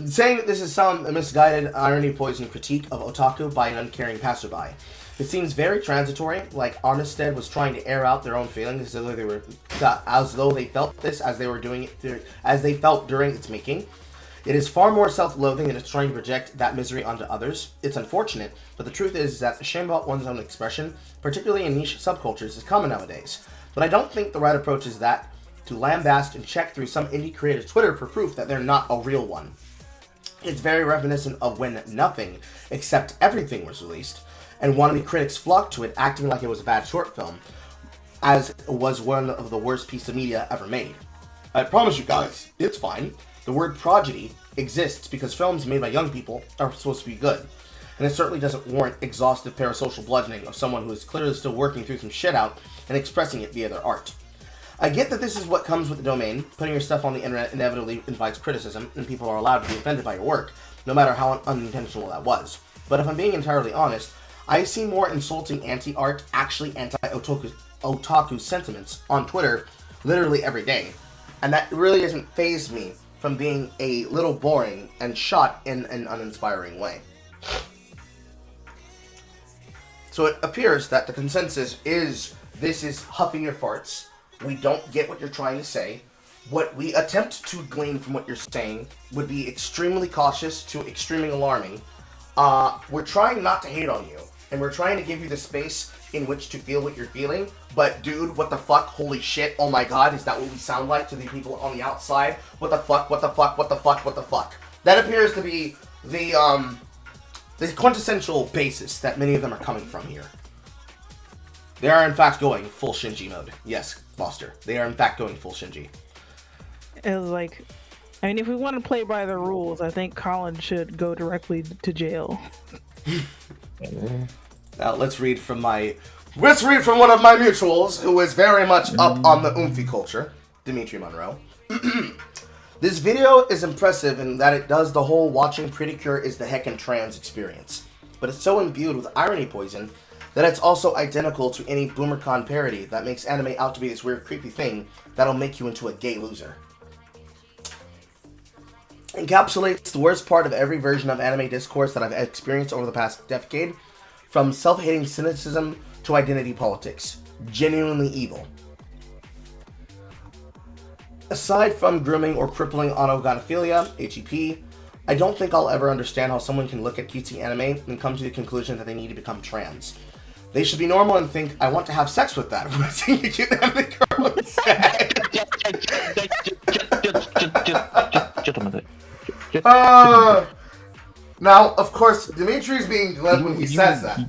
Saying that this is some misguided irony poison critique of otaku by an uncaring passerby. It seems very transitory, like Armistead was trying to air out their own feelings as though they felt this as they were doing it as they felt during its making. It is far more self-loathing than it's trying to project that misery onto others. It's unfortunate, but the truth is that the shame about one's own expression, particularly in niche subcultures, is common nowadays. But I don't think the right approach is that to lambast and check through some indie creator's Twitter for proof that they're not a real one. It's very reminiscent of when nothing except everything was released, and wannabe critics flocked to it, acting like it was a bad short film, as it was one of the worst pieces of media ever made. I promise you guys, it's fine. The word prodigy exists because films made by young people are supposed to be good, and it certainly doesn't warrant exhaustive parasocial bludgeoning of someone who is clearly still working through some shit out and expressing it via their art. I get that this is what comes with the domain. Putting your stuff on the internet inevitably invites criticism, and people are allowed to be offended by your work, no matter how unintentional that was. But if I'm being entirely honest, I see more insulting anti-art, actually anti-otaku sentiments on Twitter literally every day, and that really doesn't faze me from being a little boring and shot in an uninspiring way. So it appears that the consensus is this is huffing your farts. We don't get what you're trying to say. What we attempt to glean from what you're saying would be extremely cautious to extremely alarming. We're trying not to hate on you, and we're trying to give you the space in which to feel what you're feeling. But dude, what the fuck? Holy shit! Oh my god, is that what we sound like to the people on the outside? What the fuck? What the fuck? What the fuck? What the fuck? That appears to be the quintessential basis that many of them are coming from here. They are in fact going full Shinji mode. Yes, Foster. They are in fact going full Shinji. It was like, I mean, if we want to play by the rules, I think Colin should go directly to jail. Now let's read from one of my mutuals who is very much up on the oomphy culture, Dimitri Monroe. This video is impressive in that it does the whole watching Pretty Cure is the heckin' trans experience, but it's so imbued with irony poison that it's also identical to any BoomerCon parody that makes anime out to be this weird creepy thing that'll make you into a gay loser. Encapsulates the worst part of every version of anime discourse that I've experienced over the past decade, from self-hating cynicism to identity politics. Genuinely evil. Aside from grooming or crippling autogonophilia, HEP, I don't think I'll ever understand how someone can look at cutesy anime and come to the conclusion that they need to become trans. They should be normal and think, I want to have sex with that. We're seeing a cute anime girl instead. Just a minute. Now, of course, Dimitri's being glib when he says that.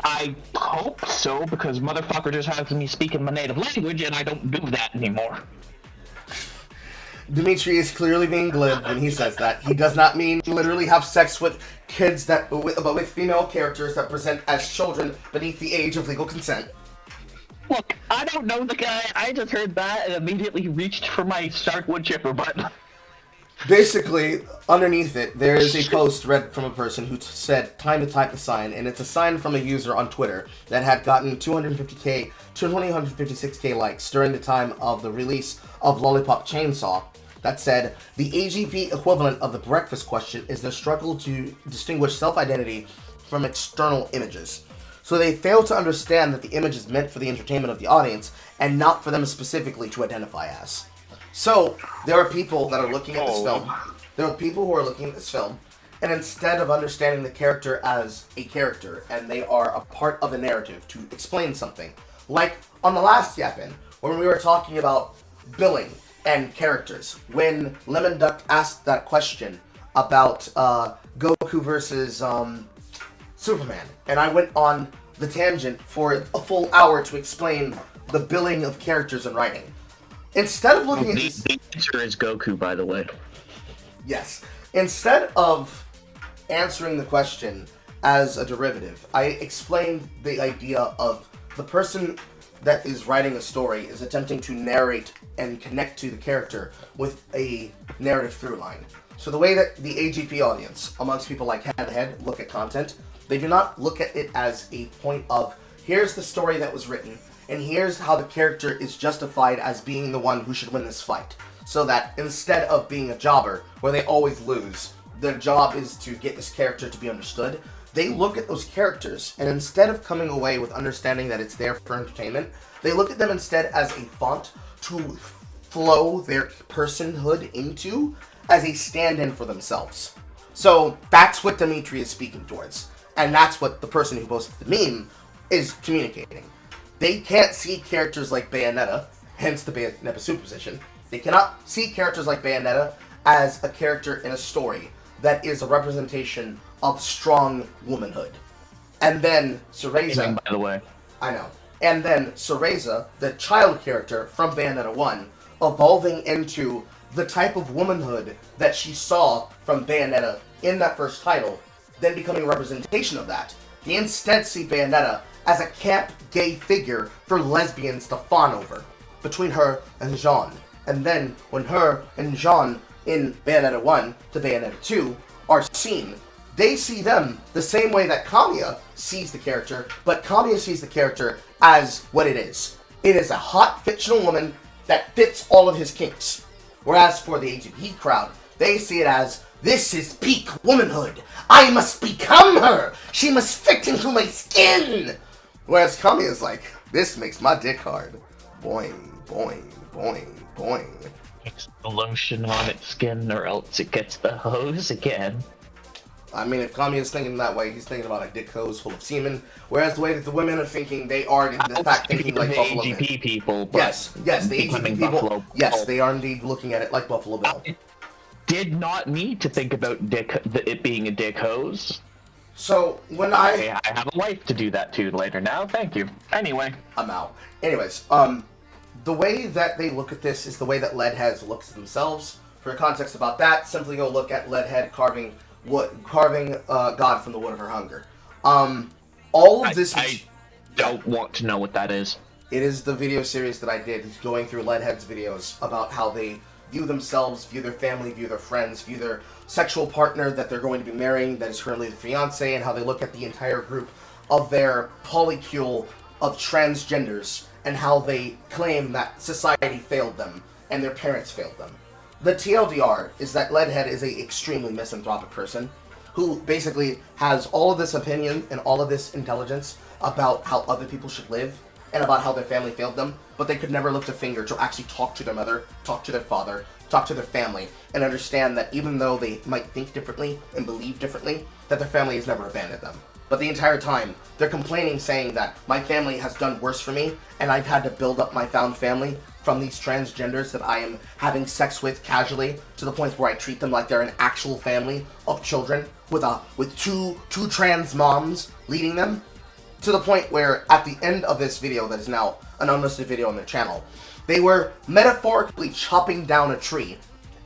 I hope so, because motherfucker just has me speaking my native language, and I don't do that anymore. Dimitri is clearly being glib when he says that. He does not mean literally have sex with kids with female characters that present as children beneath the age of legal consent. Look, I don't know the guy. I just heard that and immediately reached for my start wood chipper button. Basically, underneath it, there is a post read from a person who said, time to type the sign, and it's a sign from a user on Twitter that had gotten 256k likes during the time of the release of Lollipop Chainsaw, that said, the AGP equivalent of the breakfast question is the struggle to distinguish self-identity from external images. So they fail to understand that the image is meant for the entertainment of the audience, and not for them specifically to identify as. So, there are people that are looking at this film. There are people who are looking at this film, and instead of understanding the character as a character, and they are a part of a narrative to explain something, like on the last Yap-In, when we were talking about billing and characters, when Lemon Duck asked that question about Goku versus Superman, and I went on the tangent for a full hour to explain the billing of characters and writing. Instead of looking at this... The answer is Goku, by the way. Yes. Instead of answering the question as a derivative, I explained the idea of the person that is writing a story is attempting to narrate and connect to the character with a narrative through line. So the way that the AGP audience, amongst people like Head look at content, they do not look at it as a point of, here's the story that was written, and here's how the character is justified as being the one who should win this fight. So that instead of being a jobber, where they always lose, their job is to get this character to be understood. They look at those characters, and instead of coming away with understanding that it's there for entertainment, they look at them instead as a font to flow their personhood into as a stand-in for themselves. So that's what Dimitri is speaking towards. And that's what the person who posted the meme is communicating. They can't see characters like Bayonetta, hence the Bayonetta superposition. They cannot see characters like Bayonetta as a character in a story that is a representation of strong womanhood. And then Cereza, by the way. I know. And then Cereza, the child character from Bayonetta 1, evolving into the type of womanhood that she saw from Bayonetta in that first title, then becoming a representation of that. They instead see Bayonetta as a camp gay figure for lesbians to fawn over, between her and Jean. And then when her and Jean in Bayonetta 1 to Bayonetta 2 are seen, they see them the same way that Kamiya sees the character, but Kamiya sees the character as what it is. It is a hot fictional woman that fits all of his kinks. Whereas for the AGP crowd, they see it as, this is peak womanhood. I must become her. She must fit into my skin. Whereas Kamiya is like, this makes my dick hard. Boing, boing, boing, boing. It's the lotion on its skin or else it gets the hose again. I mean, if Kamiya is thinking that way, he's thinking about a dick hose full of semen. Whereas the way that the women are thinking, they are in fact thinking like the Buffalo AGP Bill. people, but Yes, the AGP becoming people. Buffalo Yes, Bill. they are indeed looking at it like Buffalo Bill. I did not need to think about it being a dick hose. So when I have a wife to do that to later now. Thank you. Anyway, I'm out. Anyways, the way that they look at this is the way that Leadheads looks at themselves. For context about that, simply go look at Leadhead carving God from the Wood of Her Hunger. All of this. I don't want to know what that is. It is the video series that I did, going through Leadhead's videos about how they view themselves, view their family, view their friends, view their sexual partner that they're going to be marrying, that is currently the fiance, and how they look at the entire group of their polycule of transgenders, and how they claim that society failed them, and their parents failed them. The TLDR is that Leadhead is a extremely misanthropic person, who basically has all of this opinion and all of this intelligence about how other people should live, and about how their family failed them, but they could never lift a finger to actually talk to their mother, talk to their father, talk to their family, and understand that even though they might think differently and believe differently, that their family has never abandoned them. But the entire time, they're complaining, saying that my family has done worse for me, and I've had to build up my found family from these transgenders that I am having sex with casually, to the point where I treat them like they're an actual family of children with two trans moms leading them. To the point where, at the end of this video that is now an unlisted video on their channel, they were metaphorically chopping down a tree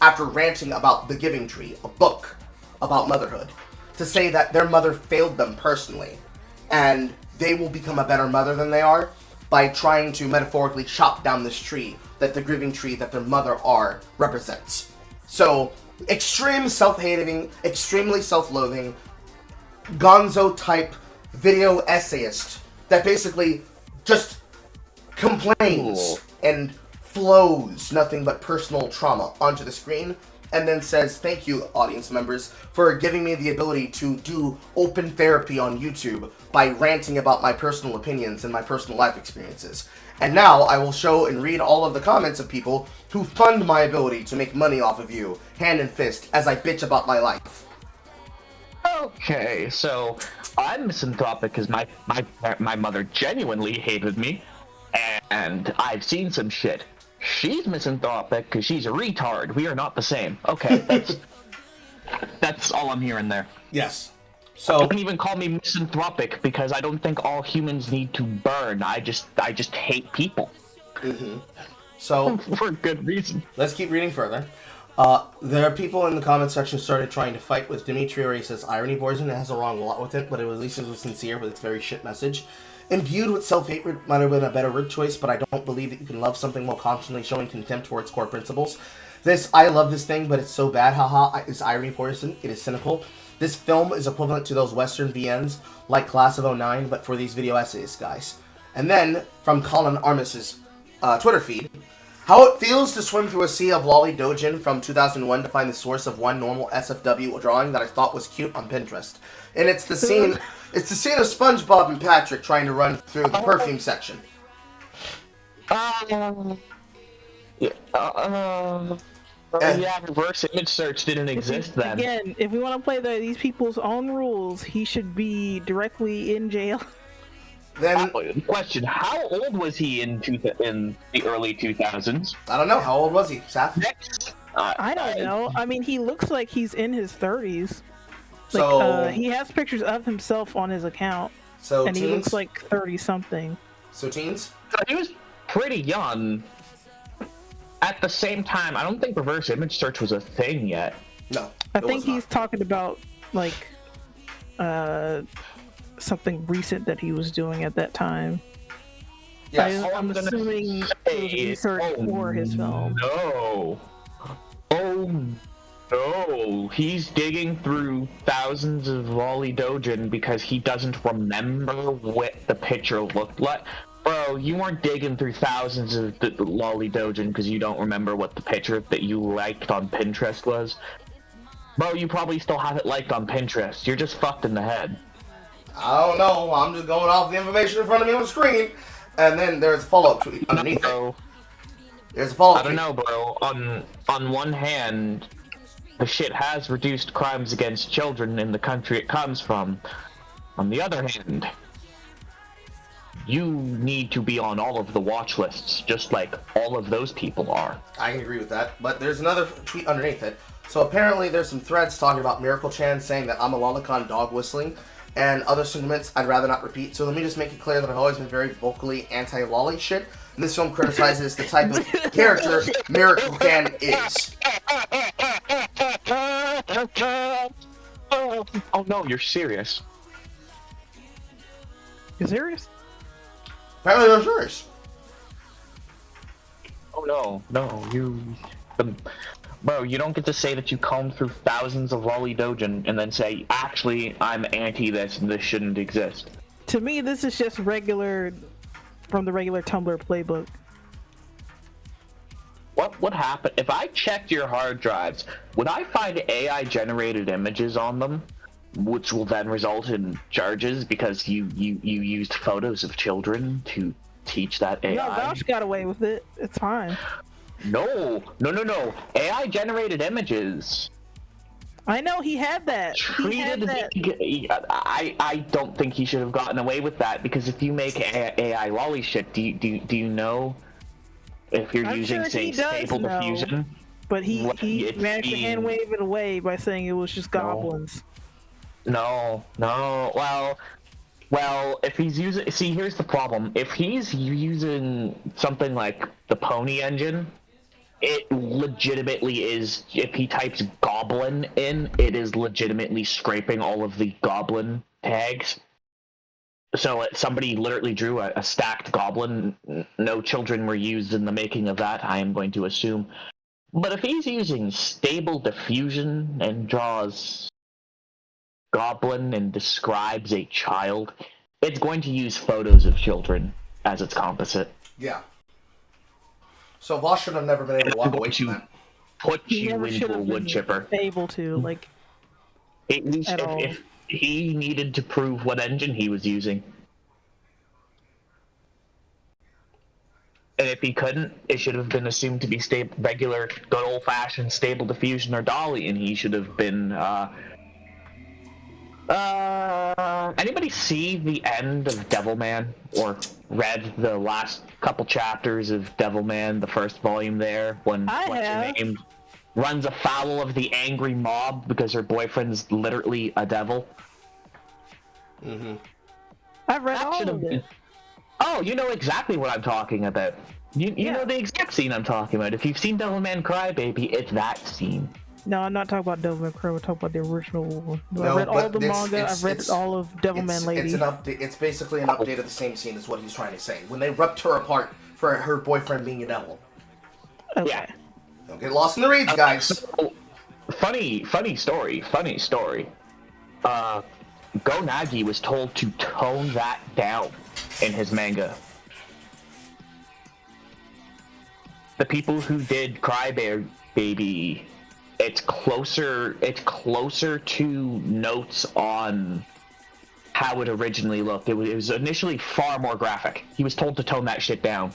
after ranting about The Giving Tree, a book about motherhood, to say that their mother failed them personally, and they will become a better mother than they are by trying to metaphorically chop down this tree that the Giving Tree that their mother are represents. So, extreme self-hating, extremely self-loathing, gonzo-type video essayist that basically just complains and flows nothing but personal trauma onto the screen, and then says, thank you, audience members, for giving me the ability to do open therapy on YouTube by ranting about my personal opinions and my personal life experiences. And now I will show and read all of the comments of people who fund my ability to make money off of you, hand and fist, as I bitch about my life. Okay, so I'm misanthropic because my mother genuinely hated me, and I've seen some shit. She's misanthropic because she's a retard. We are not the same. Okay, that's all I'm hearing there. Yes. You So can even call me misanthropic because I don't think all humans need to burn. I just hate people. So For good reason. let's keep reading further. There are people in the comment section started trying to fight with Dimitri, where he says irony poison. It has a wrong lot with it, but at least it was sincere, but it's a very shit message. Imbued with self-hatred might have been a better word choice, but I don't believe that you can love something while constantly showing contempt for its core principles. I love this thing, but it's so bad. Haha, it's irony poison. It is cynical. This film is equivalent to those Western VNs like Class of '09, but for these video essays, guys. And then, from Colin Armis's Twitter feed, how it feels to swim through a sea of lolly dojin from 2001 to find the source of one normal SFW drawing that I thought was cute on Pinterest. And it's the scene of SpongeBob and Patrick trying to run through the perfume section. Yeah, reverse image search didn't exist then. Again, if we want to play these people's own rules, he should be directly in jail. Then, Question: how old was he in the early 2000s? I don't know. How old was he, Saf? Next. I don't know. I mean, he looks like he's in his 30s. Like, So, he has pictures of himself on his account, and he looks like 30-something. So teens? He was pretty young. At the same time, I don't think reverse image search was a thing yet. No. I think he's talking about, like, something recent that he was doing at that time. Yes. I'm assuming it was research for his film. No. Oh no. He's digging through thousands of lolly dojin because he doesn't remember what the picture looked like. Bro, you weren't digging through thousands of lolly dojin because you don't remember what the picture that you liked on Pinterest was. Bro, you probably still have it liked on Pinterest. You're just fucked in the head. I don't know. I'm just going off the information in front of me on the screen. And then there's a follow-up tweet underneath it. There's a follow-up tweet. I don't know, bro. On one hand, the shit has reduced crimes against children in the country it comes from. On the other hand, you need to be on all of the watch lists, just like all of those people are. I can agree with that. But there's another tweet underneath it. So apparently there's some threads talking about Miracle Chan saying that I'm a lolicon dog whistling, and other sentiments I'd rather not repeat. So let me just make it clear that I've always been very vocally anti-lolly shit. And this film criticizes the type of character Miracle Chan is. Oh no, you're serious. You serious? Apparently they're serious. Oh no, you... Bro, you don't get to say that you combed through thousands of lolly dojin and then say, actually, I'm anti this and this shouldn't exist. To me, this is just regular, from the regular Tumblr playbook. What would happen if I checked your hard drives? Would I find AI-generated images on them, which will then result in charges because you used photos of children to teach that AI? No, Josh got away with it. It's fine. No. AI-generated images. I know he had that. I don't think he should have gotten away with that because if you make AI lolly shit, do you know if you're using, sure say, Stable Diffusion? But he managed to hand wave it away by saying it was just goblins. No. Well, if he's using... See, here's the problem. If he's using something like the Pony engine, it legitimately is... If he types goblin in, it is legitimately scraping all of the goblin tags. So somebody literally drew a stacked goblin. No children were used in the making of that, I am going to assume. But if he's using Stable Diffusion and draws goblin and describes a child, it's going to use photos of children as its composite. Yeah. So Voss should have never been able to walk away from that. Put you into a wood chipper. Able to, like, At least if he needed to prove what engine he was using. And if he couldn't, it should have been assumed to be regular, good old-fashioned Stable Diffusion or Dolly, and he should have been, anybody see the end of Devilman, or read the last couple chapters of Devilman, the first volume there, when what's-her-name runs afoul of the angry mob because her boyfriend's literally a devil? Mm-hmm. I've read all of it. Oh, you know exactly what I'm talking about. You know the exact scene I'm talking about. If you've seen Devilman Crybaby, it's that scene. No, I'm not talking about Devilman Crow. I'm talking about the original one. No, I read all the this- manga. I've read all of Devilman Lady. It's an update. It's basically an update of the same scene is what he's trying to say. When they ripped her apart for her boyfriend being a devil. Okay. Yeah. Don't get lost in the reads, guys. Funny story. Go Nagi was told to tone that down in his manga. The people who did Crybaby, it's closer to notes on how it originally looked. It was initially far more graphic. He was told to tone that shit down.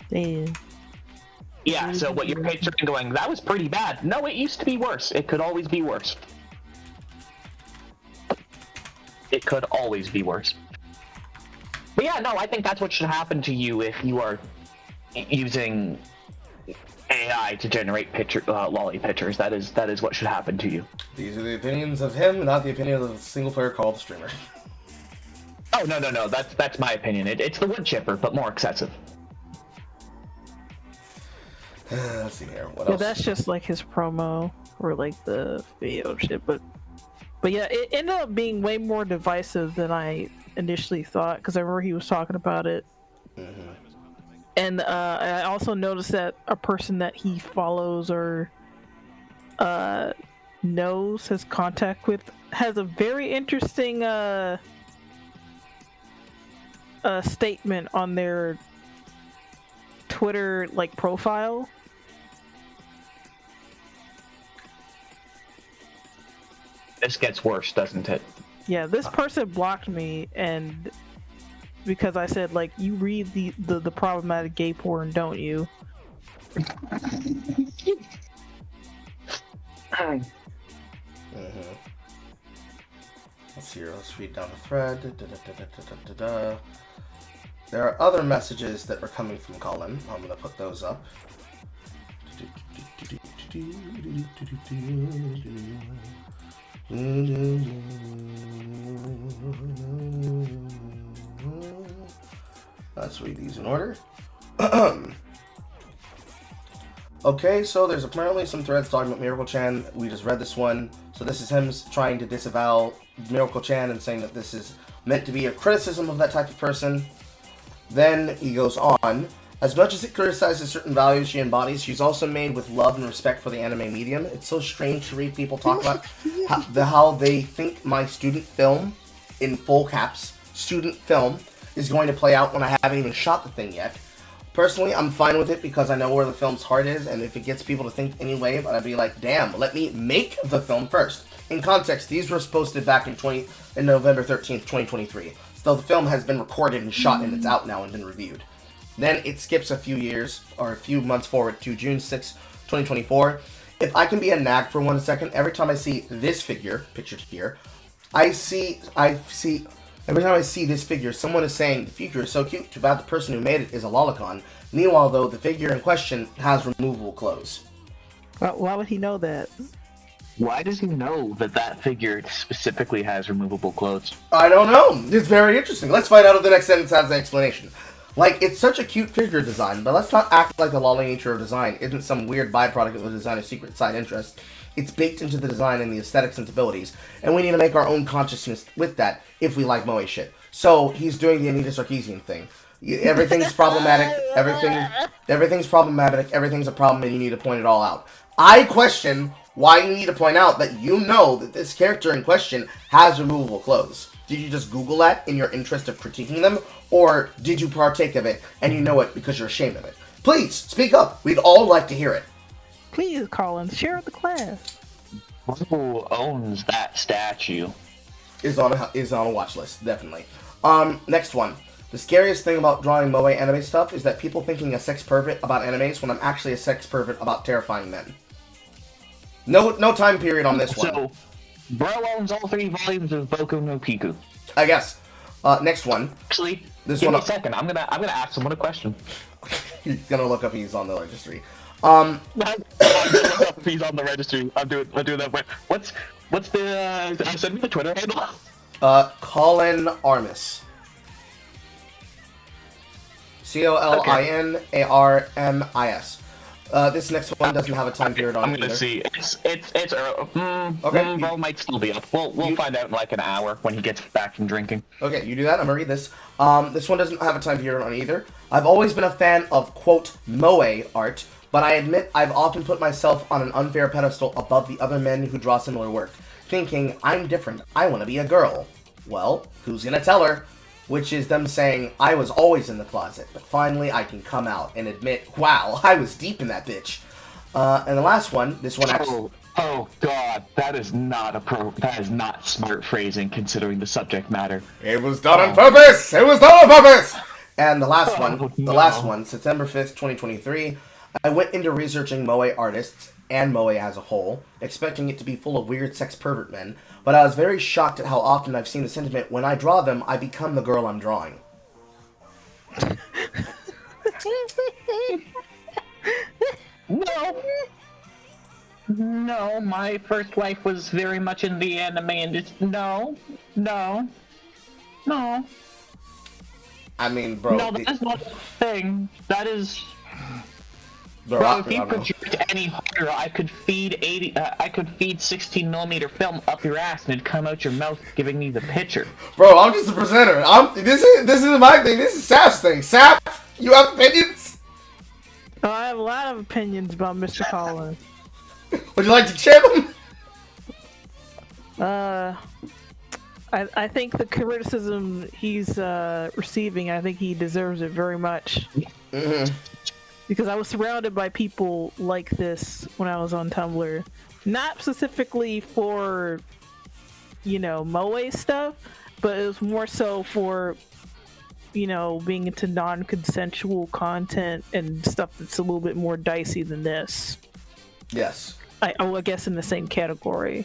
Damn. Yeah, so what you're picturing going, that was pretty bad. No, it used to be worse. It could always be worse. It could always be worse. But yeah, no, I think that's what should happen to you if you are using AI to generate lolly pictures. That is what should happen to you. These are the opinions of him, not the opinion of the single player called streamer. Oh, no, that's my opinion. It's the wood chipper, but more excessive. Let's see here. What Yeah, else? that's just like his promo or like the video shit. But yeah, it ended up being way more divisive than I initially thought, because I remember he was talking about it. Mm-hmm. And I also noticed that a person that he follows or knows, has contact with, has a very interesting statement on their Twitter like profile. This gets worse, doesn't it? Yeah, this person blocked me, and because I said, like, you read the problematic gay porn, don't you? Mm-hmm. Let's see here. Let's read down the thread. There are other messages that were coming from Colin. I'm going to put those up. Let's read these in order. Okay, so there's apparently some threads talking about Miracle Chan. We just read this one. So this is him trying to disavow Miracle Chan and saying that this is meant to be a criticism of that type of person. Then he goes on. As much as it criticizes certain values she embodies, she's also made with love and respect for the anime medium. It's so strange to read people talk about how they think my student film, in full caps, student film, is going to play out when I haven't even shot the thing yet. Personally, I'm fine with it because I know where the film's heart is, and if it gets people to think anyway, but I'd be like, damn, let me make the film first. In context, these were posted back in November 13th, 2023. So the film has been recorded and shot, and it's out now and been reviewed. Then it skips a few years, or a few months forward to June 6, 2024. If I can be a nag for 1 second, every time I see this figure, pictured here, every time I see this figure, someone is saying, the figure is so cute, too bad the person who made it is a lolicon. Meanwhile, though, the figure in question has removable clothes. Why would he know that? Why does he know that figure specifically has removable clothes? I don't know. It's very interesting. Let's find out if the next sentence has the explanation. Like, it's such a cute figure design, but let's not act like the lolly nature of design isn't some weird byproduct of the designer's secret side interest. It's baked into the design and the aesthetic sensibilities, and we need to make our own consciousness with that if we like moe shit. So, he's doing the Anita Sarkeesian thing. Everything's problematic, everything's problematic, everything's a problem, and you need to point it all out. I question why you need to point out that you know that this character in question has removable clothes. Did you just Google that in your interest of critiquing them? Or did you partake of it and you know it because you're ashamed of it? Please, speak up. We'd all like to hear it. Please, Colin, share with the class. Who owns that statue? Is on a watch list, definitely. Next one. The scariest thing about drawing moe anime stuff is that people thinking a sex pervert about animes when I'm actually a sex pervert about terrifying men. No time period on this one. So, bro owns all 3 volumes of Boku no Pico. I guess. Next one. Actually, this give one me a second. I'm gonna ask someone a question. He's gonna look up. He's on the registry. I'm gonna look up if he's on the registry. I'm doing that. What's the? Send me the Twitter handle. Colin Armis. COLINARMIS. This next one doesn't have a time period on I'm it gonna either. see. It's early. Okay. Bro might still be up. We'll find out in like an hour when he gets back from drinking. Okay, you do that. I'm gonna read this. This one doesn't have a time period on either. I've always been a fan of, quote, moe art, but I admit I've often put myself on an unfair pedestal above the other men who draw similar work, thinking, I'm different, I want to be a girl. Well, who's gonna tell her? Which is them saying, I was always in the closet, but finally I can come out and admit, wow, I was deep in that bitch. And the last one, this one actually... Oh God, that is not that is not smart phrasing considering the subject matter. It was done on purpose! It was done on purpose! And the last one, September 5th, 2023, I went into researching moe artists and moe as a whole, expecting it to be full of weird sex pervert men, but I was very shocked at how often I've seen the sentiment, when I draw them, I become the girl I'm drawing. No, my first wife was very much in the anime industry. No. I mean, bro... No, that is not a thing. That is... Bro, if you project any harder, I could feed 16mm film up your ass and it'd come out your mouth giving me the picture. Bro, I'm just a presenter. This isn't my thing. This is Sap's thing. Sap, you have opinions? Oh, I have a lot of opinions about Mr. Collins. Would you like to chip him? I think the criticism he's receiving, I think he deserves it very much. Mm-hmm. Because I was surrounded by people like this when I was on Tumblr. Not specifically for, moe stuff, but it was more so for, being into non-consensual content and stuff that's a little bit more dicey than this. Yes. I guess in the same category.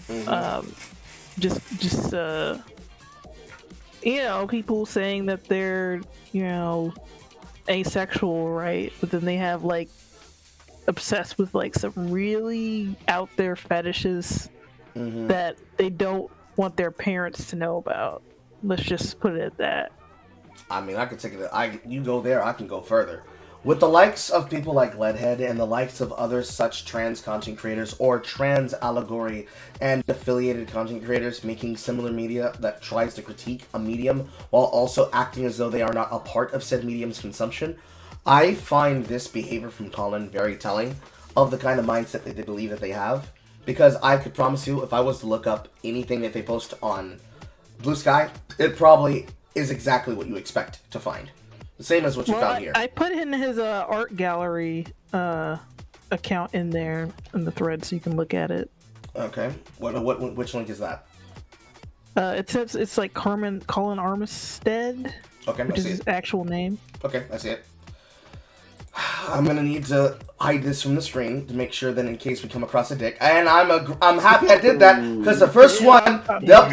Mm-hmm. People saying that they're, asexual, right? But then they have obsessed with some really out there fetishes that they don't want their parents to know about. Let's just put it at that. I mean, I could take it. You go there, I can go further. With the likes of people like Leadhead and the likes of other such trans content creators or trans allegory and affiliated content creators making similar media that tries to critique a medium while also acting as though they are not a part of said medium's consumption, I find this behavior from Colin very telling of the kind of mindset that they believe that they have. Because I could promise you, if I was to look up anything that they post on Blue Sky, it probably is exactly what you expect to find. The same as what you found here. I put in his art gallery account in there in the thread so you can look at it. Okay. Which link is that? It says it's like Colin Armistead. Okay, which is his actual name. Okay, I see it. I'm gonna need to hide this from the screen to make sure that in case we come across a dick. And I'm happy I did that because the first one, yep.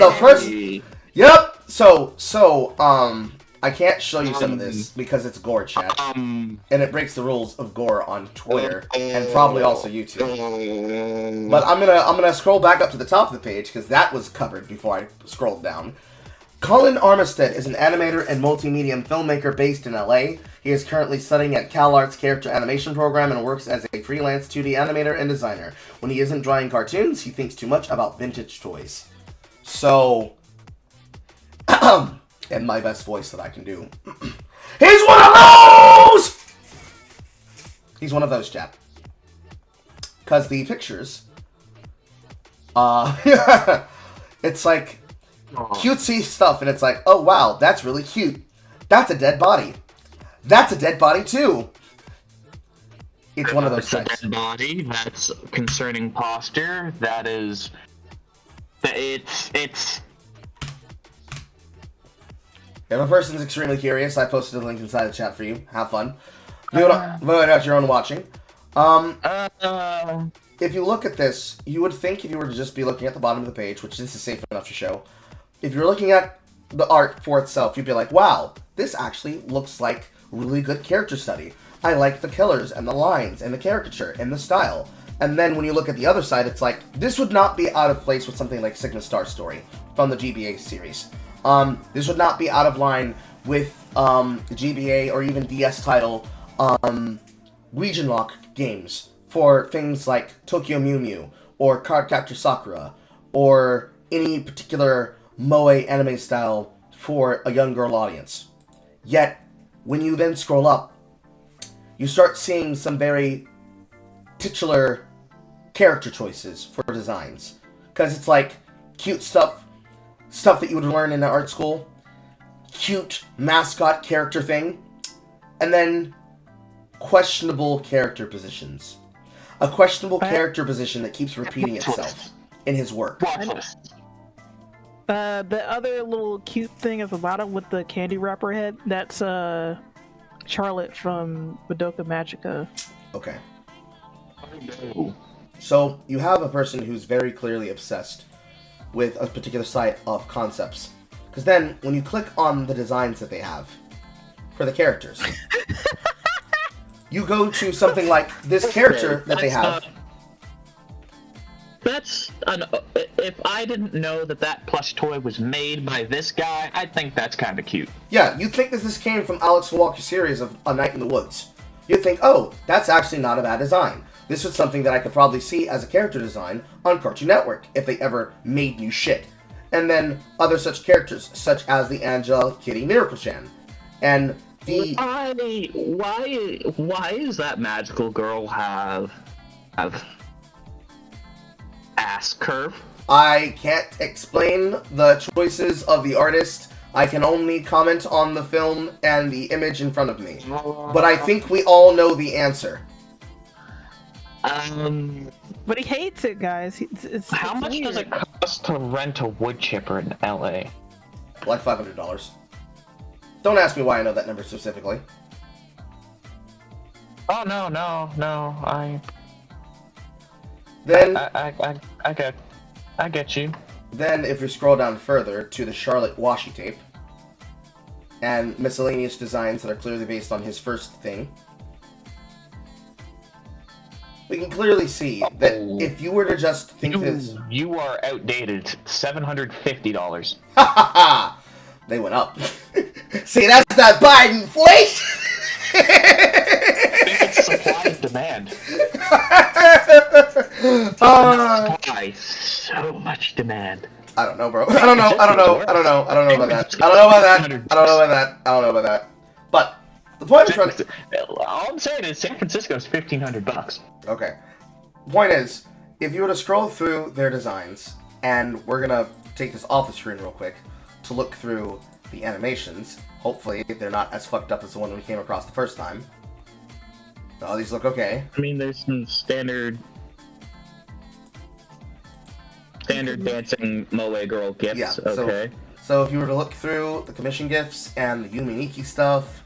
So I can't show you some of this because it's gore, chat, and it breaks the rules of gore on Twitter and probably also YouTube. But I'm gonna scroll back up to the top of the page because that was covered before I scrolled down. Colin Armistead is an animator and multimedia filmmaker based in LA. He is currently studying at CalArt's character animation program and works as a freelance 2D animator and designer. When he isn't drawing cartoons, he thinks too much about vintage toys. So, in my best voice that I can do, he's one of those! He's one of those, chap. Because the pictures, it's like cutesy stuff, and it's like, oh wow, that's really cute. That's a dead body. That's a dead body too. It's one of those types. That's a dead body. That's concerning posture. That is. It's. If a person's extremely curious, I posted a link inside the chat for you. Have fun. Vote out your own watching. If you look at this, you would think if you were to just be looking at the bottom of the page, which this is safe enough to show, if you're looking at the art for itself, you'd be like, wow, this actually looks like really good character study. I like the colors and the lines and the caricature and the style. And then when you look at the other side, it's like, this would not be out of place with something like Sigma Star Story from the GBA series. This would not be out of line with the GBA or even DS title, region lock games for things like Tokyo Mew Mew or Cardcaptor Sakura or any particular moe anime style for a young girl audience. Yet, when you then scroll up, you start seeing some very titular character choices for designs. Because it's like cute stuff that you would learn in art school, cute mascot character thing, and then questionable character positions. A questionable character position that keeps repeating itself in his work. The other little cute thing at the bottom with the candy wrapper head, that's Charlotte from Madoka Magica. Okay. So you have a person who's very clearly obsessed with a particular site of concepts. Because then, when you click on the designs that they have for the characters, you go to something like this character that they have. If I didn't know that plush toy was made by this guy, I'd think that's kind of cute. Yeah, you'd think that this came from Alex Walker's series of A Night in the Woods. You'd think, oh, that's actually not a bad design. This was something that I could probably see as a character design on Cartoon Network if they ever made new shit. And then other such characters, such as the Angela Kitty Miracle-chan. And the... Why is that magical girl have ass curve? I can't explain the choices of the artist. I can only comment on the film and the image in front of me. But I think we all know the answer. But he hates it, guys. How much does it cost to rent a wood chipper in LA? Like $500. Don't ask me why I know that number specifically. Oh no! Then I get you. Then, if you scroll down further to the Charlotte washi tape and miscellaneous designs that are clearly based on his first thing, we can clearly see that if you were to just think this... You are outdated. $750. Ha ha ha! They went up. See, that's that Biden inflation! I think it's supply and demand. Supply, so much demand. I don't know, bro. I don't know about that. But the point I'm trying to... All I'm saying is San Francisco's $1,500. Okay. The point is, if you were to scroll through their designs, and we're gonna take this off the screen real quick to look through the animations. Hopefully, they're not as fucked up as the one we came across the first time. Oh, these look okay. I mean, there's some standard dancing moe girl gifts. Yeah, okay. So if you were to look through the commission gifts and the Yumi Nikki stuff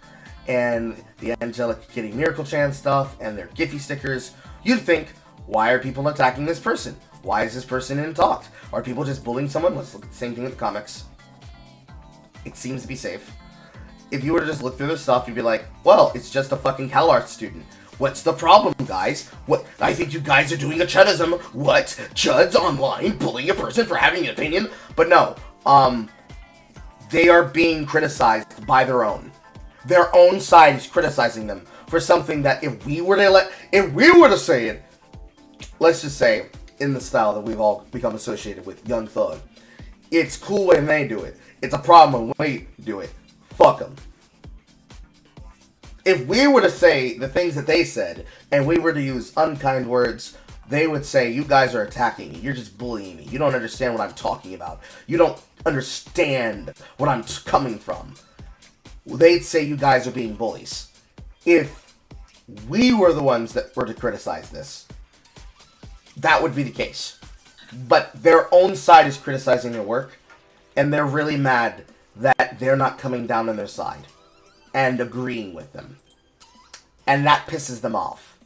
and the Angelic Kitty Miracle-chan stuff and their Giphy stickers, you'd think, why are people attacking this person? Why is this person in talks? Are people just bullying someone? Let's look at the same thing with the comics. It seems to be safe. If you were to just look through this stuff, you'd be like, well, it's just a fucking CalArts student. What's the problem, guys? What? I think you guys are doing a Chuddism. What? Chuds online bullying a person for having an opinion? But no, they are being criticized by their own. Their own side is criticizing them for something that if we were to say it, let's just say, in the style that we've all become associated with, Young Thug, it's cool when they do it. It's a problem when we do it. Fuck them. If we were to say the things that they said, and we were to use unkind words, they would say, you guys are attacking me. You're just bullying me. You don't understand what I'm talking about. You don't understand what I'm coming from. They'd say you guys are being bullies. If we were the ones that were to criticize this, that would be the case. But their own side is criticizing their work, and they're really mad that they're not coming down on their side and agreeing with them. And that pisses them off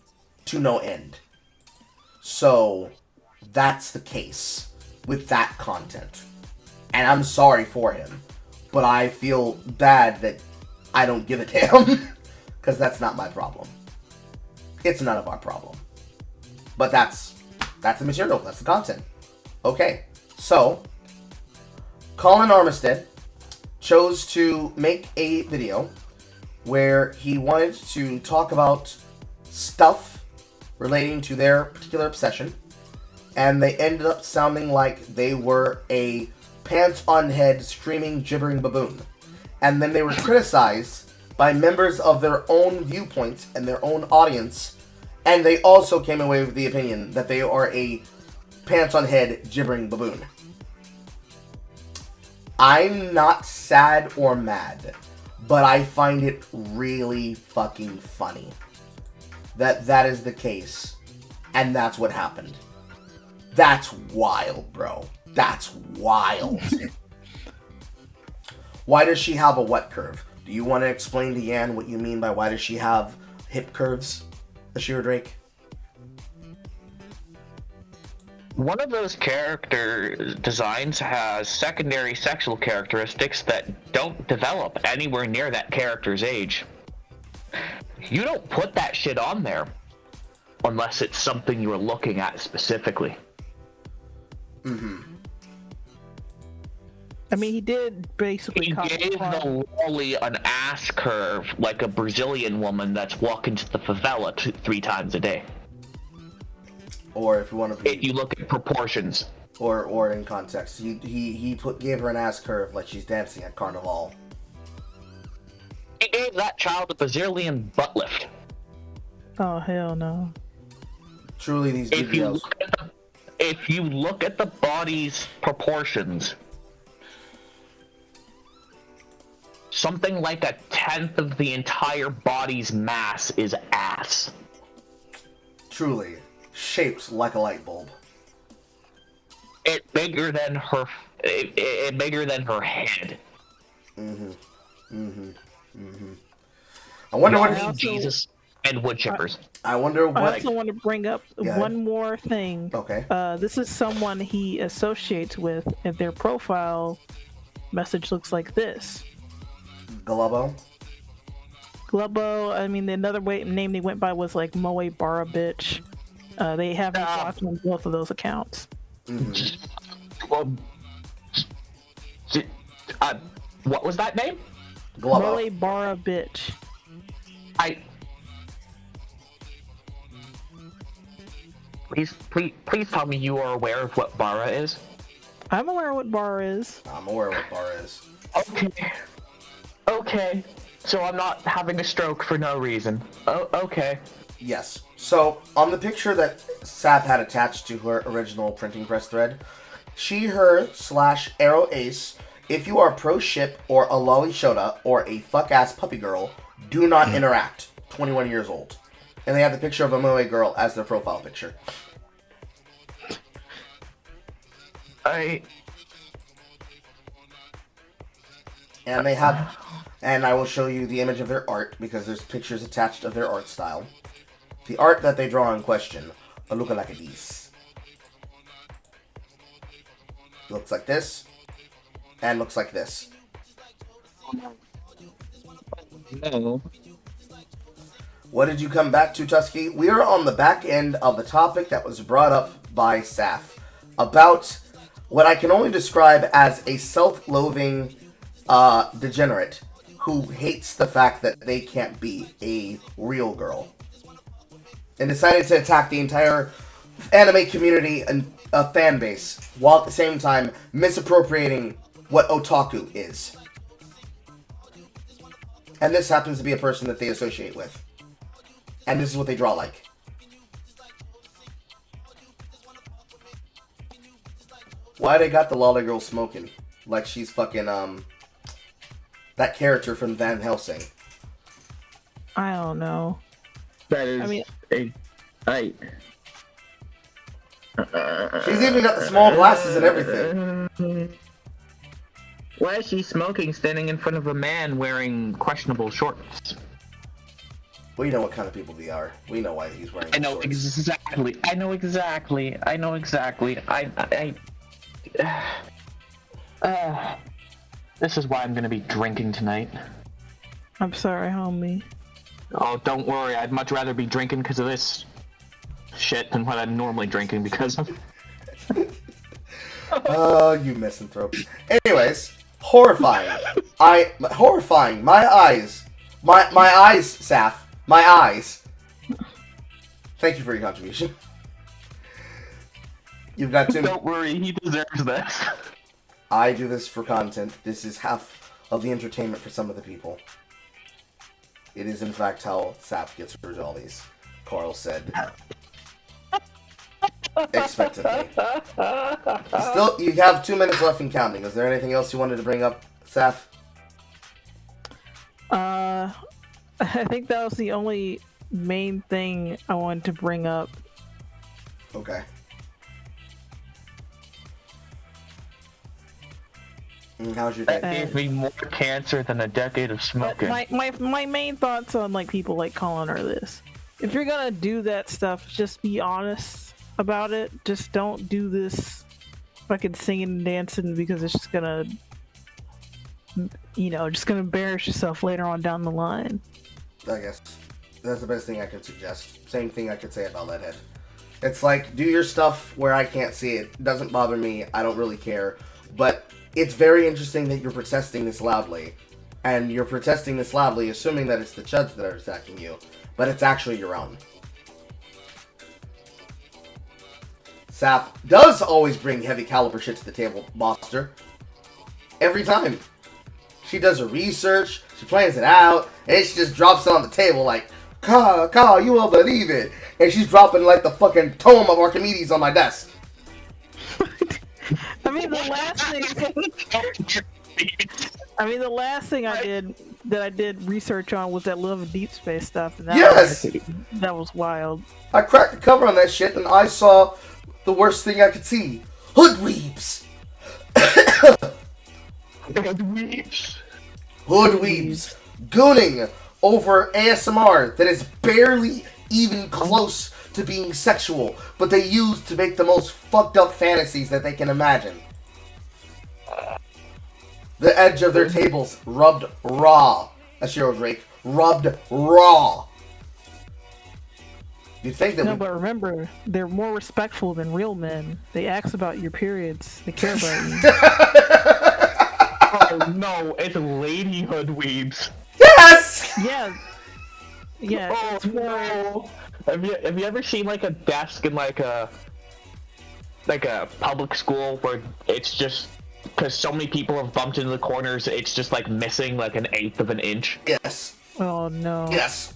to no end. So, that's the case with that content. And I'm sorry for him, but I feel bad that I don't give a damn, because that's not my problem. It's none of our problem. But that's the material, that's the content. Okay, so, Colin Armistead chose to make a video where he wanted to talk about stuff relating to their particular obsession, and they ended up sounding like they were a pants-on-head, screaming, gibbering baboon. And then they were criticized by members of their own viewpoints and their own audience, and they also came away with the opinion that they are a pants-on-head, gibbering baboon. I'm not sad or mad, but I find it really fucking funny that that is the case, and that's what happened. That's wild, bro. That's wild. Why does she have a what curve? Do you want to explain to Yan what you mean by why does she have hip curves, Ashira Drake? One of those character designs has secondary sexual characteristics that don't develop anywhere near that character's age. You don't put that shit on there unless it's something you're looking at specifically. Mm-hmm. I mean, he did basically He gave the lolly an ass curve like a Brazilian woman that's walking to the favela 3 times a day. Or if you want to be, If you look at proportions. or in context, he gave her an ass curve like she's dancing at Carnival. He gave that child a Brazilian butt lift. Oh, hell no. Truly, these If you videos. look at the body's proportions, something like 1/10 of the entire body's mass is ass. Truly, shaped like a light bulb. It's bigger than her. It bigger than her head. Mm-hmm. Mm-hmm. Mm-hmm. I wonder Not what Jesus and wood chippers. I wonder I what. also want to bring up one more thing. Okay. This is someone he associates with, and their profile message looks like this. Glubbo. Glubbo, I mean, another name they went by was like Moe Barra Bitch. They have me blocked on both of those accounts. Mm-hmm. Well, what was that name? Glubbo. Moe Barra Bitch. Please tell me you are aware of what Bara is. I'm aware of what Barra is. I'm aware what bar is. Okay. So I'm not having a stroke for no reason. Oh, okay. Yes. So, on the picture that Saf had attached to her original printing press thread, she, her, / Arrow Ace, if you are pro ship or a lolly shota or a fuck ass puppy girl, do not interact. 21 years old. And they have the picture of a Moe girl as their profile picture. And they have, and I will show you the image of their art because there's pictures attached of their art style. The art that they draw in question look like this. Looks like this, and looks like this. No. What did you come back to, Tusky? We are on the back end of the topic that was brought up by Saf about what I can only describe as a self-loathing degenerate who hates the fact that they can't be a real girl. And decided to attack the entire anime community and fan base, while at the same time misappropriating what otaku is. And this happens to be a person that they associate with. And this is what they draw like. Why they got the lolly girl smoking? Like she's fucking, that character from Van Helsing. I don't know. That is. I mean, She's even got the small glasses and everything. Why is she smoking standing in front of a man wearing questionable shorts? We know what kind of people they are. We know why he's wearing I know shorts. exactly. This is why I'm gonna be drinking tonight. I'm sorry, homie. Oh, don't worry. I'd much rather be drinking because of this shit than what I'm normally drinking because of. Oh, you misanthrope. Anyways, horrifying. Horrifying. My eyes. My eyes, Saf. My eyes. Thank you for your contribution. You've got two. Don't worry, he deserves this. I do this for content. This is half of the entertainment for some of the people. It is, in fact, how Sap gets her jollies. Carl said. Expectantly. Still, you have 2 minutes left and counting. Is there anything else you wanted to bring up, Saf? I think that was the only main thing I wanted to bring up. Okay. How's your day? That gave me more cancer than a decade of But smoking. my main thoughts on like people like Colin are this: if you're gonna do that stuff, just be honest about it. Just don't do this fucking singing and dancing because it's just gonna, just gonna embarrass yourself later on down the line. I guess that's the best thing I could suggest. Same thing I could say about Leadhead. It's like, do your stuff where I can't see it. It doesn't bother me. I don't really care. But it's very interesting that you're protesting this loudly. And you're protesting this loudly, assuming that it's the Chuds that are attacking you. But it's actually your own. Saf does always bring heavy caliber shit to the table, Monster. Every time. She does her research, she plans it out, and she just drops it on the table like, Carl, you won't believe it. And she's dropping like the fucking tome of Archimedes on my desk. I mean, the last thing I did research on was that Love and Deep Space stuff, and that was wild. I cracked the cover on that shit, and I saw the worst thing I could see: hoodweeps. Hoodweeps gooning over ASMR that is barely even close to being sexual, but they use to make the most fucked up fantasies that they can imagine. The edge of their tables rubbed raw. Ashiro Drake rubbed raw. You think that? No, but remember, they're more respectful than real men. They ask about your periods. They care about you. Oh no, it's ladyhood weebs. Yes. Yeah. Yeah. Oh no. Have you ever seen like a desk in like a public school where it's just because so many people have bumped into the corners, it's just like missing like 1/8 of an inch? Yes. Oh no. Yes.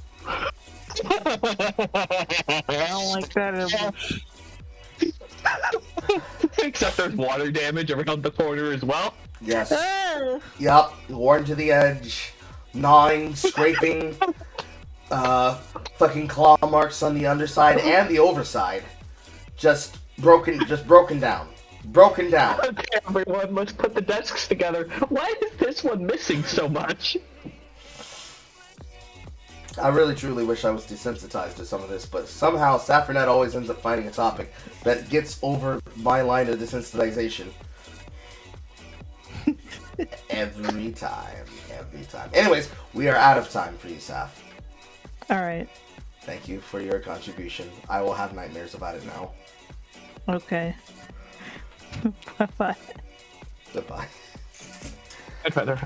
I don't like that ever. Except there's water damage around the corner as well. Yes. Yup. Worn to the edge. Gnawing, scraping. Fucking claw marks on the underside and the overside. Just broken down. Broken down. Okay, everyone, let's put the desks together. Why is this one missing so much? I really truly wish I was desensitized to some of this, but somehow Saffronet always ends up finding a topic that gets over my line of desensitization. Every time. Anyways, we are out of time for you, Saf. Alright. Thank you for your contribution. I will have nightmares about it now. Okay. Bye-bye. Goodbye.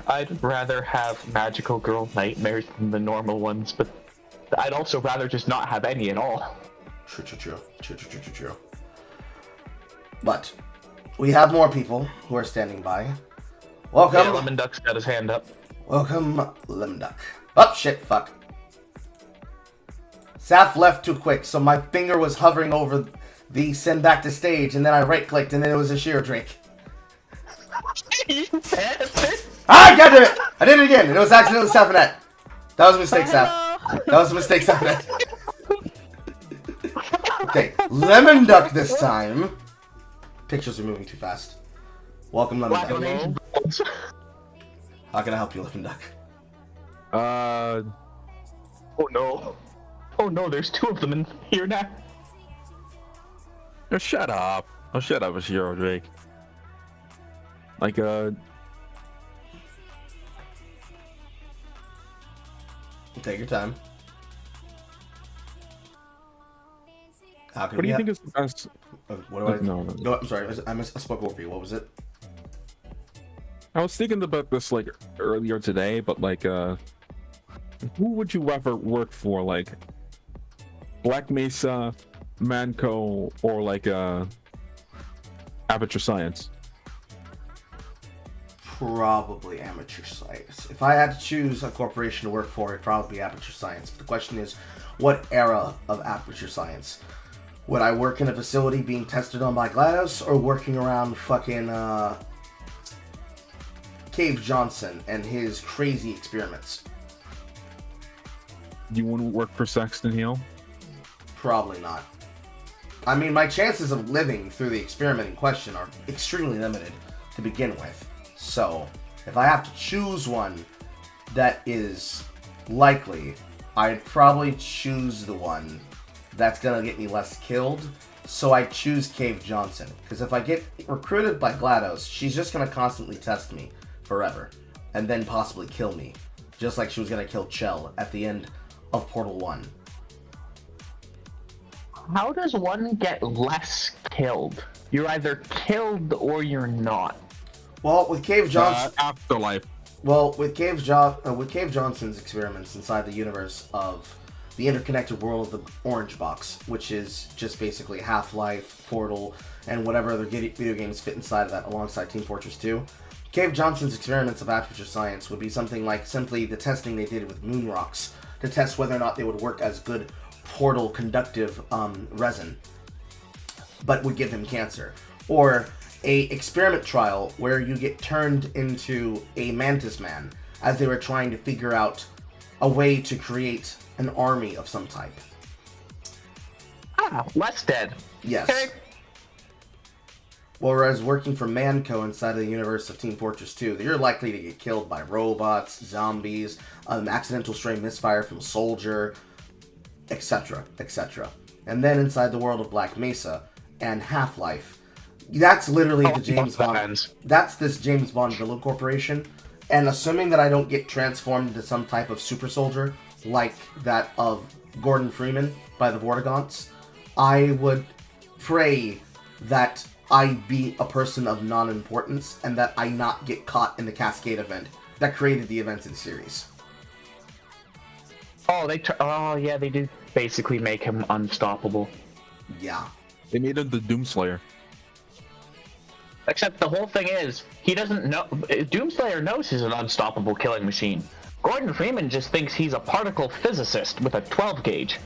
I'd rather have magical girl nightmares than the normal ones, but I'd also rather just not have any at all. True. But we have more people who are standing by. Welcome. Yeah, Lemon Duck's got his hand up. Welcome, Lemon Duck. Oh, shit, fuck. Saf left too quick, so my finger was hovering over the send back to stage, and then I right-clicked, and then it was a sheer drink. Ah, God damn it! I did it again, and it was accidentally Saffronet. That was a mistake, Saf. That was a mistake, Saffronet. Okay, Lemon Duck this time. Pictures are moving too fast. Welcome, Lemon Duck. How can I help you, Lemon Duck? Oh no. Oh no, there's 2 of them in here now. Oh, shut up, Ashiro Drake. Like, Take your time. How can what do we you help? think is the best? What do I? No. No, I'm sorry. I spoke over you. What was it? I was thinking about this like earlier today, but like, who would you rather work for? Like, Black Mesa, Manco, or like Aperture Science? Probably Amateur Science. If I had to choose a corporation to work for, it'd probably be Aperture Science. But the question is, what era of Aperture Science? Would I work in a facility being tested on by GLaDOS, or working around fucking Cave Johnson and his crazy experiments? You wouldn't work for Sexton Hill? Probably not. I mean, my chances of living through the experiment in question are extremely limited to begin with. So, if I have to choose one that is likely, I'd probably choose the one that's gonna get me less killed. So I choose Cave Johnson, because if I get recruited by GLaDOS, she's just gonna constantly test me forever, and then possibly kill me, just like she was gonna kill Chell at the end of Portal 1. How does one get less killed? You're either killed or you're not. Well, with Cave Johnson, Afterlife. well, with Cave Johnson's experiments inside the universe of the interconnected world of the Orange Box, which is just basically Half-Life, Portal, and whatever other video games fit inside of that alongside Team Fortress 2. Cave Johnson's experiments of Aperture Science would be something like simply the testing they did with moon rocks to test whether or not they would work as good portal conductive resin, but would give him cancer. Or a experiment trial where you get turned into a mantis man as they were trying to figure out a way to create an army of some type. Less dead. Yes. Okay. Whereas working for Manco inside of the universe of Team Fortress 2, you're likely to get killed by robots, zombies, accidental stray misfire from a soldier, etc., etc. And then inside the world of Black Mesa and Half-Life, that's literally the James Bond. That's this James Bond villain corporation. And assuming that I don't get transformed into some type of super soldier, like that of Gordon Freeman by the Vortigaunts, I would pray that I be a person of non-importance and that I not get caught in the Cascade event that created the events in the series. Oh, yeah, they do basically make him unstoppable. Yeah. They made him the Doomslayer. Except the whole thing is, he doesn't know. Doomslayer knows he's an unstoppable killing machine. Gordon Freeman just thinks he's a particle physicist with a 12 gauge.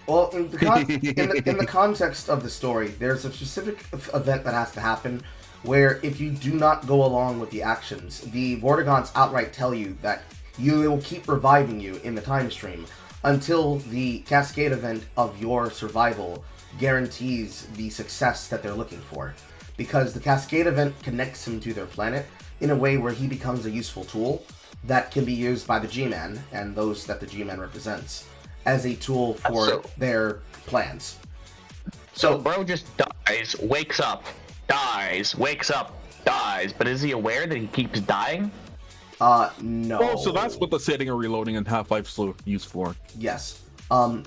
Well, in the context of the story, there's a specific event that has to happen where if you do not go along with the actions, the Vortigaunts outright tell you that they will keep reviving you in the time stream until the Cascade event of your survival guarantees the success that they're looking for. Because the Cascade event connects him to their planet in a way where he becomes a useful tool that can be used by the G-Man and those that the G-Man represents as a tool for their plans. So bro just dies, wakes up, dies, wakes up, dies, but is he aware that he keeps dying? No. Oh, so that's what the setting and reloading and Half-Life's used for. Yes.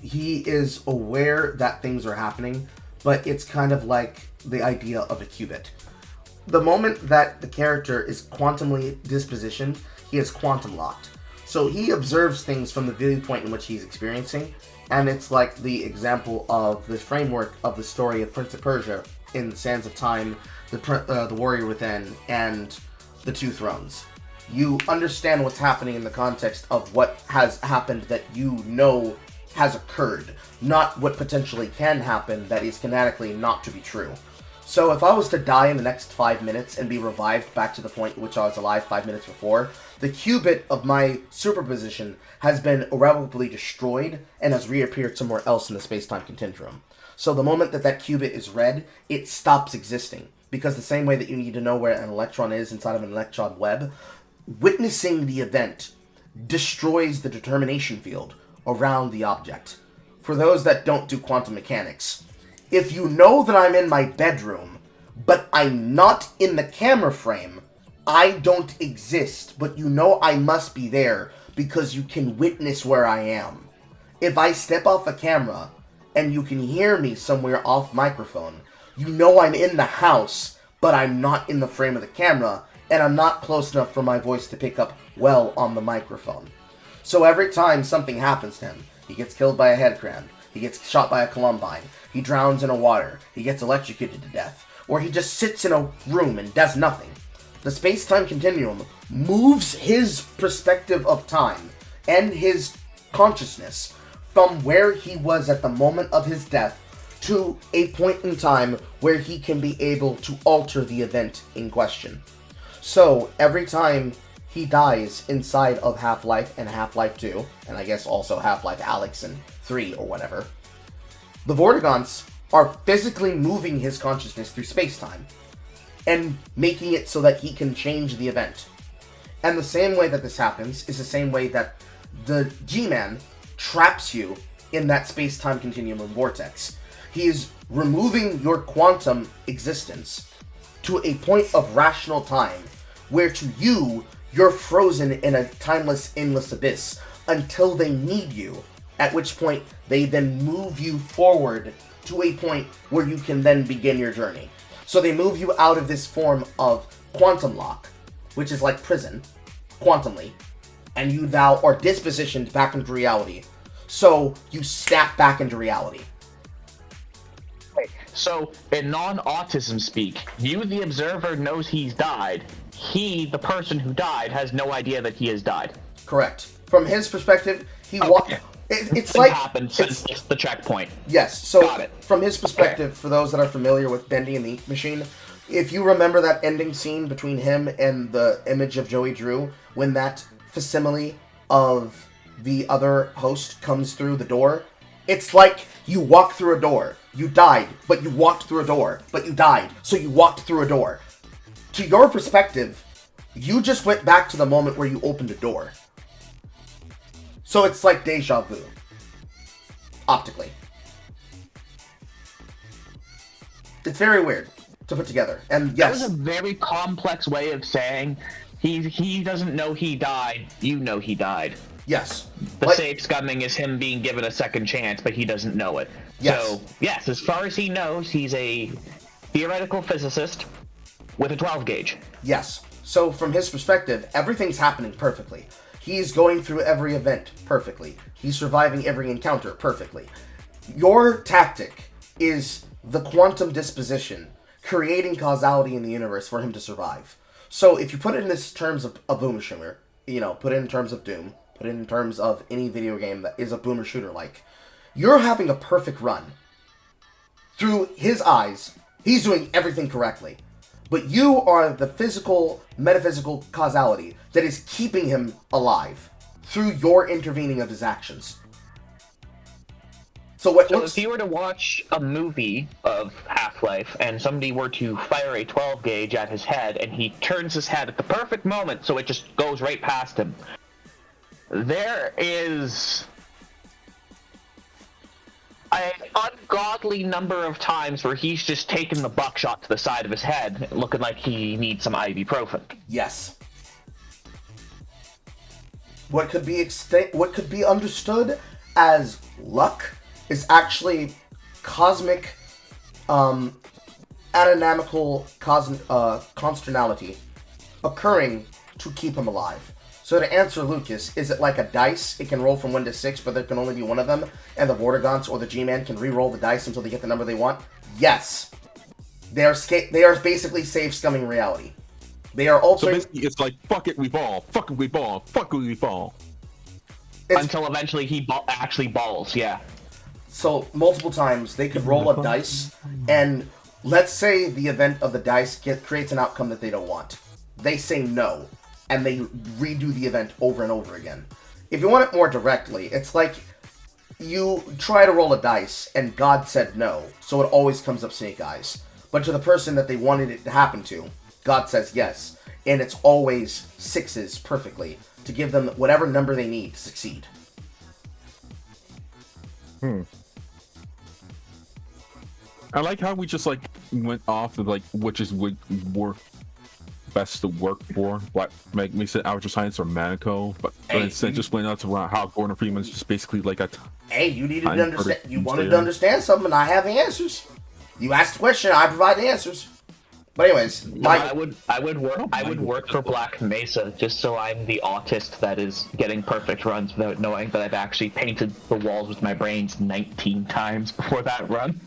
He is aware that things are happening, but it's kind of like the idea of a qubit. The moment that the character is quantumly dispositioned, he is quantum locked. So he observes things from the viewpoint in which he's experiencing, and it's like the example of the framework of the story of Prince of Persia in the Sands of Time, the Warrior Within, and the Two Thrones. You understand what's happening in the context of what has happened that you know has occurred, not what potentially can happen that is canonically not to be true. So if I was to die in the next 5 minutes and be revived back to the point in which I was alive 5 minutes before, the qubit of my superposition has been irrevocably destroyed and has reappeared somewhere else in the space-time continuum. So the moment that that qubit is read, it stops existing. Because the same way that you need to know where an electron is inside of an electron web, witnessing the event destroys the determination field around the object. For those that don't do quantum mechanics, if you know that I'm in my bedroom, but I'm not in the camera frame, I don't exist, but you know I must be there because you can witness where I am. If I step off the camera and you can hear me somewhere off microphone, you know I'm in the house, but I'm not in the frame of the camera, and I'm not close enough for my voice to pick up well on the microphone. So every time something happens to him, he gets killed by a headcrab, He gets shot by a Columbine. He drowns in a water. He gets electrocuted to death. Or he just sits in a room and does nothing. The space-time continuum moves his perspective of time and his consciousness from where he was at the moment of his death to a point in time where he can be able to alter the event in question. So, every time he dies inside of Half-Life and Half-Life 2, and I guess also Half-Life Alyx and 3 or whatever, the Vortigaunts are physically moving his consciousness through space-time and making it so that he can change the event. And the same way that this happens is the same way that the G-Man traps you in that space-time continuum vortex. He is removing your quantum existence to a point of rational time where to you, you're frozen in a timeless, endless abyss until they need you, at which point they then move you forward to a point where you can then begin your journey. So they move you out of this form of quantum lock, which is like prison, quantumly, and you thou are dispositioned back into reality. So you snap back into reality. So, in non-autism speak, you, the observer, knows he's died. He, the person who died, has no idea that he has died. Correct. From his perspective, he walked. It's like like happened since the checkpoint. Yes. So Got it. From his perspective, for those that are familiar with Bendy and the Ink Machine, if you remember that ending scene between him and the image of Joey Drew, when that facsimile of the other host comes through the door, it's like you walked through a door. You died, but you walked through a door, but you died, so you walked through a door. To your perspective, you just went back to the moment where you opened a door. So it's like deja vu. Optically. It's very weird to put together. And yes. That was a very complex way of saying he doesn't know he died, you know he died. Yes. The safe scumming is him being given a second chance, but he doesn't know it. Yes. So, yes, as far as he knows, he's a theoretical physicist with a 12 gauge. Yes. So from his perspective, everything's happening perfectly. He's going through every event perfectly. He's surviving every encounter perfectly. Your tactic is the quantum disposition, creating causality in the universe for him to survive. So if you put it in this terms of a boomer shooter, put it in terms of Doom, put it in terms of any video game that is a boomer shooter like, you're having a perfect run. Through his eyes, he's doing everything correctly. But you are the physical, metaphysical causality that is keeping him alive through your intervening of his actions. So if you were to watch a movie of Half-Life and somebody were to fire a 12 gauge at his head and he turns his head at the perfect moment so it just goes right past him, there is an ungodly number of times where he's just taken the buckshot to the side of his head, looking like he needs some ibuprofen. Yes. What could be understood as luck is actually cosmic, anatomical consternality occurring to keep him alive. So to answer Lucas, is it like a dice? It can roll from 1 to 6, but there can only be one of them, and the Vortigaunts or the G-Man can re-roll the dice until they get the number they want? Yes. They are basically safe scumming reality. They are altering... So basically, it's like, fuck it, we ball. Fuck it, we ball. Fuck it, we ball. Until eventually he actually balls, yeah. So, multiple times, they could roll a dice, and let's say the event of the dice creates an outcome that they don't want. They say no, and they redo the event over and over again. If you want it more directly, it's like you try to roll a dice, and God said no, so it always comes up snake eyes. But to the person that they wanted it to happen to, God says yes, and it's always sixes perfectly, to give them whatever number they need to succeed. I like how we just went off of which is would work best to work for, what make me say Outer Science or Manico, but instead just went out to how Gordon Freeman's just basically like a. Hey, you needed to understand. You wanted to understand something, and I have the answers. You asked the question, I provide the answers. But anyways, I would work for Black Mesa just so I'm the autist that is getting perfect runs without knowing that I've actually painted the walls with my brains 19 times before that run.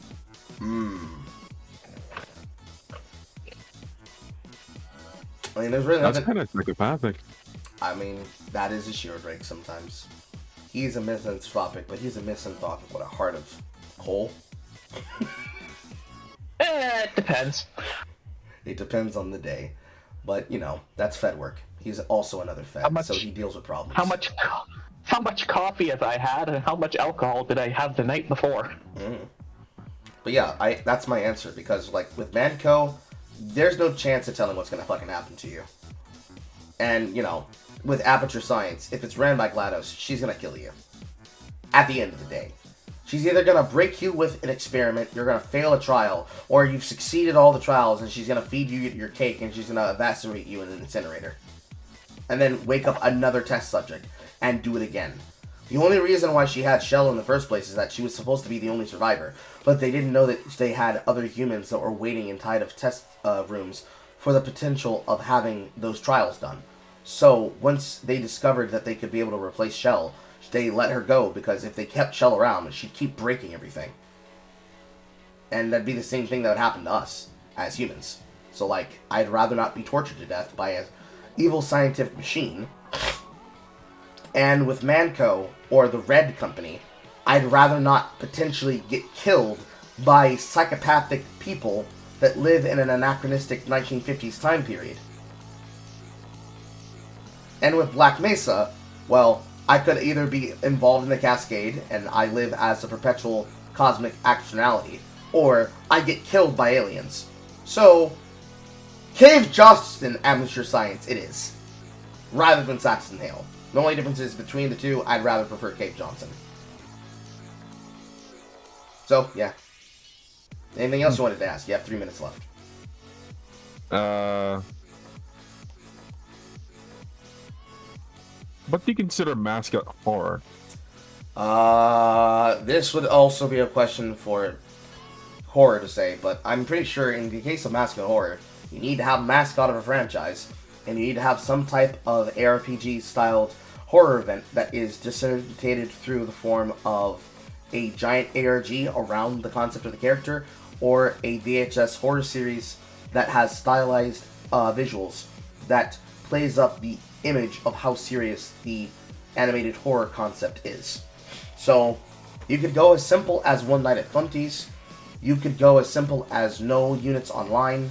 I mean, there's really That's nothing. kind of psychopathic. I mean, that is a sheer drake sometimes. He's a misanthropic, but he's a misanthropic with a heart of coal. It depends. It depends on the day. But, you know, that's Fed work. He's also another Fed, so he deals with problems. How much coffee have I had, and how much alcohol did I have the night before? But yeah, that's my answer, because, like, with Manco, there's no chance of telling what's gonna fucking happen to you. And, you know, with Aperture Science, if it's ran by GLaDOS, she's gonna kill you. At the end of the day. She's either gonna break you with an experiment, you're gonna fail a trial, or you've succeeded all the trials and she's gonna feed you your cake and she's gonna evaporate you in an incinerator. And then wake up another test subject and do it again. The only reason why she had Shell in the first place is that she was supposed to be the only survivor, but they didn't know that they had other humans that were waiting inside of test rooms for the potential of having those trials done. So once they discovered that they could be able to replace Shell, they let her go, because if they kept Shell around, she'd keep breaking everything. And that'd be the same thing that would happen to us as humans. So, like, I'd rather not be tortured to death by an evil scientific machine. And with Manco, or the Red Company, I'd rather not potentially get killed by psychopathic people that live in an anachronistic 1950s time period. And with Black Mesa, well, I could either be involved in the Cascade, and I live as a perpetual cosmic externality, or I get killed by aliens. So, Cave Justin Amateur Science it is, rather than Saxon Hale. The only difference is between the two, I'd rather prefer Cave Johnson. So, yeah. Anything else you wanted to ask? You have 3 minutes left. What do you consider mascot horror? This would also be a question for horror to say, but I'm pretty sure in the case of mascot horror, you need to have a mascot of a franchise, and you need to have some type of ARPG-styled horror event that is disseminated through the form of a giant ARG around the concept of the character, or a VHS horror series that has stylized visuals that plays up the image of how serious the animated horror concept is. So, you could go as simple as One Night at Funties, you could go as simple as no units online,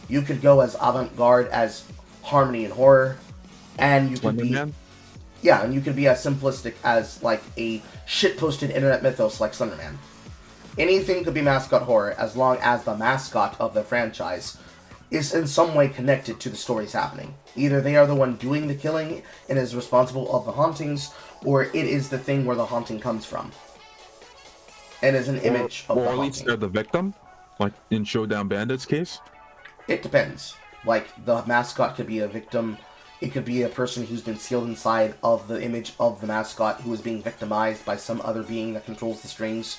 you could go as avant-garde as Harmony and Horror, and you could be... Yeah, and you could be as simplistic as, like, a shit-posted internet mythos like Slenderman. Anything could be mascot horror as long as the mascot of the franchise is in some way connected to the stories happening. Either they are the one doing the killing and is responsible of the hauntings, or it is the thing where the haunting comes from. And is an image of the haunting. Or at least they're the victim, like in Showdown Bandits case? It depends. Like, the mascot could be a victim, it could be a person who's been sealed inside of the image of the mascot who is being victimized by some other being that controls the strings.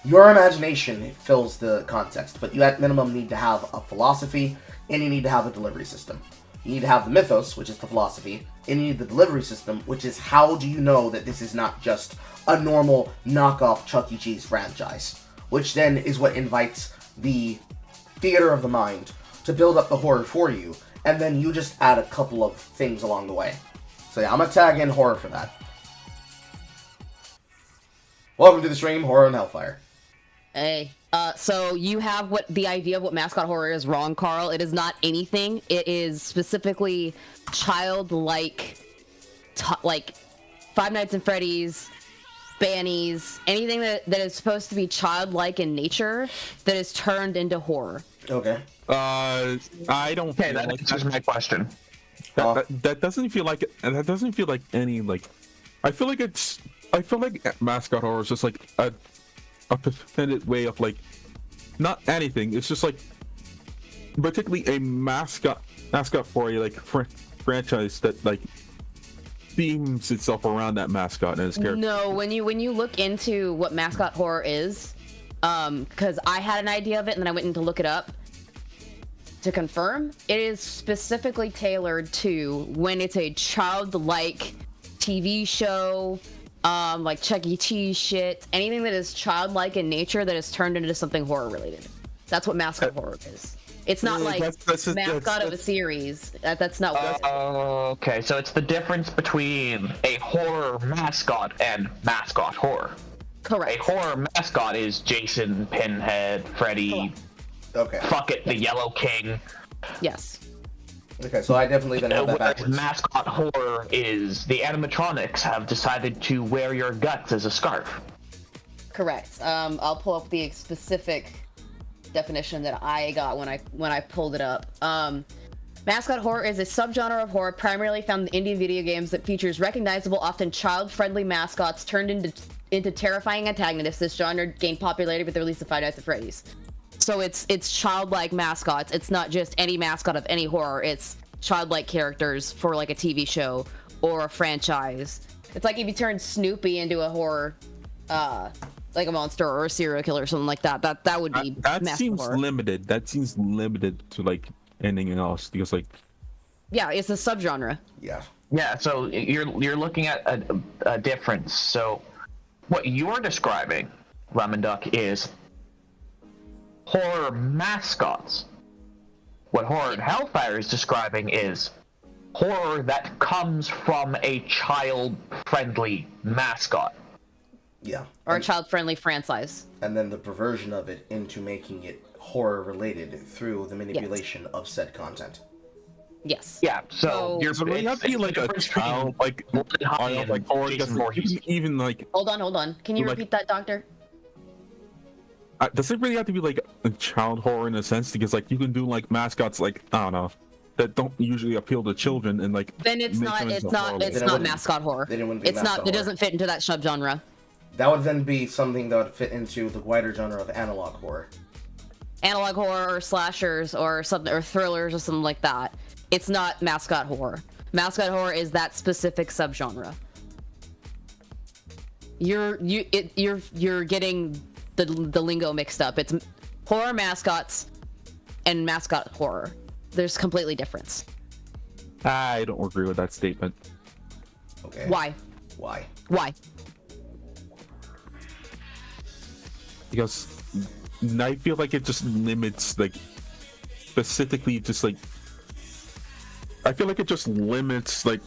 Your imagination fills the context, but you at minimum need to have a philosophy, and you need to have a delivery system. You need to have the mythos, which is the philosophy, and you need the delivery system, which is how do you know that this is not just a normal knockoff Chuck E. Cheese franchise, which then is what invites the theater of the mind to build up the horror for you, and then you just add a couple of things along the way. So yeah, I'm gonna tag in horror for that. Welcome to the stream, Horror and Hellfire. Hey, so you have what the idea of what mascot horror is wrong, Carl. It is not anything. It is specifically childlike, like Five Nights at Freddy's, Bannies, anything that is supposed to be childlike in nature that is turned into horror. Okay. I don't. Okay, that answers my question. That doesn't feel like it. That doesn't feel like any like. I feel like mascot horror is just like a pretended way of like not anything. It's just like particularly a mascot for a like franchise that like themes itself around that mascot and its character. No, when you look into what mascot horror is, because I had an idea of it and then I went in to look it up. to confirm, it is specifically tailored to when it's a childlike TV show, like Chuck E. Cheese shit, anything that is childlike in nature that is turned into something horror related. That's what mascot horror is. It's not like mascot of a series. That's not what it is. Okay, so it's the difference between a horror mascot and mascot horror. Correct. A horror mascot is Jason, Pinhead, Freddy, Okay. fuck it, the Yellow King. Yes. Okay, so I definitely then have that Whereas backwards. mascot horror is the animatronics have decided to wear your guts as a scarf. Correct. I'll pull up the specific definition that I got when I pulled it up. Mascot horror is a subgenre of horror primarily found in indie video games that features recognizable, often child-friendly mascots turned into terrifying antagonists. This genre gained popularity with the release of Five Nights at Freddy's. So it's childlike mascots. It's not just any mascot of any horror. It's childlike characters for like a TV show or a franchise. It's like if you turned Snoopy into a horror, like a monster or a serial killer or something like that. That would be that mascot seems horror. limited. That seems limited to like anything else because like Yeah, it's a subgenre. Yeah. Yeah, so you're looking at a difference. So what you're describing, Lemon Duck, is horror mascots. What Horror and Hellfire is describing is horror that comes from a child-friendly mascot. Yeah. Or a child-friendly franchise. And then the perversion of it into making it horror related through the manipulation of said content. Yes. Yeah, so you're so you have to be like a child, like or even like. Hold on. Can you like- repeat that, Doctor? Does it really have to be like a child horror in a sense? Because like you can do like mascots like I don't know that don't usually appeal to children and like. Then it's make not. them It's into not. horror. It's not mascot horror. Then it wouldn't be It's mascot not. It horror. doesn't fit into that subgenre. That would then be something that would fit into the wider genre of analog horror. Analog horror or slashers or something or thrillers or something like that. It's not mascot horror. Mascot horror is that specific subgenre. You're getting the lingo mixed up. It's horror mascots and mascot horror. There's completely difference. I don't agree with that statement. Okay. Why? Why? Because I feel like it just limits like specifically just like I feel like it just limits like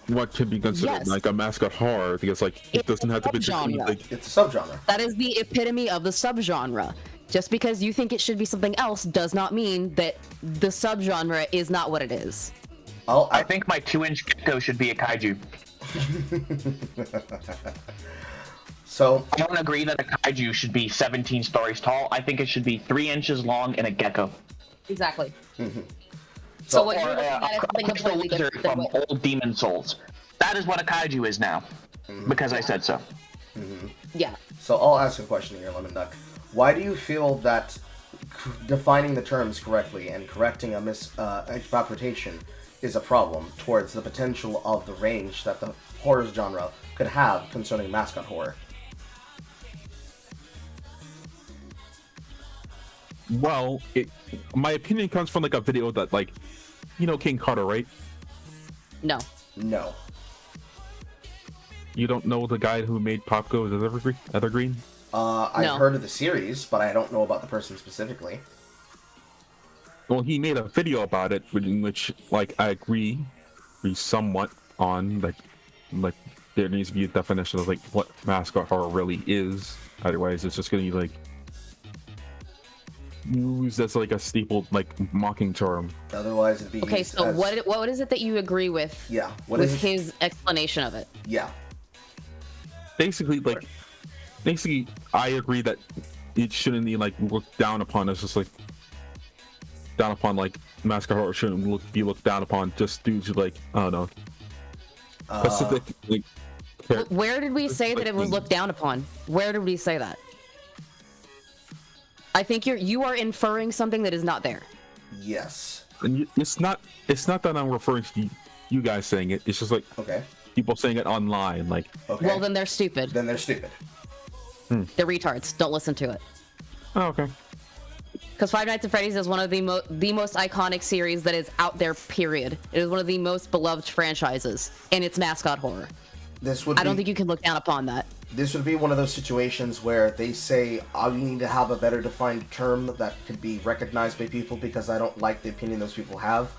what can be considered like a mascot horror because like it doesn't have to be subgenre. like it's a subgenre. That is the epitome of the subgenre. Just because you think it should be something else does not mean that the subgenre is not what it is. I think my 2-inch gecko should be a kaiju. So I don't agree that a kaiju should be 17 stories tall. I think it should be 3 inches long and a gecko. Exactly. So what you're Or looking at is something crystal completely lizard different. than from what- old Demon Souls. That is what a kaiju is now, because I said so. Yeah. So I'll ask a question here, Lemon Duck. Why do you feel that defining the terms correctly and correcting a misinterpretation is a problem towards the potential of the range that the horror genre could have concerning mascot horror? well my opinion comes from like a video that like you know King Carter, right? No. No. You don't know the guy who made Pop Goes Evergreen? I've No. heard of the series, but I don't know about the person specifically. Well, he made a video about it in which like I agree somewhat on like there needs to be a definition of like what mascot horror really is. Otherwise it's just gonna be like used as like a steepled like mocking term. Otherwise, it'd be Okay, used so as, what is it that you agree with? Yeah. What with is his explanation of it? Yeah. Basically I agree that it shouldn't be like looked down upon as just like down upon like mascot horror shouldn't be looked down upon just due to like I don't know specific like Where did we say that it was looked down upon? Where did we say that? I think you are inferring something that is not there. Yes. and it's not that I'm referring to you guys saying it. It's just like Okay. people saying it online like Okay. Well, then they're stupid. Then they're stupid. They're retards. Don't listen to it. oh, okay. Because Five Nights at Freddy's is one of the most iconic series that is out there, period. It is one of the most beloved franchises, and it's mascot horror. I don't think you can look down upon that. This would be one of those situations where they say, oh, you need to have a better defined term that could be recognized by people because I don't like the opinion those people have.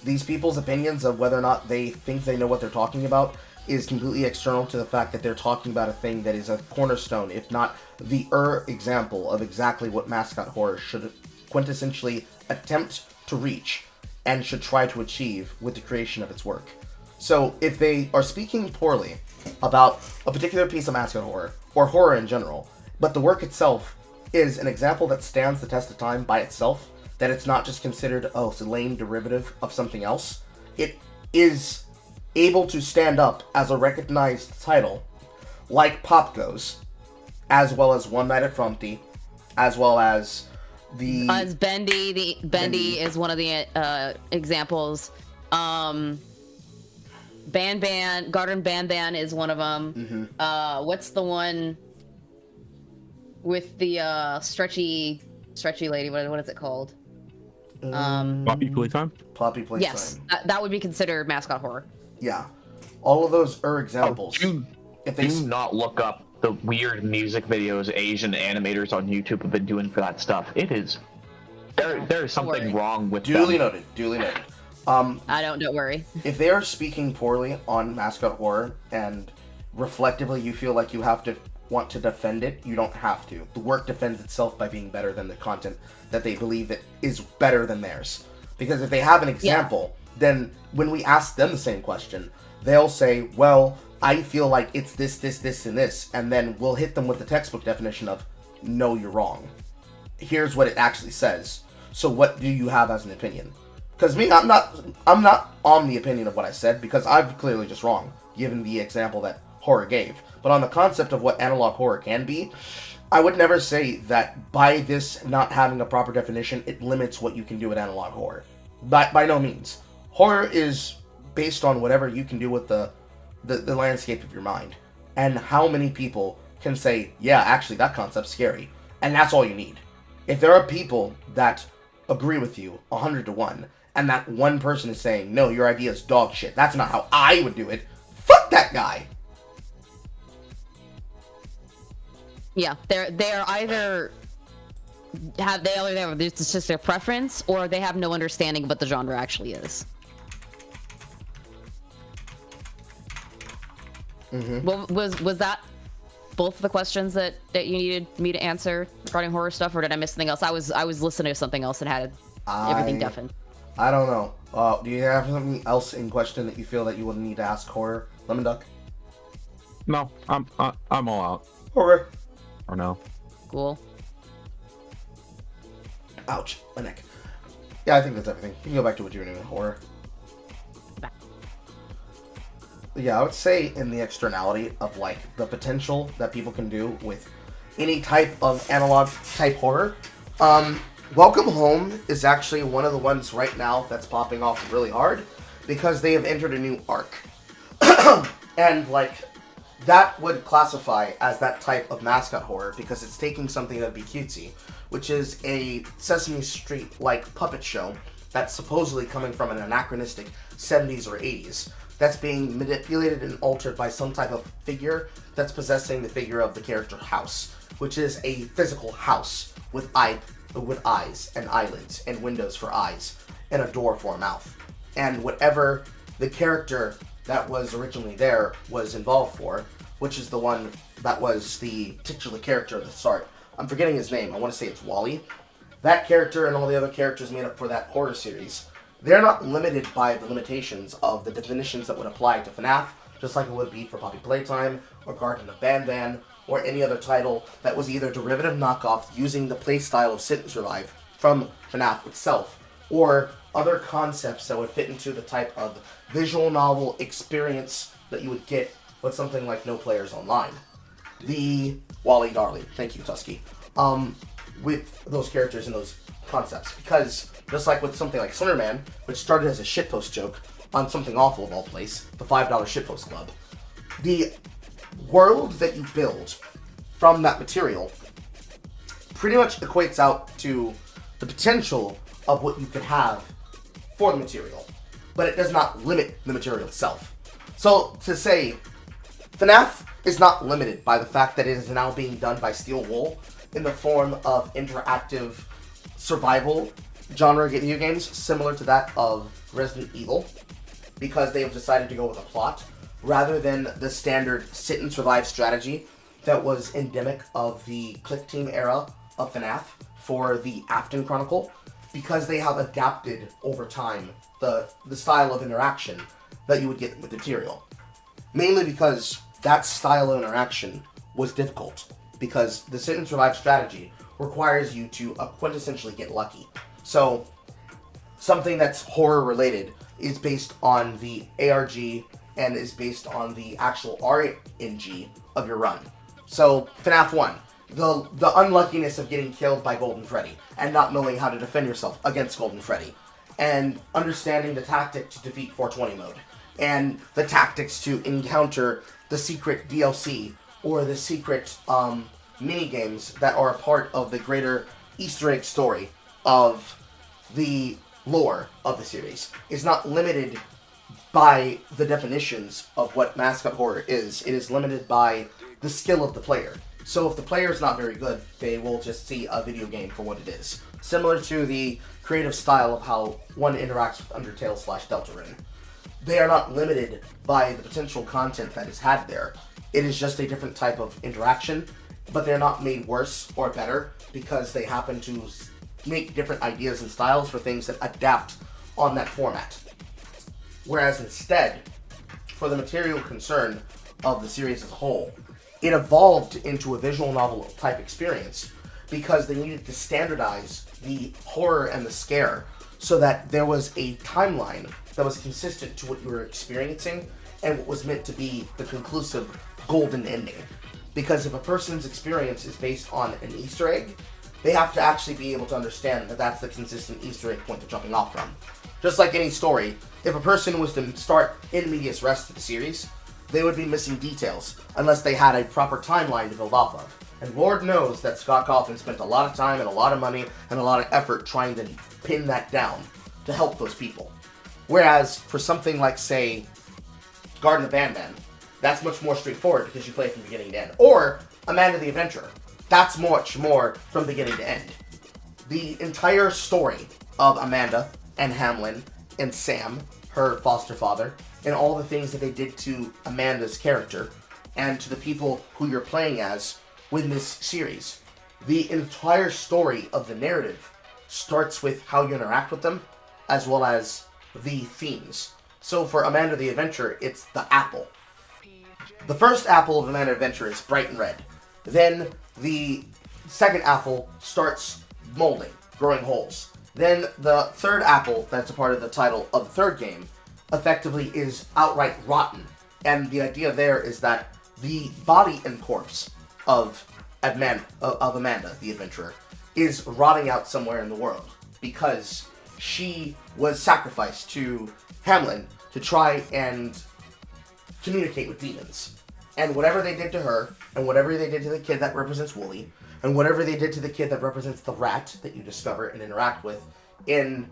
These people's opinions of whether or not they think they know what they're talking about is completely external to the fact that they're talking about a thing that is a cornerstone, if not the example of exactly what mascot horror should quintessentially attempt to reach and should try to achieve with the creation of its work. So if they are speaking poorly about a particular piece of mascot horror, or horror in general, but the work itself is an example that stands the test of time by itself, that it's not just considered a lame derivative of something else, it is able to stand up as a recognized title, like Pop Goes, as well as One Night at Frumpty, as well as as Bendy. Bendy is one of the examples. Garden Ban is one of them. What's the one with the stretchy lady? What is it called? Poppy Playtime? Poppy Playtime. Yes, that would be considered mascot horror. Yeah. All of those are examples. Do not look up the weird music videos Asian animators on YouTube have been doing for that stuff. It is... There is something wrong with Duly them. noted. Duly noted. Don't worry. If they are speaking poorly on mascot horror and reflectively you feel like you have to want to defend it, you don't have to. The work defends itself by being better than the content that they believe that is better than theirs. Because if they have an example, then when we ask them the same question, they'll say, well, I feel like it's this, and this, and then we'll hit them with the textbook definition of, no, you're wrong. Here's what it actually says. So what do you have as an opinion? Because me, I'm not on the opinion of what I said, because I'm clearly just wrong, given the example that horror gave. But on the concept of what analog horror can be, I would never say that by this not having a proper definition, it limits what you can do with analog horror. By no means. Horror is based on whatever you can do with the landscape of your mind. And how many people can say, yeah, actually, that concept's scary. And that's all you need. If there are people that agree with you 100 to 1, and that one person is saying, no, your idea is dog shit, that's not how I would do it, fuck that guy! Yeah, they're either it's just their preference, or they have no understanding of what the genre actually is. Well, was that both of the questions that you needed me to answer regarding horror stuff, or did I miss something else? I was listening to something else and had everything deafened. I don't know. Do you have something else in question that you feel that you would need to ask horror, Lemon Duck? No, I'm all out. Horror. Or no. Cool. Ouch, my neck. Yeah, I think that's everything. You can go back to what you were doing in horror. Yeah, I would say in the externality of like the potential that people can do with any type of analog type horror. Welcome Home is actually one of the ones right now that's popping off really hard because they have entered a new arc. And like that would classify as that type of mascot horror because it's taking something that'd be cutesy, which is a Sesame Street like puppet show that's supposedly coming from an anachronistic 70s or 80s. That's being manipulated and altered by some type of figure that's possessing the figure of the character House, which is a physical house with eyes and eyelids and windows for eyes and a door for a mouth. And whatever the character that was originally there was involved for, which is the one that was the titular character at the start. I'm forgetting his name. I want to say it's Wally. That character and all the other characters made up for that horror series, they're not limited by the limitations of the definitions that would apply to FNAF, just like it would be for Poppy Playtime, or Garden of Ban, or any other title that was either derivative knockoff using the playstyle of Sit and Survive from FNAF itself, or other concepts that would fit into the type of visual novel experience that you would get with something like No Players Online. The Wally Darling, thank you, Tusky, with those characters and those concepts, because just like with something like Slenderman, which started as a shitpost joke on Something Awful of all place, the $5 shitpost club, the world that you build from that material pretty much equates out to the potential of what you could have for the material, but it does not limit the material itself. So to say, FNAF is not limited by the fact that it is now being done by Steel Wool in the form of interactive survival genre video games similar to that of Resident Evil, because they have decided to go with a plot rather than the standard sit and survive strategy that was endemic of the Click Team era of FNAF for the Yap-In Chronicle, because they have adapted over time the style of interaction that you would get with the material. Mainly because that style of interaction was difficult, because the sit and survive strategy requires you to quintessentially get lucky. So something that's horror related is based on the ARG and is based on the actual RNG of your run. So FNAF 1, the unluckiness of getting killed by Golden Freddy and not knowing how to defend yourself against Golden Freddy, and understanding the tactic to defeat 420 mode, and the tactics to encounter the secret DLC or the secret mini games that are a part of the greater Easter egg story of the lore of the series, is not limited by the definitions of what mascot horror is. It is limited by the skill of the player. So if the player is not very good, they will just see a video game for what it is. Similar to the creative style of how one interacts with Undertale / Deltarune. They are not limited by the potential content that is had there. It is just a different type of interaction, but they're not made worse or better because they happen to make different ideas and styles for things that adapt on that format. Whereas instead, for the material concern of the series as a whole, it evolved into a visual novel type experience because they needed to standardize the horror and the scare so that there was a timeline that was consistent to what you were experiencing and what was meant to be the conclusive golden ending. Because if a person's experience is based on an Easter egg, they have to actually be able to understand that that's the consistent Easter egg point they're jumping off from. Just like any story, if a person was to start in medias res to the series, they would be missing details unless they had a proper timeline to build off of. And Lord knows that Scott Cawthon spent a lot of time and a lot of money and a lot of effort trying to pin that down to help those people. Whereas for something like, say, Garden of Banban, that's much more straightforward because you play from beginning to end. Or Amanda the Adventurer, that's much more from beginning to end. The entire story of Amanda and Hamlin and Sam, her foster father, and all the things that they did to Amanda's character and to the people who you're playing as within this series. The entire story of the narrative starts with how you interact with them, as well as the themes. So for Amanda the Adventurer, it's the apple. The first apple of Amanda Adventure is bright and red. Then the second apple starts molding, growing holes. Then the third apple, that's a part of the title of the third game, effectively is outright rotten. And the idea there is that the body and corpse of Amanda the Adventurer is rotting out somewhere in the world because she was sacrificed to Hamlin to try and communicate with demons. And whatever they did to her, and whatever they did to the kid that represents Wooly, and whatever they did to the kid that represents the rat that you discover and interact with in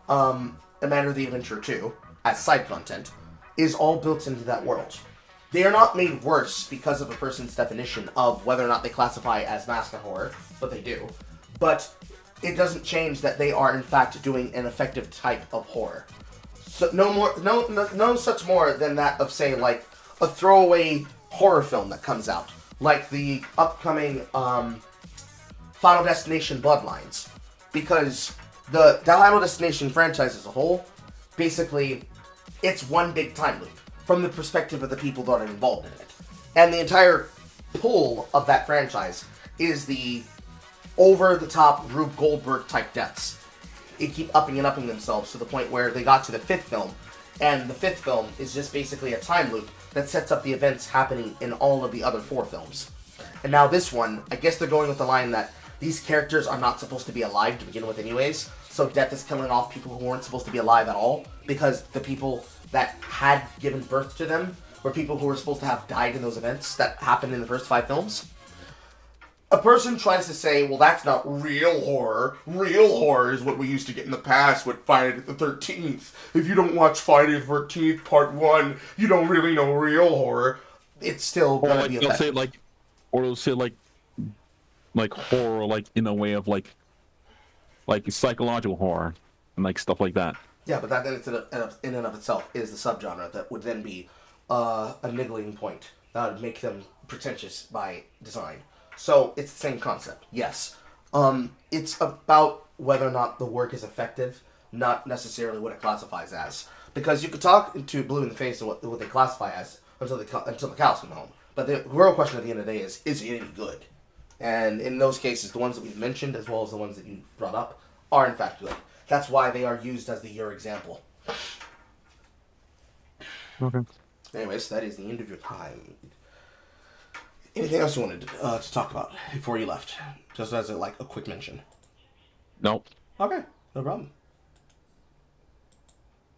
Amanda the Adventurer 2, as side content, is all built into that world. They are not made worse because of a person's definition of whether or not they classify as mascot horror, but they do. But it doesn't change that they are in fact doing an effective type of horror. So no such more than that of, say, like a throwaway horror film that comes out, like the upcoming Final Destination Bloodlines, because the Final Destination franchise as a whole, basically, it's one big time loop from the perspective of the people that are involved in it. And the entire pull of that franchise is the over-the-top Rube Goldberg type deaths. It keep upping and upping themselves to the point where they got to the fifth film, and the fifth film is just basically a time loop that sets up the events happening in all of the other four films. And now this one, I guess they're going with the line that these characters are not supposed to be alive to begin with anyways, so death is killing off people who weren't supposed to be alive at all, because the people that had given birth to them were people who were supposed to have died in those events that happened in the first 5 films. a person tries to say, well, that's not real horror. Real horror is what we used to get in the past with Friday the 13th. If you don't watch Friday the 13th Part 1, you don't really know real horror. It's still Or gonna like be they'll effective. say they'll say like horror, like in a way of like psychological horror and like stuff like that. Yeah, but that in and of itself is the subgenre that would then be a niggling point. That would make them pretentious by design. So it's the same concept, yes. It's about whether or not the work is effective, not necessarily what it classifies as. Because you could talk to Blue in the face of what they classify as until the cows come home. But the real question at the end of the day is it any good? And in those cases, the ones that we've mentioned, as well as the ones that you brought up, are in fact good. That's why they are used as your example. Okay. Anyways, that is the end of your time. Anything else you wanted to talk about before you left? Just as a quick mention. Nope. Okay, no problem.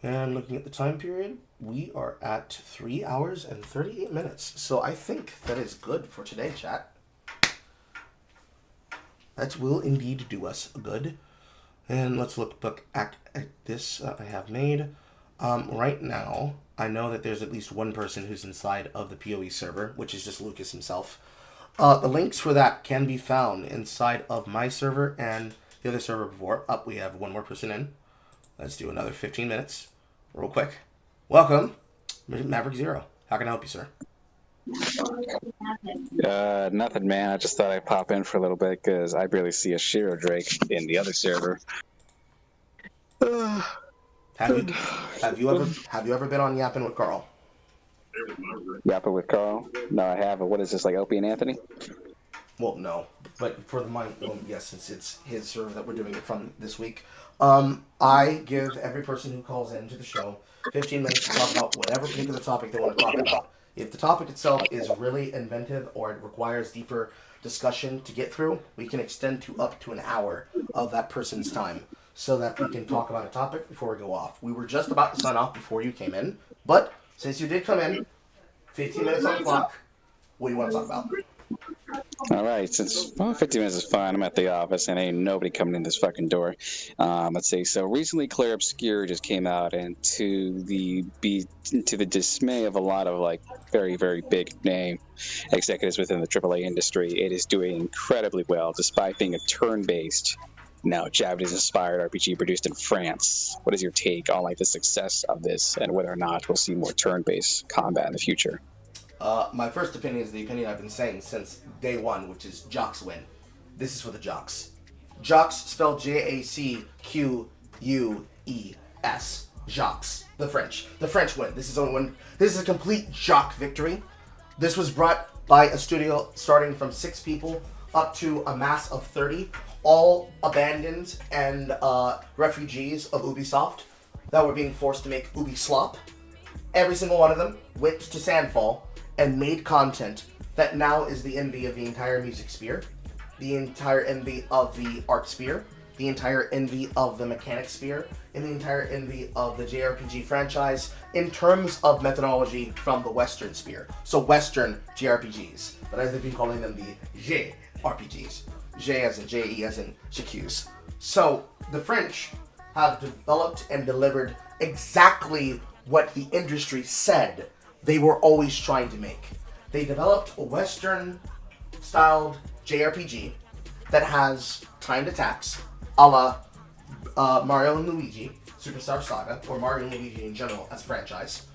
And looking at the time period, we are at 3 hours and 38 minutes. So I think that is good for today, chat. That will indeed do us good. And let's look back at this I have made. Right now, I know that there's at least one person who's inside of the PoE server, which is just Lucas himself. The links for that can be found inside of my server and the other server before. Up, we have one more person in. Let's do another 15 minutes, real quick. Welcome, Maverick Zero. How can I help you, sir? Nothing, man. I just thought I'd pop in for a little bit because I barely see a Shiro Drake in the other server. Have you ever been on Yap-In with Carl? Yap-In with Carl? No, I haven't. What is this, like Opie and Anthony? Well, no, but for the mind, yes, since it's his server that we're doing it from this week. I give every person who calls in to the show 15 minutes to talk about whatever particular topic they want to talk about. If the topic itself is really inventive or it requires deeper discussion to get through, we can extend to up to an hour of that person's time so that we can talk about a topic before we go off. We were just about to sign off before you came in, but since you did come in, 15 minutes on the clock, what do you want to talk about? All right, since 15 minutes is fine. I'm at the office and ain't nobody coming in this fucking door. Let's see. So recently, Claire Obscure just came out, and to the dismay of a lot of like very, very big name executives within the AAA industry, it is doing incredibly well despite being a turn-based, now Japanese-inspired RPG produced in France. What is your take on like the success of this, and whether or not we'll see more turn-based combat in the future? My first opinion is the opinion I've been saying since day one, which is jocks win. This is for the jocks. Jocks spelled Jacqueus. Jocks. The French. The French win. This is a complete jock victory. This was brought by a studio starting from 6 people up to a mass of 30, all abandoned and refugees of Ubisoft that were being forced to make Ubi slop. Every single one of them went to Sandfall and made content that now is the envy of the entire music sphere, the entire envy of the art sphere, the entire envy of the mechanic sphere, and the entire envy of the JRPG franchise in terms of methodology from the Western sphere. So Western JRPGs, but I've been calling them the JRPGs. J as in J-E as in Jacqueus. So the French have developed and delivered exactly what the industry said they were always trying to make. They developed a Western-styled JRPG that has timed attacks, a la Mario and Luigi, Superstar Saga, or Mario and Luigi in general as a franchise.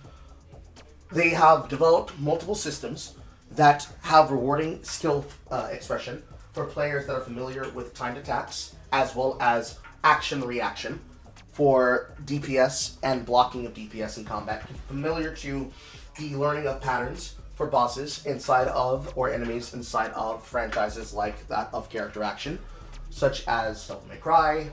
They have developed multiple systems that have rewarding skill expression for players that are familiar with timed attacks, as well as action-reaction for DPS and blocking of DPS in combat, familiar to the learning of patterns for bosses inside of, or enemies inside of, franchises like that of Character Action, such as Devil May Cry,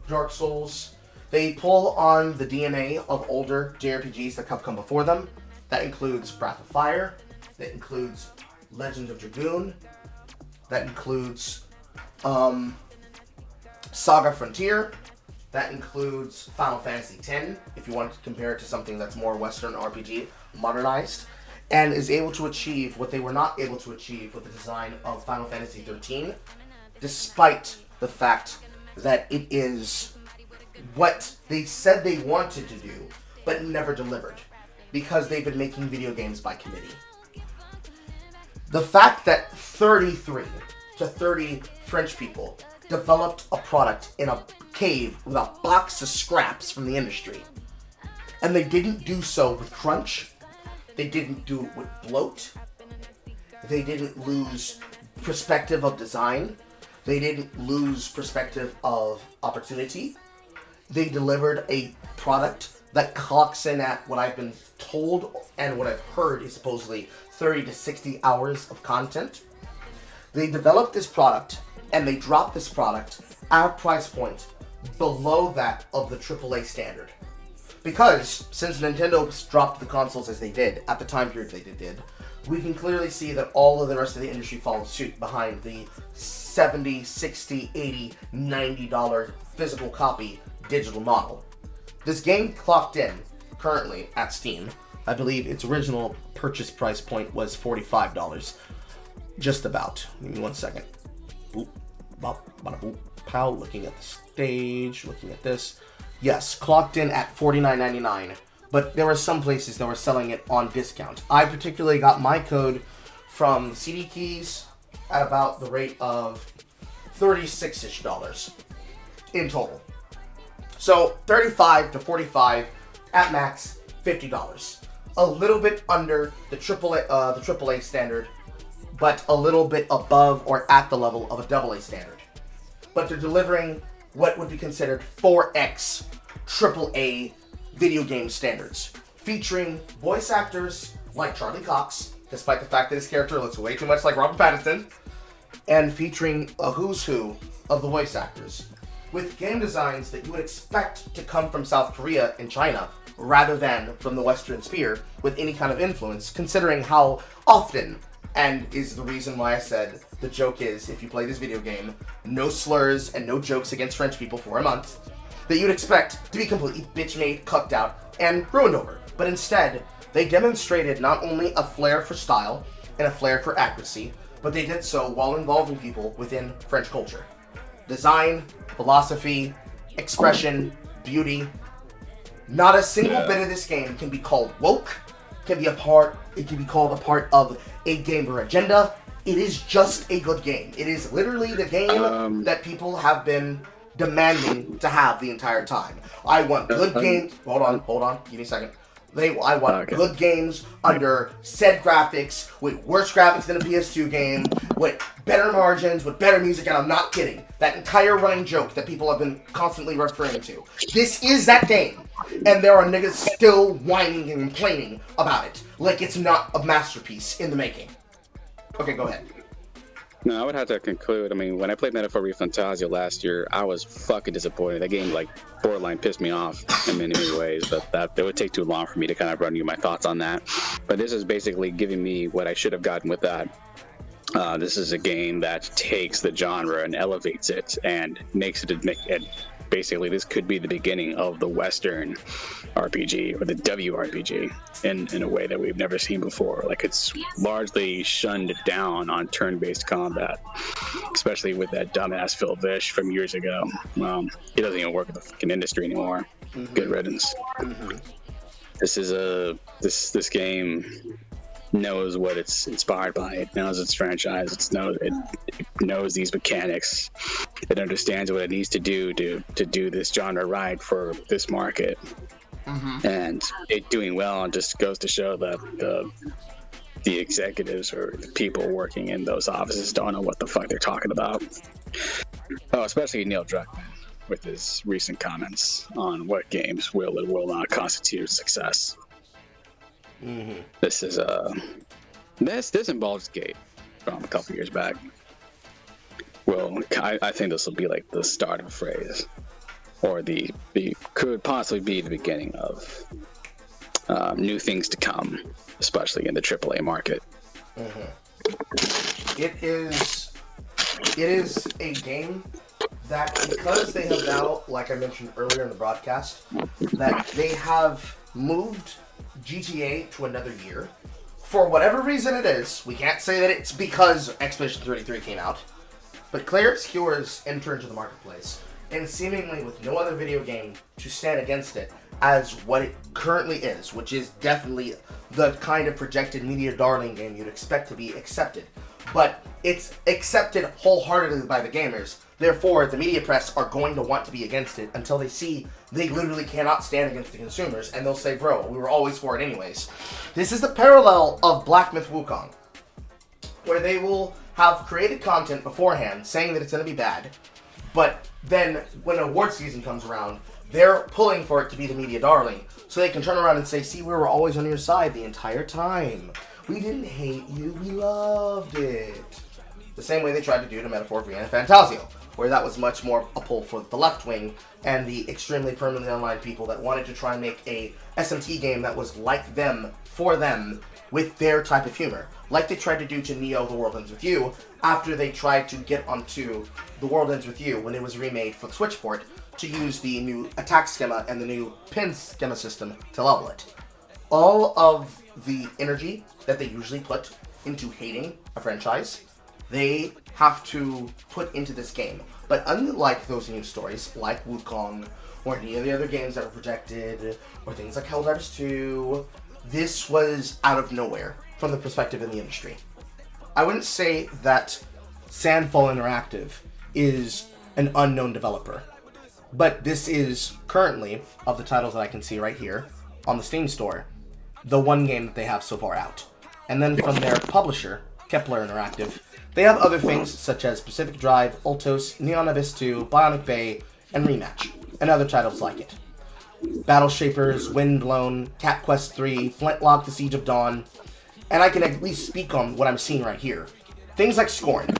Dark Souls. They pull on the DNA of older JRPGs that have come before them. That includes Breath of Fire, that includes Legend of Dragoon, that includes Saga Frontier, that includes Final Fantasy X, if you want to compare it to something that's more Western RPG, modernized. and is able to achieve what they were not able to achieve with the design of Final Fantasy XIII, despite the fact that it is what they said they wanted to do, but never delivered, because they've been making video games by committee. The fact that 33 to 30 French people developed a product in a cave with a box of scraps from the industry, and they didn't do so with crunch, they didn't do it with bloat, they didn't lose perspective of design, they didn't lose perspective of opportunity. They delivered a product that clocks in at what I've been told and what I've heard is supposedly 30 to 60 hours of content. They developed this product and they dropped this product at a price point below that of the AAA standard. Because since Nintendo dropped the consoles as they did, at the time period they did, we can clearly see that all of the rest of the industry followed suit behind the $70, $60, $80, $90 physical copy digital model. This game clocked in currently at Steam. I believe its original purchase price point was $45. Just about. Give me 1 second. Boop, bop, bada boop, pow. Looking at the stage, looking at this. Yes, clocked in at $49.99. But there were some places that were selling it on discount. I particularly got my code from CD Keys at about the rate of $36-ish in total. So 35 to 45, at max $50. A little bit under the AAA standard, but a little bit above or at the level of a AA standard. But they're delivering what would be considered 4X AAA video game standards, featuring voice actors like Charlie Cox, despite the fact that his character looks way too much like Robert Pattinson, and featuring a who's who of the voice actors, with game designs that you would expect to come from South Korea and China, rather than from the Western Sphere, with any kind of influence, considering how often, and is the reason why I said the joke is, if you play this video game, no slurs and no jokes against French people for a month, that you'd expect to be completely bitch-made, cucked out, and ruined over. But instead, they demonstrated not only a flair for style and a flair for accuracy, but they did so while involving people within French culture. Design, philosophy, expression, beauty. Not a single bit of this game can be called woke, it can be called a part of a gamer agenda. It is just a good game. It is literally the game that people have been demanding to have the entire time. I want good games. Hold on. Give me a second. I want good games under said graphics, with worse graphics than a PS2 game, with better margins, with better music, and I'm not kidding. That entire running joke that people have been constantly referring to. This is that game, and there are niggas still whining and complaining about it, like it's not a masterpiece in the making. Okay, go ahead. No, I would have to conclude. I mean, when I played Metaphor Fantasia last year, I was fucking disappointed. That game, like, borderline pissed me off in many ways, but that it would take too long for me to kind of run you my thoughts on that. But this is basically giving me what I should have gotten with that. This is a game that takes the genre and elevates it and makes it basically, this could be the beginning of the Western RPG or the WRPG in a way that we've never seen before. Like, it's largely shunned down on turn-based combat, especially with that dumbass Phil Vish from years ago. He doesn't even work in the fucking industry anymore. Mm-hmm. Good riddance. Mm-hmm. This game knows what it's inspired by. It knows its franchise. It knows these mechanics. It understands what it needs to do this genre right for this market. Mm-hmm. And it doing well just goes to show that the executives or the people working in those offices don't know what the fuck they're talking about. Oh, especially Neil Druckmann with his recent comments on what games will and will not constitute success. Mm-hmm. This is this involves Gate from a couple years back. Well, I think this will be like the start of a phrase, or the could possibly be the beginning of new things to come, especially in the AAA market. Mm-hmm. It is a game that, because they have now, like I mentioned earlier in the broadcast, that they have moved GTA to another year for whatever reason it is, we can't say that it's because Expedition 33 came out, but Clair Obscure's enter into the marketplace, and seemingly with no other video game to stand against it as what it currently is, which is definitely the kind of projected media darling game you'd expect to be accepted. But it's accepted wholeheartedly by the gamers. Therefore, the media press are going to want to be against it until they see they literally cannot stand against the consumers, and they'll say, bro, we were always for it anyways. This is the parallel of Black Myth Wukong, where they will have created content beforehand saying that it's going to be bad, but then when award season comes around, they're pulling for it to be the media darling, so they can turn around and say, see, we were always on your side the entire time. We didn't hate you, we loved it. The same way they tried to do to Metaphor Vienna Fantasio, where that was much more a pull for the left wing and the extremely permanently online people that wanted to try and make a SMT game that was like them, for them, with their type of humor. Like they tried to do to Neo The World Ends With You, after they tried to get onto The World Ends With You when it was remade for the Switch port, to use the new attack schema and the new pin schema system to level it. All of the energy that they usually put into hating a franchise, they have to put into this game. But unlike those news stories, like Wukong, or any of the other games that were projected, or things like Helldivers 2, this was out of nowhere from the perspective in the industry. I wouldn't say that Sandfall Interactive is an unknown developer, but this is currently, of the titles that I can see right here on the Steam store, the one game that they have so far out. And then from their publisher, Kepler Interactive, they have other things such as Pacific Drive, Ultos, Neon Abyss 2, Bionic Bay, and Rematch, and other titles like it. Battle Shapers, Windblown, Cat Quest 3, Flintlock, The Siege of Dawn, and I can at least speak on what I'm seeing right here. Things like Scorn.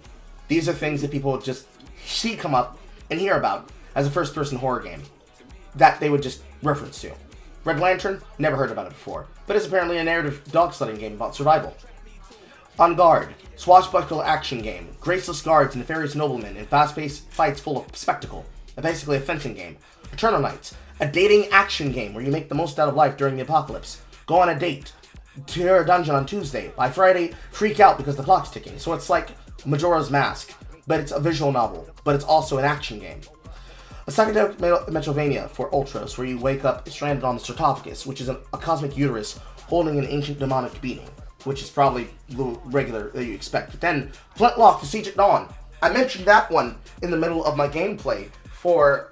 These are things that people just see come up and hear about as a first-person horror game that they would just reference to. Red Lantern, never heard about it before, but it's apparently a narrative dog-sledding game about survival. On Guard, swashbuckle action game, graceless guards, nefarious noblemen, and fast-paced fights full of spectacle, basically a fencing game. Eternal Knights, a dating action game where you make the most out of life during the apocalypse. Go on a date, clear a dungeon on Tuesday, by Friday, freak out because the clock's ticking. So it's like Majora's Mask, but it's a visual novel, but it's also an action game. A psychedelic Metroidvania for Ultras, where you wake up stranded on the sarcophagus, which is a cosmic uterus holding an ancient demonic being, which is probably the regular that you expect. But then, Flintlock, The Siege at Dawn. I mentioned that one in the middle of my gameplay for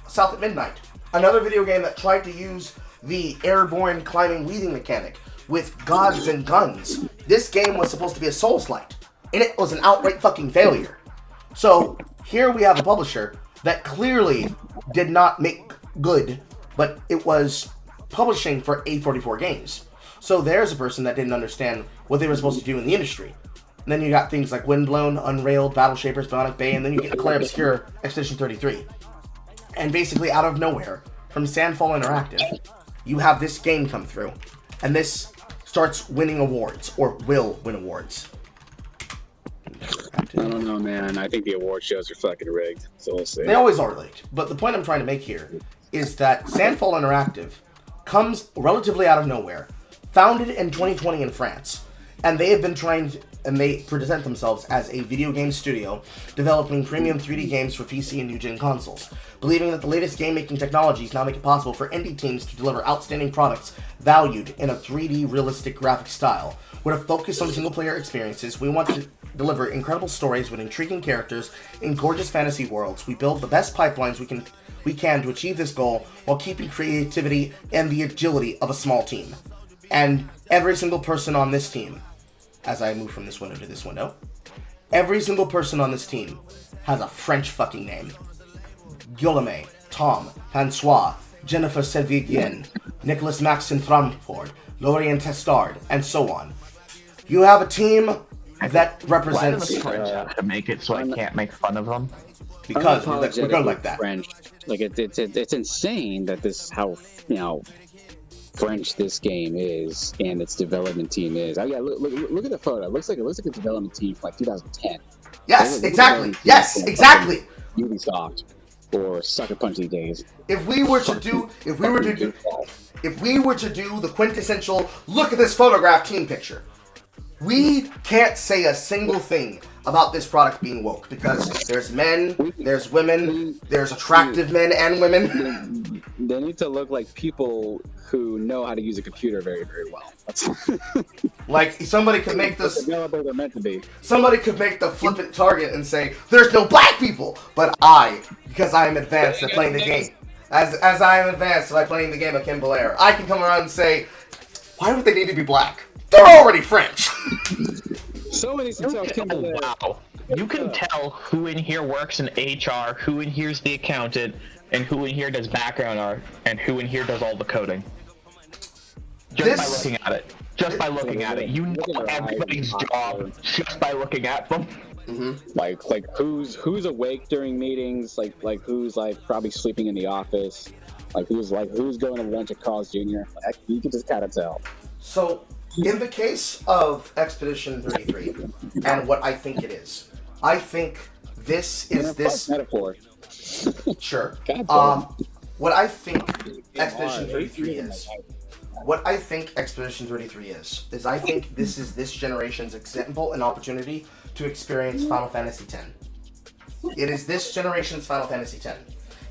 South at Midnight. Another video game that tried to use the airborne climbing weaving mechanic with gods and guns. This game was supposed to be a Souls-like, and it was an outright fucking failure. So, here we have a publisher that clearly did not make good, but it was publishing for A44 Games. So there's a person that didn't understand what they were supposed to do in the industry. And then you got things like Windblown, Unrailed, Battle Shapers, Bionic Bay, and then you get Clair Obscure, Expedition 33. And basically out of nowhere, from Sandfall Interactive, you have this game come through. And this starts winning awards, or will win awards. I don't know, man. I think the award shows are fucking rigged, so we'll see. They always are rigged. But the point I'm trying to make here is that Sandfall Interactive comes relatively out of nowhere, founded in 2020 in France, and they have been trying to, and they present themselves as a video game studio developing premium 3D games for PC and new-gen consoles, believing that the latest game-making technologies now make it possible for indie teams to deliver outstanding products valued in a 3D realistic graphic style. With a focus on single-player experiences, we want to deliver incredible stories with intriguing characters in gorgeous fantasy worlds. We build the best pipelines we can to achieve this goal while keeping creativity and the agility of a small team. And every single person on this team, as I move from this window to this window, every single person on this team has a French fucking name. Guillaume, Tom, Francois, Jennifer Servigien, Nicholas Maxon Frampfort, Lorient Testard, and so on. You have a team that represents... Why do the French have to make it so I can't make fun of them? Because we're good like that. French. Like it's insane that this how French this game is and its development team is. Oh yeah, look at the photo. It looks like a development team from like 2010. Yes, exactly. Yes, exactly. Ubisoft or Sucker Punch these days. If we were to do the quintessential look at this photograph team picture, We can't say a single thing about this product being woke because there's men, there's women, there's attractive men and women. They need to look like people who know how to use a computer very, very well. Like somebody could make this. Know what they're meant to be. Somebody could make the flippant target and say, "There's no black people," but I, because I am advanced at playing the game, as I am advanced by playing the game of Kim Belair, I can come around and say, "Why would they need to be black? They're already French." Somebody needs to tell Kim Belair. Wow. You can tell who in here works in HR, who in here's the accountant, and who in here does background art, and who in here does all the coding. Just by looking at it. Just by looking at it. You know everybody's job just by looking at them. Like who's awake during meetings? Like who's like probably sleeping in the office? Like who's going to lunch at Carl's Jr. Like, you can just kind of tell. So, in the case of Expedition 33, and what I think it is, I think this is this metaphor. Sure. What I think Expedition 33 is. What I think Expedition 33 is I think this is this generation's example and opportunity to experience Final Fantasy X. It is this generation's Final Fantasy X.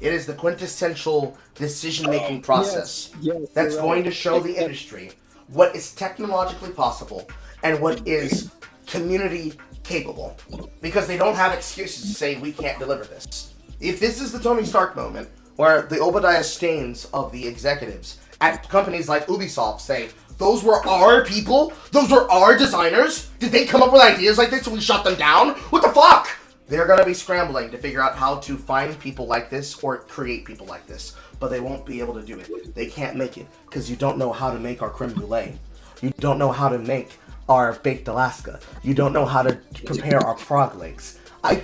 It is the quintessential decision-making process that's going to show the industry what is technologically possible and what is community capable. Because they don't have excuses to say we can't deliver this. If this is the Tony Stark moment, where the Obadiah Stains of the executives at companies like Ubisoft say, those were our people? Those were our designers? Did they come up with ideas like this and we shut them down? What the fuck? They're going to be scrambling to figure out how to find people like this or create people like this. But they won't be able to do it. They can't make it because you don't know how to make our creme brulee. You don't know how to make our baked Alaska. You don't know how to prepare our frog legs.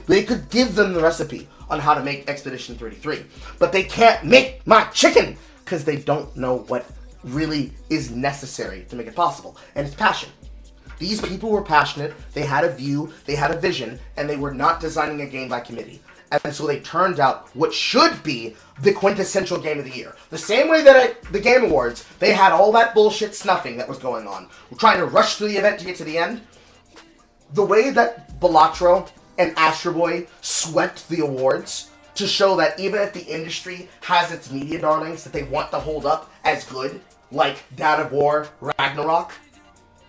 They could give them the recipe on how to make Expedition 33. But they can't make my chicken because they don't know what really is necessary to make it possible. And it's passion. These people were passionate, they had a view, they had a vision, and they were not designing a game by committee. And so they turned out what should be the quintessential game of the year. The same way that at the Game Awards, they had all that bullshit snuffing that was going on. We're trying to rush through the event to get to the end. The way that Balatro and Astro Boy swept the awards to show that even if the industry has its media darlings that they want to hold up as good, like God of War, Ragnarok,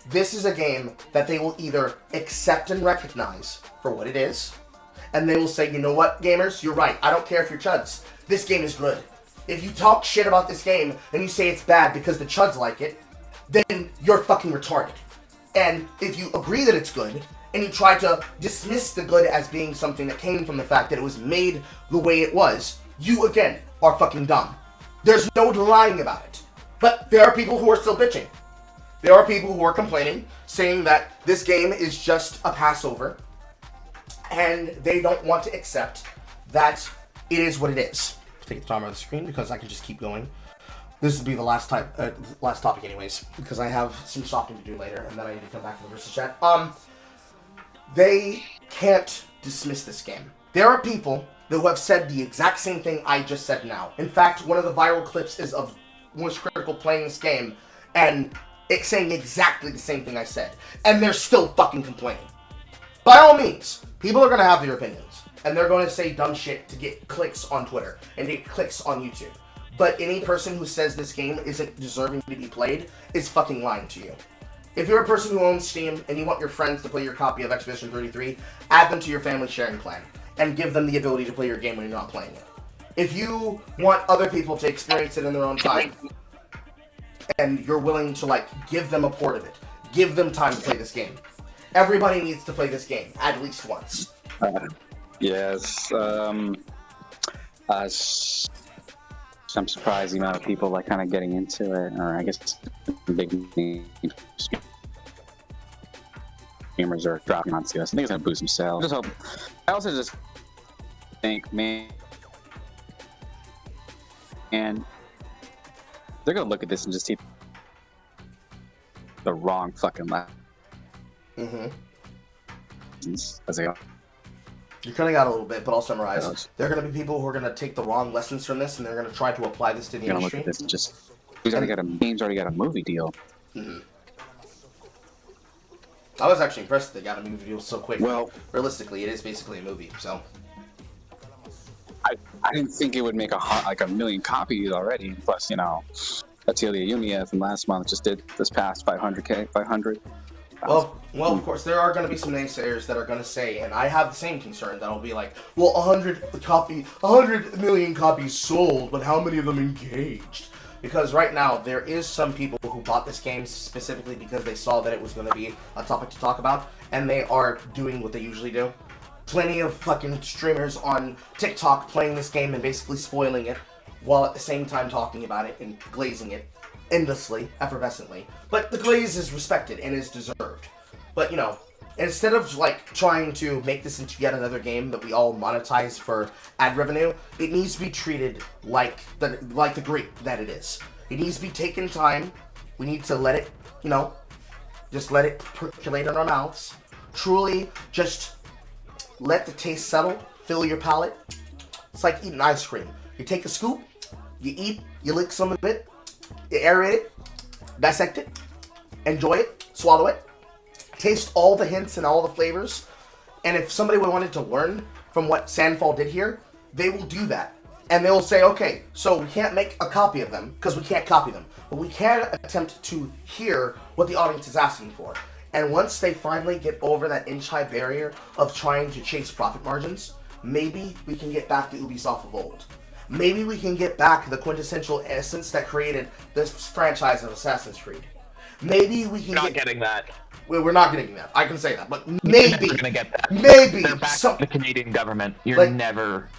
this is a game that they will either accept and recognize for what it is, and they will say, you know what, gamers, you're right, I don't care if you're chuds. This game is good. If you talk shit about this game and you say it's bad because the chuds like it, then you're fucking retarded. And if you agree that it's good, and you try to dismiss the good as being something that came from the fact that it was made the way it was, you, again, are fucking dumb. There's no lying about it. But there are people who are still bitching. There are people who are complaining, saying that this game is just a Passover, and they don't want to accept that it is what it is. Take the timer off the screen because I can just keep going. This will be the last topic anyways, because I have some shopping to do later, and then I need to come back to the versus chat. They can't dismiss this game. There are people who have said the exact same thing I just said now. In fact, one of the viral clips is of Most Critical playing this game, and it's saying exactly the same thing I said. And they're still fucking complaining. By all means, people are going to have their opinions. And they're going to say dumb shit to get clicks on Twitter and get clicks on YouTube. But any person who says this game isn't deserving to be played is fucking lying to you. If you're a person who owns Steam and you want your friends to play your copy of Expedition 33, add them to your family sharing plan and give them the ability to play your game when you're not playing it. If you want other people to experience it in their own time and you're willing to give them a port of it, give them time to play this game. Everybody needs to play this game at least once. Yes. I'm surprised the amount of people kind of getting into it, or I guess big gamers are dropping onto us. I think it's gonna boost some sales. Just hope. I also just think, man, and they're gonna look at this and just see the wrong fucking lessons as they are. You're cutting out a little bit, but I'll summarize. There are going to be people who are going to take the wrong lessons from this, and they're going to try to apply this to the industry. Look at this and just game's already got a movie deal. I was actually impressed that they got a movie deal so quick. Well, realistically, it is basically a movie, so. I didn't think it would make a million copies already. Plus, you know, Atelier Yumiya from last month just did this past 500. Well, of course, there are going to be some naysayers that are going to say, and I have the same concern, that'll be like, well, 100 million copies sold, but how many of them engaged? Because right now, there is some people who bought this game specifically because they saw that it was going to be a topic to talk about, and they are doing what they usually do. Plenty of fucking streamers on TikTok playing this game and basically spoiling it, while at the same time talking about it and glazing it endlessly, effervescently. But the glaze is respected and is deserved. But, you know, instead of, like, trying to make this into yet another game that we all monetize for ad revenue, it needs to be treated like the great that it is. It needs to be taken time. We need to let it, you know, just let it percolate in our mouths. Truly, just let the taste settle, fill your palate. It's like eating ice cream. You take a scoop, you eat, you lick some of it, you aerate it, dissect it, enjoy it, swallow it, taste all the hints and all the flavors. And if somebody wanted to learn from what Sandfall did here, they will do that. And they'll say, okay, so we can't make a copy of them because we can't copy them, but we can attempt to hear what the audience is asking for. And once they finally get over that inch-high barrier of trying to chase profit margins, maybe we can get back to Ubisoft of old. Maybe we can get back the quintessential essence that created this franchise of Assassin's Creed. Maybe we can getting that. Well, we're not getting that. I can say that, but maybe. You're gonna get that. Maybe. They're back to the Canadian government. You're never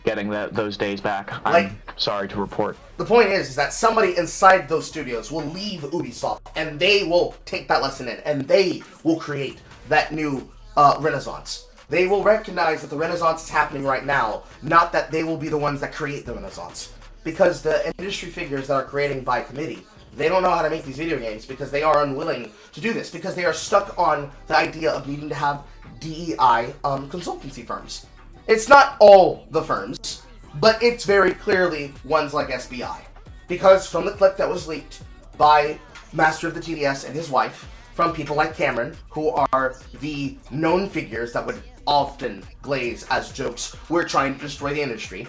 getting those days back. I'm sorry to report. The point is that somebody inside those studios will leave Ubisoft, and they will take that lesson in, and they will create that new renaissance. They will recognize that the renaissance is happening right now, not that they will be the ones that create the renaissance. Because the industry figures that are creating by committee, they don't know how to make these video games because they are unwilling to do this, because they are stuck on the idea of needing to have DEI consultancy firms. It's not all the firms, but it's very clearly ones like SBI. Because from the clip that was leaked by Master of the TDS and his wife, from people like Cameron, who are the known figures that would often glaze as jokes, we're trying to destroy the industry.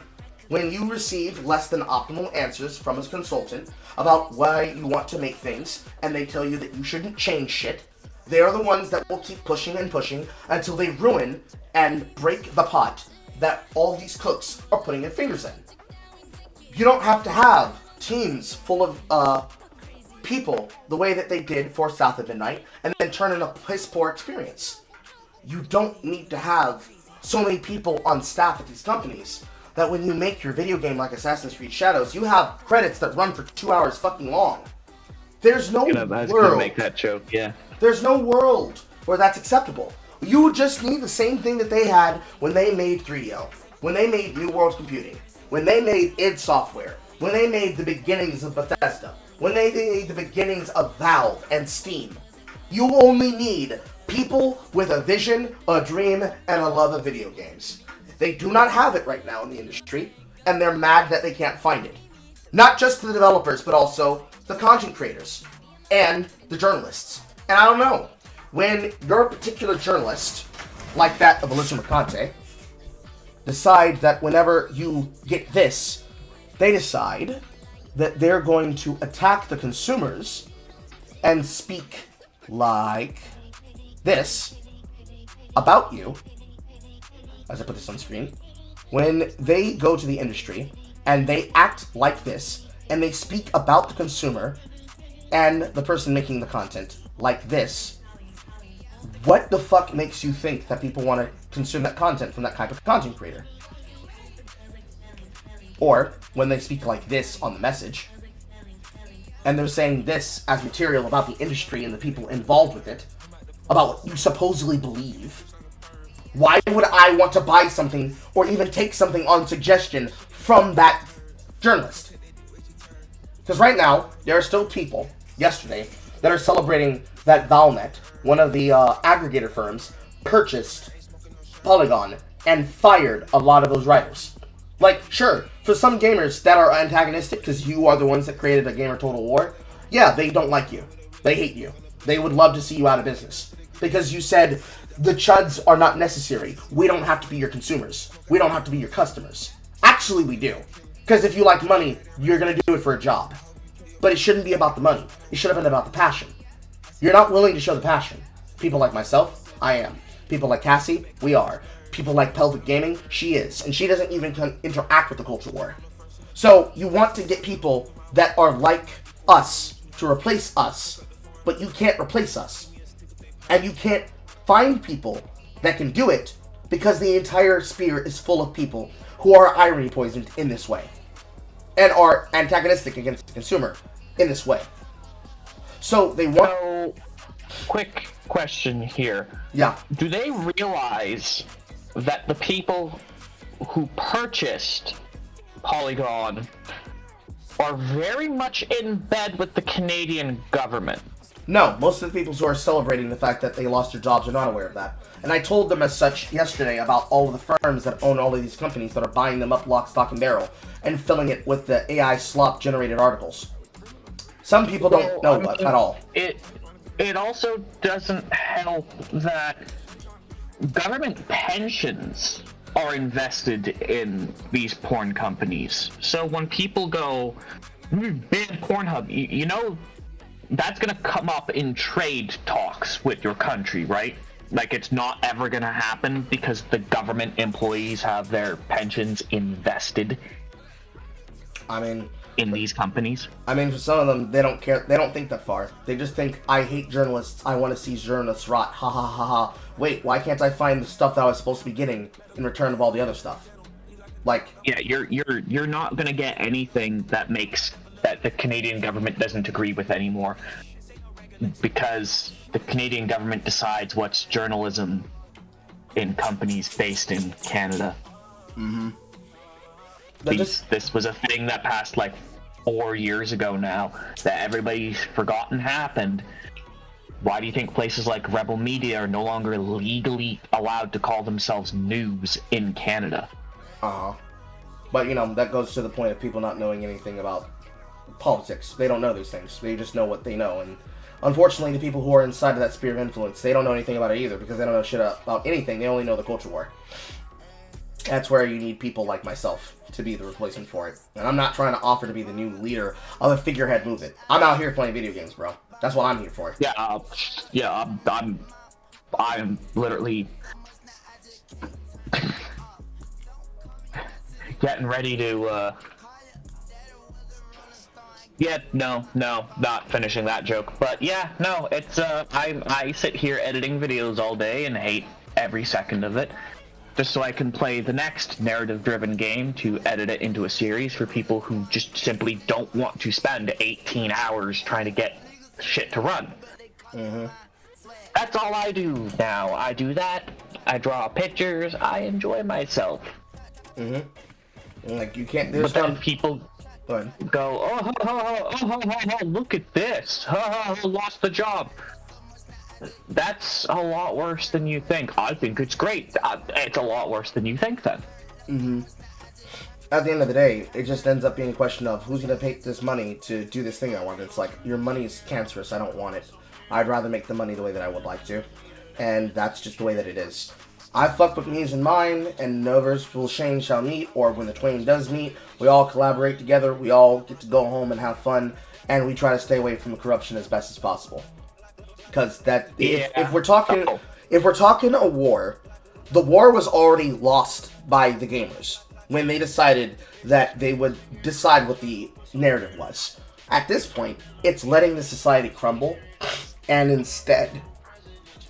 When you receive less than optimal answers from a consultant about why you want to make things, and they tell you that you shouldn't change shit, they are the ones that will keep pushing and pushing until they ruin and break the pot that all these cooks are putting their fingers in. You don't have to have teams full of people the way that they did for South of Midnight and then turn in a piss poor experience. You don't need to have so many people on staff at these companies that when you make your video game like Assassin's Creed Shadows, you have credits that run for 2 hours fucking long. There's no world. Make that joke, yeah. There's no world where that's acceptable. You just need the same thing that they had when they made 3DO, when they made New World Computing, when they made id Software, when they made the beginnings of Bethesda, when they made the beginnings of Valve and Steam. You only need people with a vision, a dream, and a love of video games. They do not have it right now in the industry, and they're mad that they can't find it. Not just the developers, but also the content creators and the journalists. And I don't know, when your particular journalist, like that of Alyssa Mercante, decide that whenever you get this, they decide that they're going to attack the consumers and speak like this about you, as I put this on screen, when they go to the industry and they act like this and they speak about the consumer and the person making the content like this, what the fuck makes you think that people want to consume that content from that type of content creator? Or when they speak like this on the message and they're saying this as material about the industry and the people involved with it, about what you supposedly believe, why would I want to buy something or even take something on suggestion from that journalist? Because right now, there are still people, yesterday, that are celebrating that Valnet, one of the aggregator firms, purchased Polygon and fired a lot of those writers. Like, sure, for some gamers that are antagonistic because you are the ones that created a Gamer Total War, yeah, they don't like you. They hate you. They would love to see you out of business. because you said the chuds are not necessary. We don't have to be your consumers. We don't have to be your customers. Actually, we do. Because if you like money, you're going to do it for a job. But it shouldn't be about the money. It should have been about the passion. You're not willing to show the passion. People like myself, I am. People like Cassie, we are. People like Pelvic Gaming, she is. And she doesn't even interact with the culture war. So you want to get people that are like us to replace us, but you can't replace us. And you can't find people that can do it because the entire sphere is full of people who are irony poisoned in this way and are antagonistic against the consumer in this way. So they want... So, quick question here. Yeah. Do they realize that the people who purchased Polygon are very much in bed with the Canadian government? No, most of the people who are celebrating the fact that they lost their jobs are not aware of that. And I told them as such yesterday about all of the firms that own all of these companies that are buying them up lock, stock, and barrel and filling it with the AI slop generated articles. Some people don't know at all. It also doesn't help that government pensions are invested in these porn companies. So when people go, ban Pornhub, you know, that's gonna come up in trade talks with your country, right? Like, it's not ever gonna happen because the government employees have their pensions invested in these companies. I mean, for some of them, they don't care. They don't think that far. They just think, I hate journalists. I want to see journalists rot. Ha ha ha ha. Wait, why can't I find the stuff that I was supposed to be getting in return of all the other stuff? Like, yeah, you're not gonna get anything that the Canadian government doesn't agree with anymore, because the Canadian government decides what's journalism in companies based in Canada. Mm-hmm. This was a thing that passed like 4 years ago now that everybody's forgotten happened. Why do you think places like Rebel Media are no longer legally allowed to call themselves news in Canada? But, you know, that goes to the point of people not knowing anything about politics. They don't know these things. They just know what they know. And unfortunately, the people who are inside of that sphere of influence, they don't know anything about it either, because they don't know shit about anything. They only know the culture war. That's where you need people like myself to be the replacement for it. And I'm not trying to offer to be the new leader of a figurehead movement. I'm out here playing video games, bro. That's what I'm here for. Yeah, I'm literally getting ready to, yeah, no, not finishing that joke. But yeah, no, it's, I sit here editing videos all day and hate every second of it, just so I can play the next narrative-driven game to edit it into a series for people who just simply don't want to spend 18 hours trying to get shit to run. Mm-hmm. That's all I do now. I do that, I draw pictures, I enjoy myself. Mm-hmm. Like, you can't... But then people go, oh, look at this. Lost the job. That's a lot worse than you think. I think it's great. It's a lot worse than you think, then. Mm-hmm. At the end of the day, it just ends up being a question of who's going to pay this money to do this thing I want. It's like, your money is cancerous. I don't want it. I'd rather make the money the way that I would like to. And that's just the way that it is. I fuck with me's and mine, and novers will Shane shall meet, or when the twain does meet, we all collaborate together, we all get to go home and have fun, and we try to stay away from the corruption as best as possible. Because that, if we're talking a war, the war was already lost by the gamers when they decided that they would decide what the narrative was. At this point, it's letting the society crumble, and instead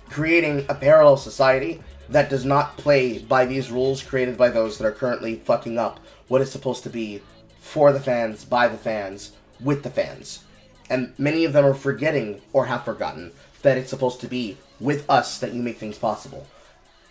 creating a parallel society that does not play by these rules created by those that are currently fucking up what is supposed to be for the fans, by the fans, with the fans. And many of them are forgetting, or have forgotten, that it's supposed to be with us that you make things possible.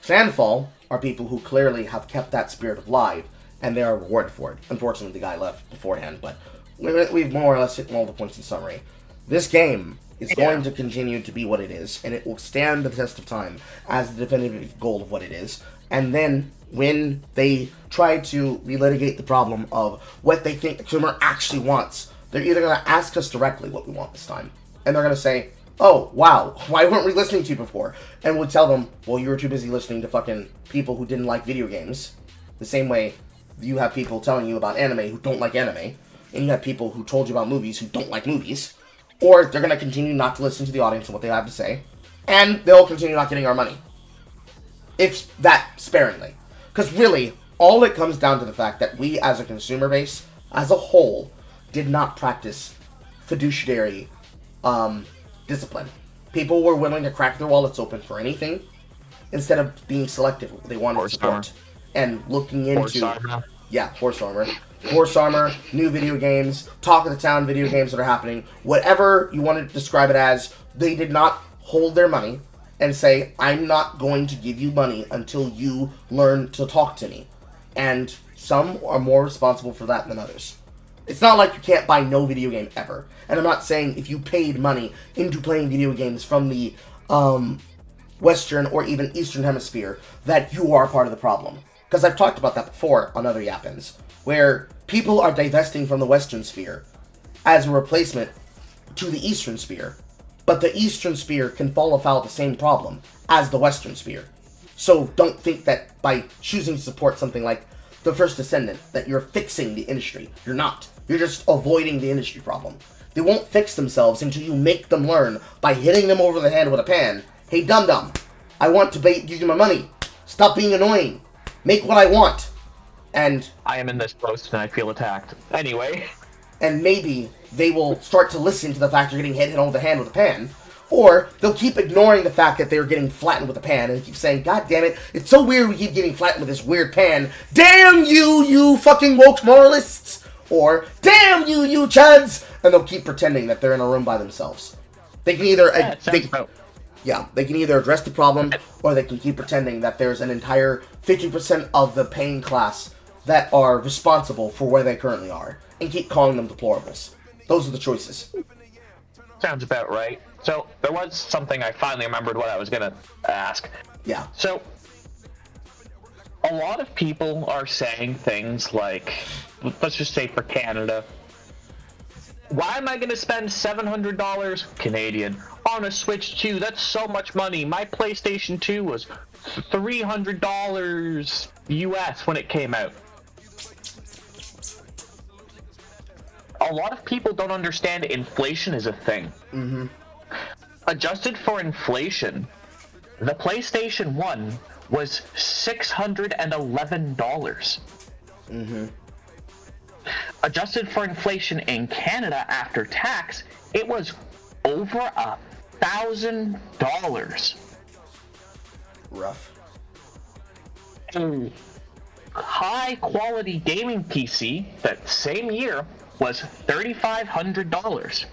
Fanfall are people who clearly have kept that spirit alive, and they are rewarded for it. Unfortunately, the guy left beforehand, but we've more or less hit all the points in summary. This game is going to continue to be what it is, and it will stand the test of time as the definitive goal of what it is. And then, when they try to relitigate the problem of what they think the consumer actually wants, they're either going to ask us directly what we want this time, and they're going to say, oh, wow, why weren't we listening to you before? And would tell them, well, you were too busy listening to fucking people who didn't like video games. The same way you have people telling you about anime who don't like anime, and you have people who told you about movies who don't like movies. Or they're going to continue not to listen to the audience and what they have to say, and they'll continue not getting our money. If that sparingly. Because really, all it comes down to the fact that we as a consumer base, as a whole, did not practice fiduciary discipline. People were willing to crack their wallets open for anything instead of being selective. They wanted Horse support. armor. And looking into... Horse armor. Yeah, horse armor. Horse armor, new video games, talk of the town video games that are happening. Whatever you want to describe it as, they did not hold their money and say, I'm not going to give you money until you learn to talk to me. And some are more responsible for that than others. It's not like you can't buy no video game ever. And I'm not saying if you paid money into playing video games from the Western or even Eastern Hemisphere that you are part of the problem. Because I've talked about that before on other Yap-Ins, where people are divesting from the Western sphere as a replacement to the Eastern sphere. But the Eastern sphere can fall afoul of the same problem as the Western sphere. So don't think that by choosing to support something like The First Descendant that you're fixing the industry. You're not. You're just avoiding the industry problem. They won't fix themselves until you make them learn by hitting them over the head with a pan. Hey, dum-dum, I want to give you my money. Stop being annoying. Make what I want. And I am in this post and I feel attacked. Anyway. And maybe they will start to listen to the fact you're getting hit over the hand with a pan. Or they'll keep ignoring the fact that they're getting flattened with a pan and keep saying, God damn it, it's so weird we keep getting flattened with this weird pan. Damn you, you fucking woke moralists! Or, damn you, you chads! And they'll keep pretending that they're in a room by themselves. They can either... they can either address the problem, or they can keep pretending that there's an entire 50% of the paying class that are responsible for where they currently are, and keep calling them deplorables. Those are the choices. Sounds about right. So, there was something I finally remembered what I was gonna ask. Yeah. So, a lot of people are saying things like, let's just say for Canada, why am I going to spend $700 Canadian on a Switch 2? That's so much money. My PlayStation 2 was $300 US when it came out. A lot of people don't understand inflation is a thing. Mm-hmm. Adjusted for inflation, the PlayStation 1 was $611. Mm-hmm. Adjusted for inflation in Canada after tax, it was over $1,000. Rough. A high quality gaming PC that same year was $3,500.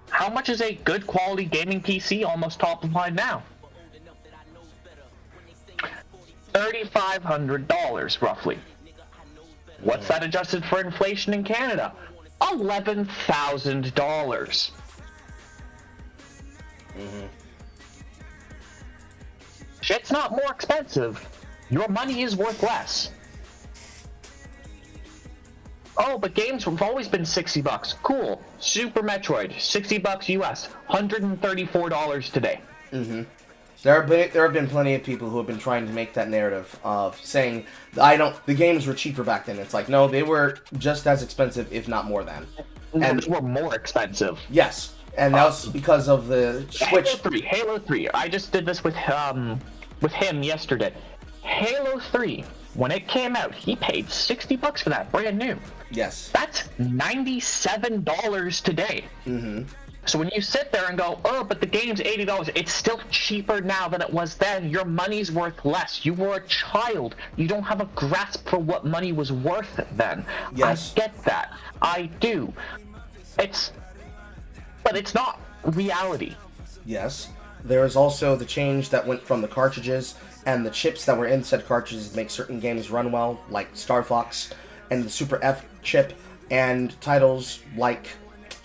How much is a good quality gaming PC almost top of mind now? $3,500 roughly. What's that adjusted for inflation in Canada? $11,000. Mm-hmm. Shit's not more expensive. Your money is worth less. Oh, but games have always been $60. Cool. Super Metroid, $60 US, $134 today. Mm-hmm. There have been plenty of people who have been trying to make that narrative of saying the games were cheaper back then. It's like, no, they were just as expensive, if not more than. And they were more expensive. Yes, and that was because of the Switch. Halo 3. I just did this with him yesterday. Halo 3, when it came out, he paid $60 for that, brand new. Yes. That's $97 today. Mm-hmm. So when you sit there and go, oh, but the game's $80, it's still cheaper now than it was then. Your money's worth less. You were a child. You don't have a grasp for what money was worth then. Yes. I get that. I do. But it's not reality. Yes. There is also the change that went from the cartridges and the chips that were in said cartridges to make certain games run well, like Star Fox and the Super F chip, and titles like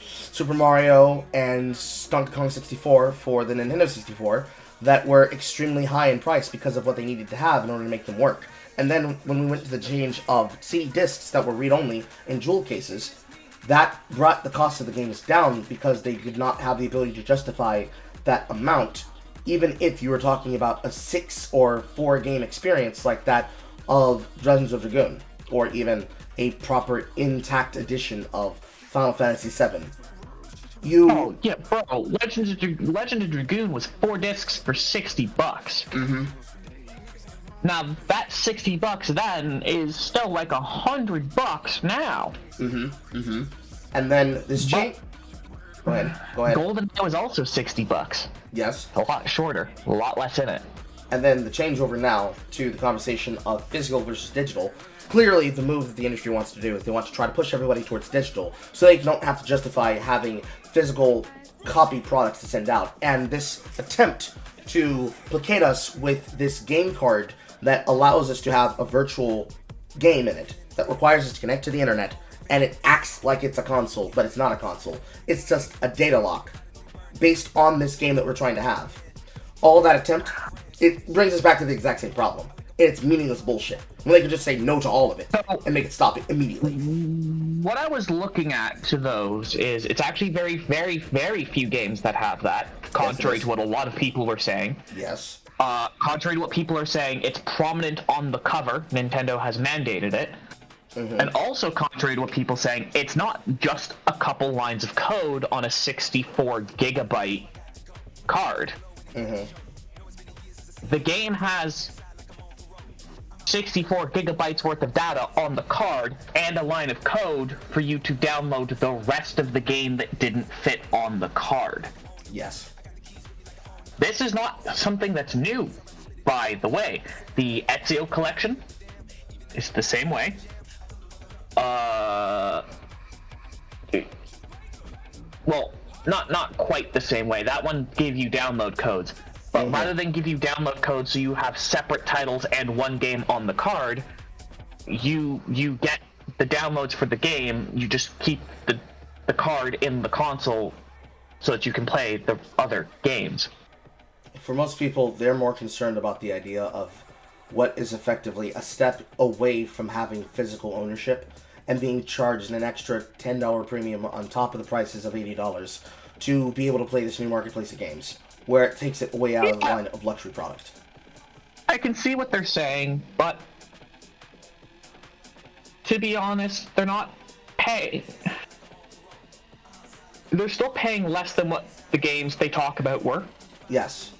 Super Mario and Donkey Kong 64 for the Nintendo 64 that were extremely high in price because of what they needed to have in order to make them work. And then when we went to the change of CD discs that were read-only in jewel cases, That brought the cost of the games down because they did not have the ability to justify that amount, even if you were talking about a 6 or 4 game experience like that of Legends of Dragoon, or even a proper intact edition of Final Fantasy VII. Oh yeah, bro! Legend of Dragoon was 4 discs for $60. Mm-hmm. Now that $60 then is still like $100 now. Mm-hmm. Mm-hmm. And then this change. Go ahead. Golden was also $60. Yes. A lot shorter, a lot less in it. And then the changeover now to the conversation of physical versus digital. Clearly, the move that the industry wants to do is they want to try to push everybody towards digital, so they don't have to justify having physical copy products to send out. And this attempt to placate us with this game card that allows us to have a virtual game in it, that requires us to connect to the internet, and it acts like it's a console, but it's not a console. It's just a data lock based on this game that we're trying to have. All that attempt, it brings us back to the exact same problem. It's meaningless bullshit. When they could just say no to all of it and make it stop it immediately. What I was looking at to those is it's actually very, very, very few games that have that, contrary to what a lot of people were saying. Yes. Contrary to what people are saying, it's prominent on the cover. Nintendo has mandated it. Mm-hmm. And also contrary to what people are saying, it's not just a couple lines of code on a 64 gigabyte card. Mm-hmm. The game has 64 gigabytes worth of data on the card and a line of code for you to download the rest of the game that didn't fit on the card. Yes. This is not something that's new, by the way. The Ezio collection is the same way. Well, not quite the same way. That one gave you download codes. But rather than give you download codes so you have separate titles and one game on the card, you get the downloads for the game, you just keep the card in the console so that you can play the other games. For most people, they're more concerned about the idea of what is effectively a step away from having physical ownership and being charged an extra $10 premium on top of the prices of $80 to be able to play this new marketplace of games, where it takes it way out of the line of luxury product. I can see what they're saying, but to be honest, they're not paying. They're still paying less than what the games they talk about were. Yes.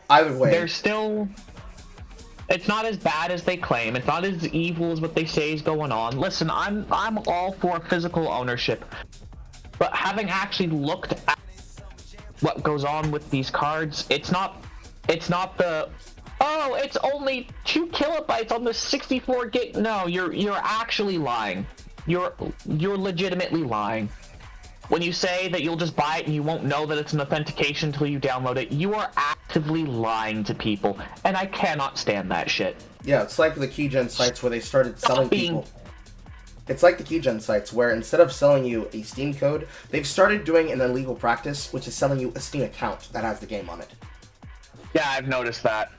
Either way. They're still... It's not as bad as they claim. It's not as evil as what they say is going on. Listen, I'm all for physical ownership, but having actually looked at what goes on with these cards, it's not the it's only 2 kilobytes on the 64 gig. No, you're actually lying. You're legitimately lying. When you say that you'll just buy it and you won't know that it's an authentication until you download it, you are actively lying to people, and I cannot stand that shit. Yeah, it's like the keygen sites where they started selling people. It's like the keygen sites where instead of selling you a Steam code, they've started doing an illegal practice, which is selling you a Steam account that has the game on it. Yeah, I've noticed that.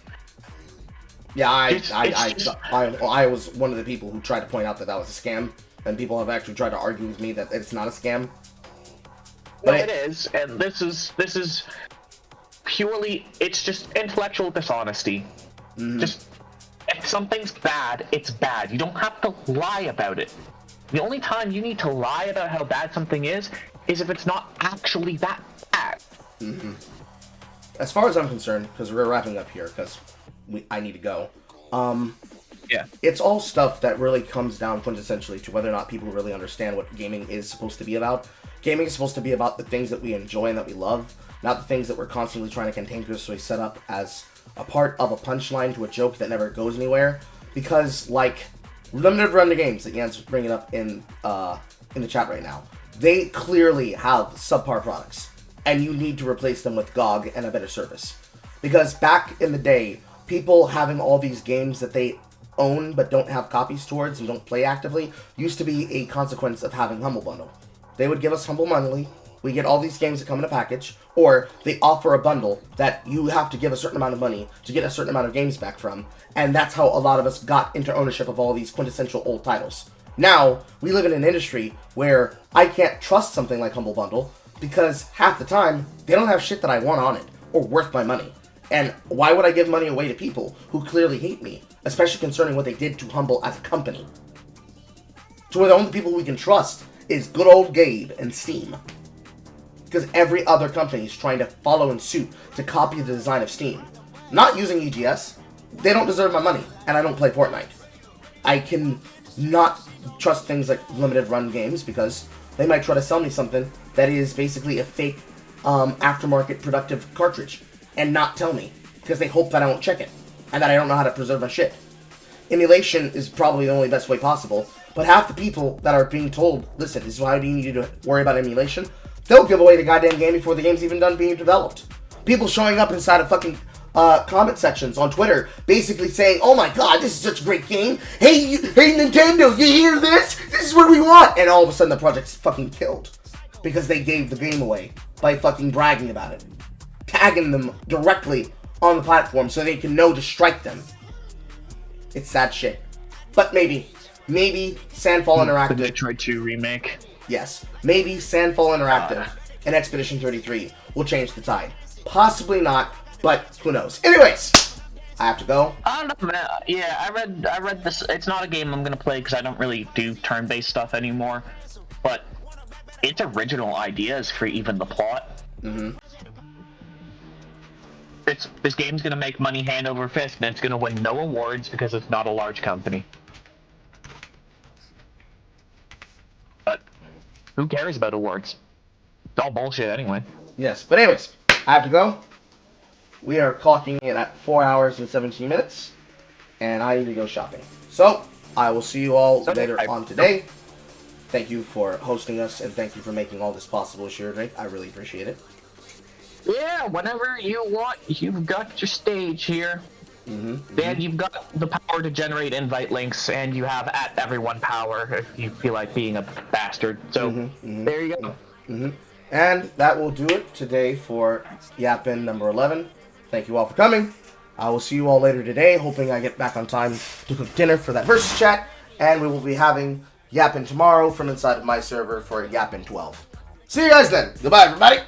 Yeah, I was one of the people who tried to point out that was a scam, and people have actually tried to argue with me that it's not a scam. No, it is, and this is purely, it's just intellectual dishonesty. Mm-hmm. Just, if something's bad, it's bad. You don't have to lie about it. The only time you need to lie about how bad something is if it's not actually that bad. Mm-hmm. As far as I'm concerned, because we're wrapping up here, because I need to go. Yeah. It's all stuff that really comes down quintessentially to whether or not people really understand what gaming is supposed to be about. Gaming is supposed to be about the things that we enjoy and that we love, not the things that we're constantly trying to cantankerously set up as a part of a punchline to a joke that never goes anywhere. Because, like, limited run to games that Jan's bringing up in the chat right now, they clearly have subpar products, and you need to replace them with GOG and a better service. Because back in the day, people having all these games that they own but don't have copies towards and don't play actively used to be a consequence of having Humble Bundle. They would give us Humble Monthly, we get all these games that come in a package, or they offer a bundle that you have to give a certain amount of money to get a certain amount of games back from, and that's how a lot of us got into ownership of all these quintessential old titles. Now, we live in an industry where I can't trust something like Humble Bundle because half the time, they don't have shit that I want on it or worth my money. And why would I give money away to people who clearly hate me, especially concerning what they did to Humble as a company? So where the only people we can trust is good old Gabe and Steam. Because every other company is trying to follow in suit to copy the design of Steam. Not using EGS, they don't deserve my money, and I don't play Fortnite. I can not trust things like limited run games because they might try to sell me something that is basically a fake aftermarket productive cartridge and not tell me because they hope that I won't check it and that I don't know how to preserve my shit. Emulation is probably the only best way possible, but half the people that are being told, listen, this is why you need to worry about emulation, they'll give away the goddamn game before the game's even done being developed. People showing up inside of fucking comment sections on Twitter, basically saying, "Oh my God, this is such a great game! Hey, hey Nintendo, you hear this? This is what we want!" And all of a sudden, the project's fucking killed because they gave the game away by fucking bragging about it, tagging them directly on the platform so they can know to strike them. It's sad shit. But maybe Sandfall Interactive. The Detroit 2 remake. Yes, maybe Sandfall Interactive and Expedition 33 will change the tide. Possibly not. But who knows? Anyways, I have to go. I don't know, man. Yeah, I read this. It's not a game I'm gonna play because I don't really do turn-based stuff anymore. But its original ideas for even the plot. Mm-hmm. This game's gonna make money hand over fist, and it's gonna win no awards because it's not a large company. But who cares about awards? It's all bullshit anyway. Yes, but anyways, I have to go. We are clocking in at 4 hours and 17 minutes, and I need to go shopping. So, I will see you all later on today. Thank you for hosting us, and thank you for making all this possible, Shira. I really appreciate it. Yeah, whenever you want, you've got your stage here. Mm-hmm. And you've got the power to generate invite links, and you have @everyone power if you feel like being a bastard. So, there you go. Mm-hmm. And that will do it today for Yap-In number 11. Thank you all for coming. I will see you all later today, hoping I get back on time to cook dinner for that versus chat. And we will be having Yap-In tomorrow from inside of my server for Yap-In 12. See you guys then. Goodbye, everybody.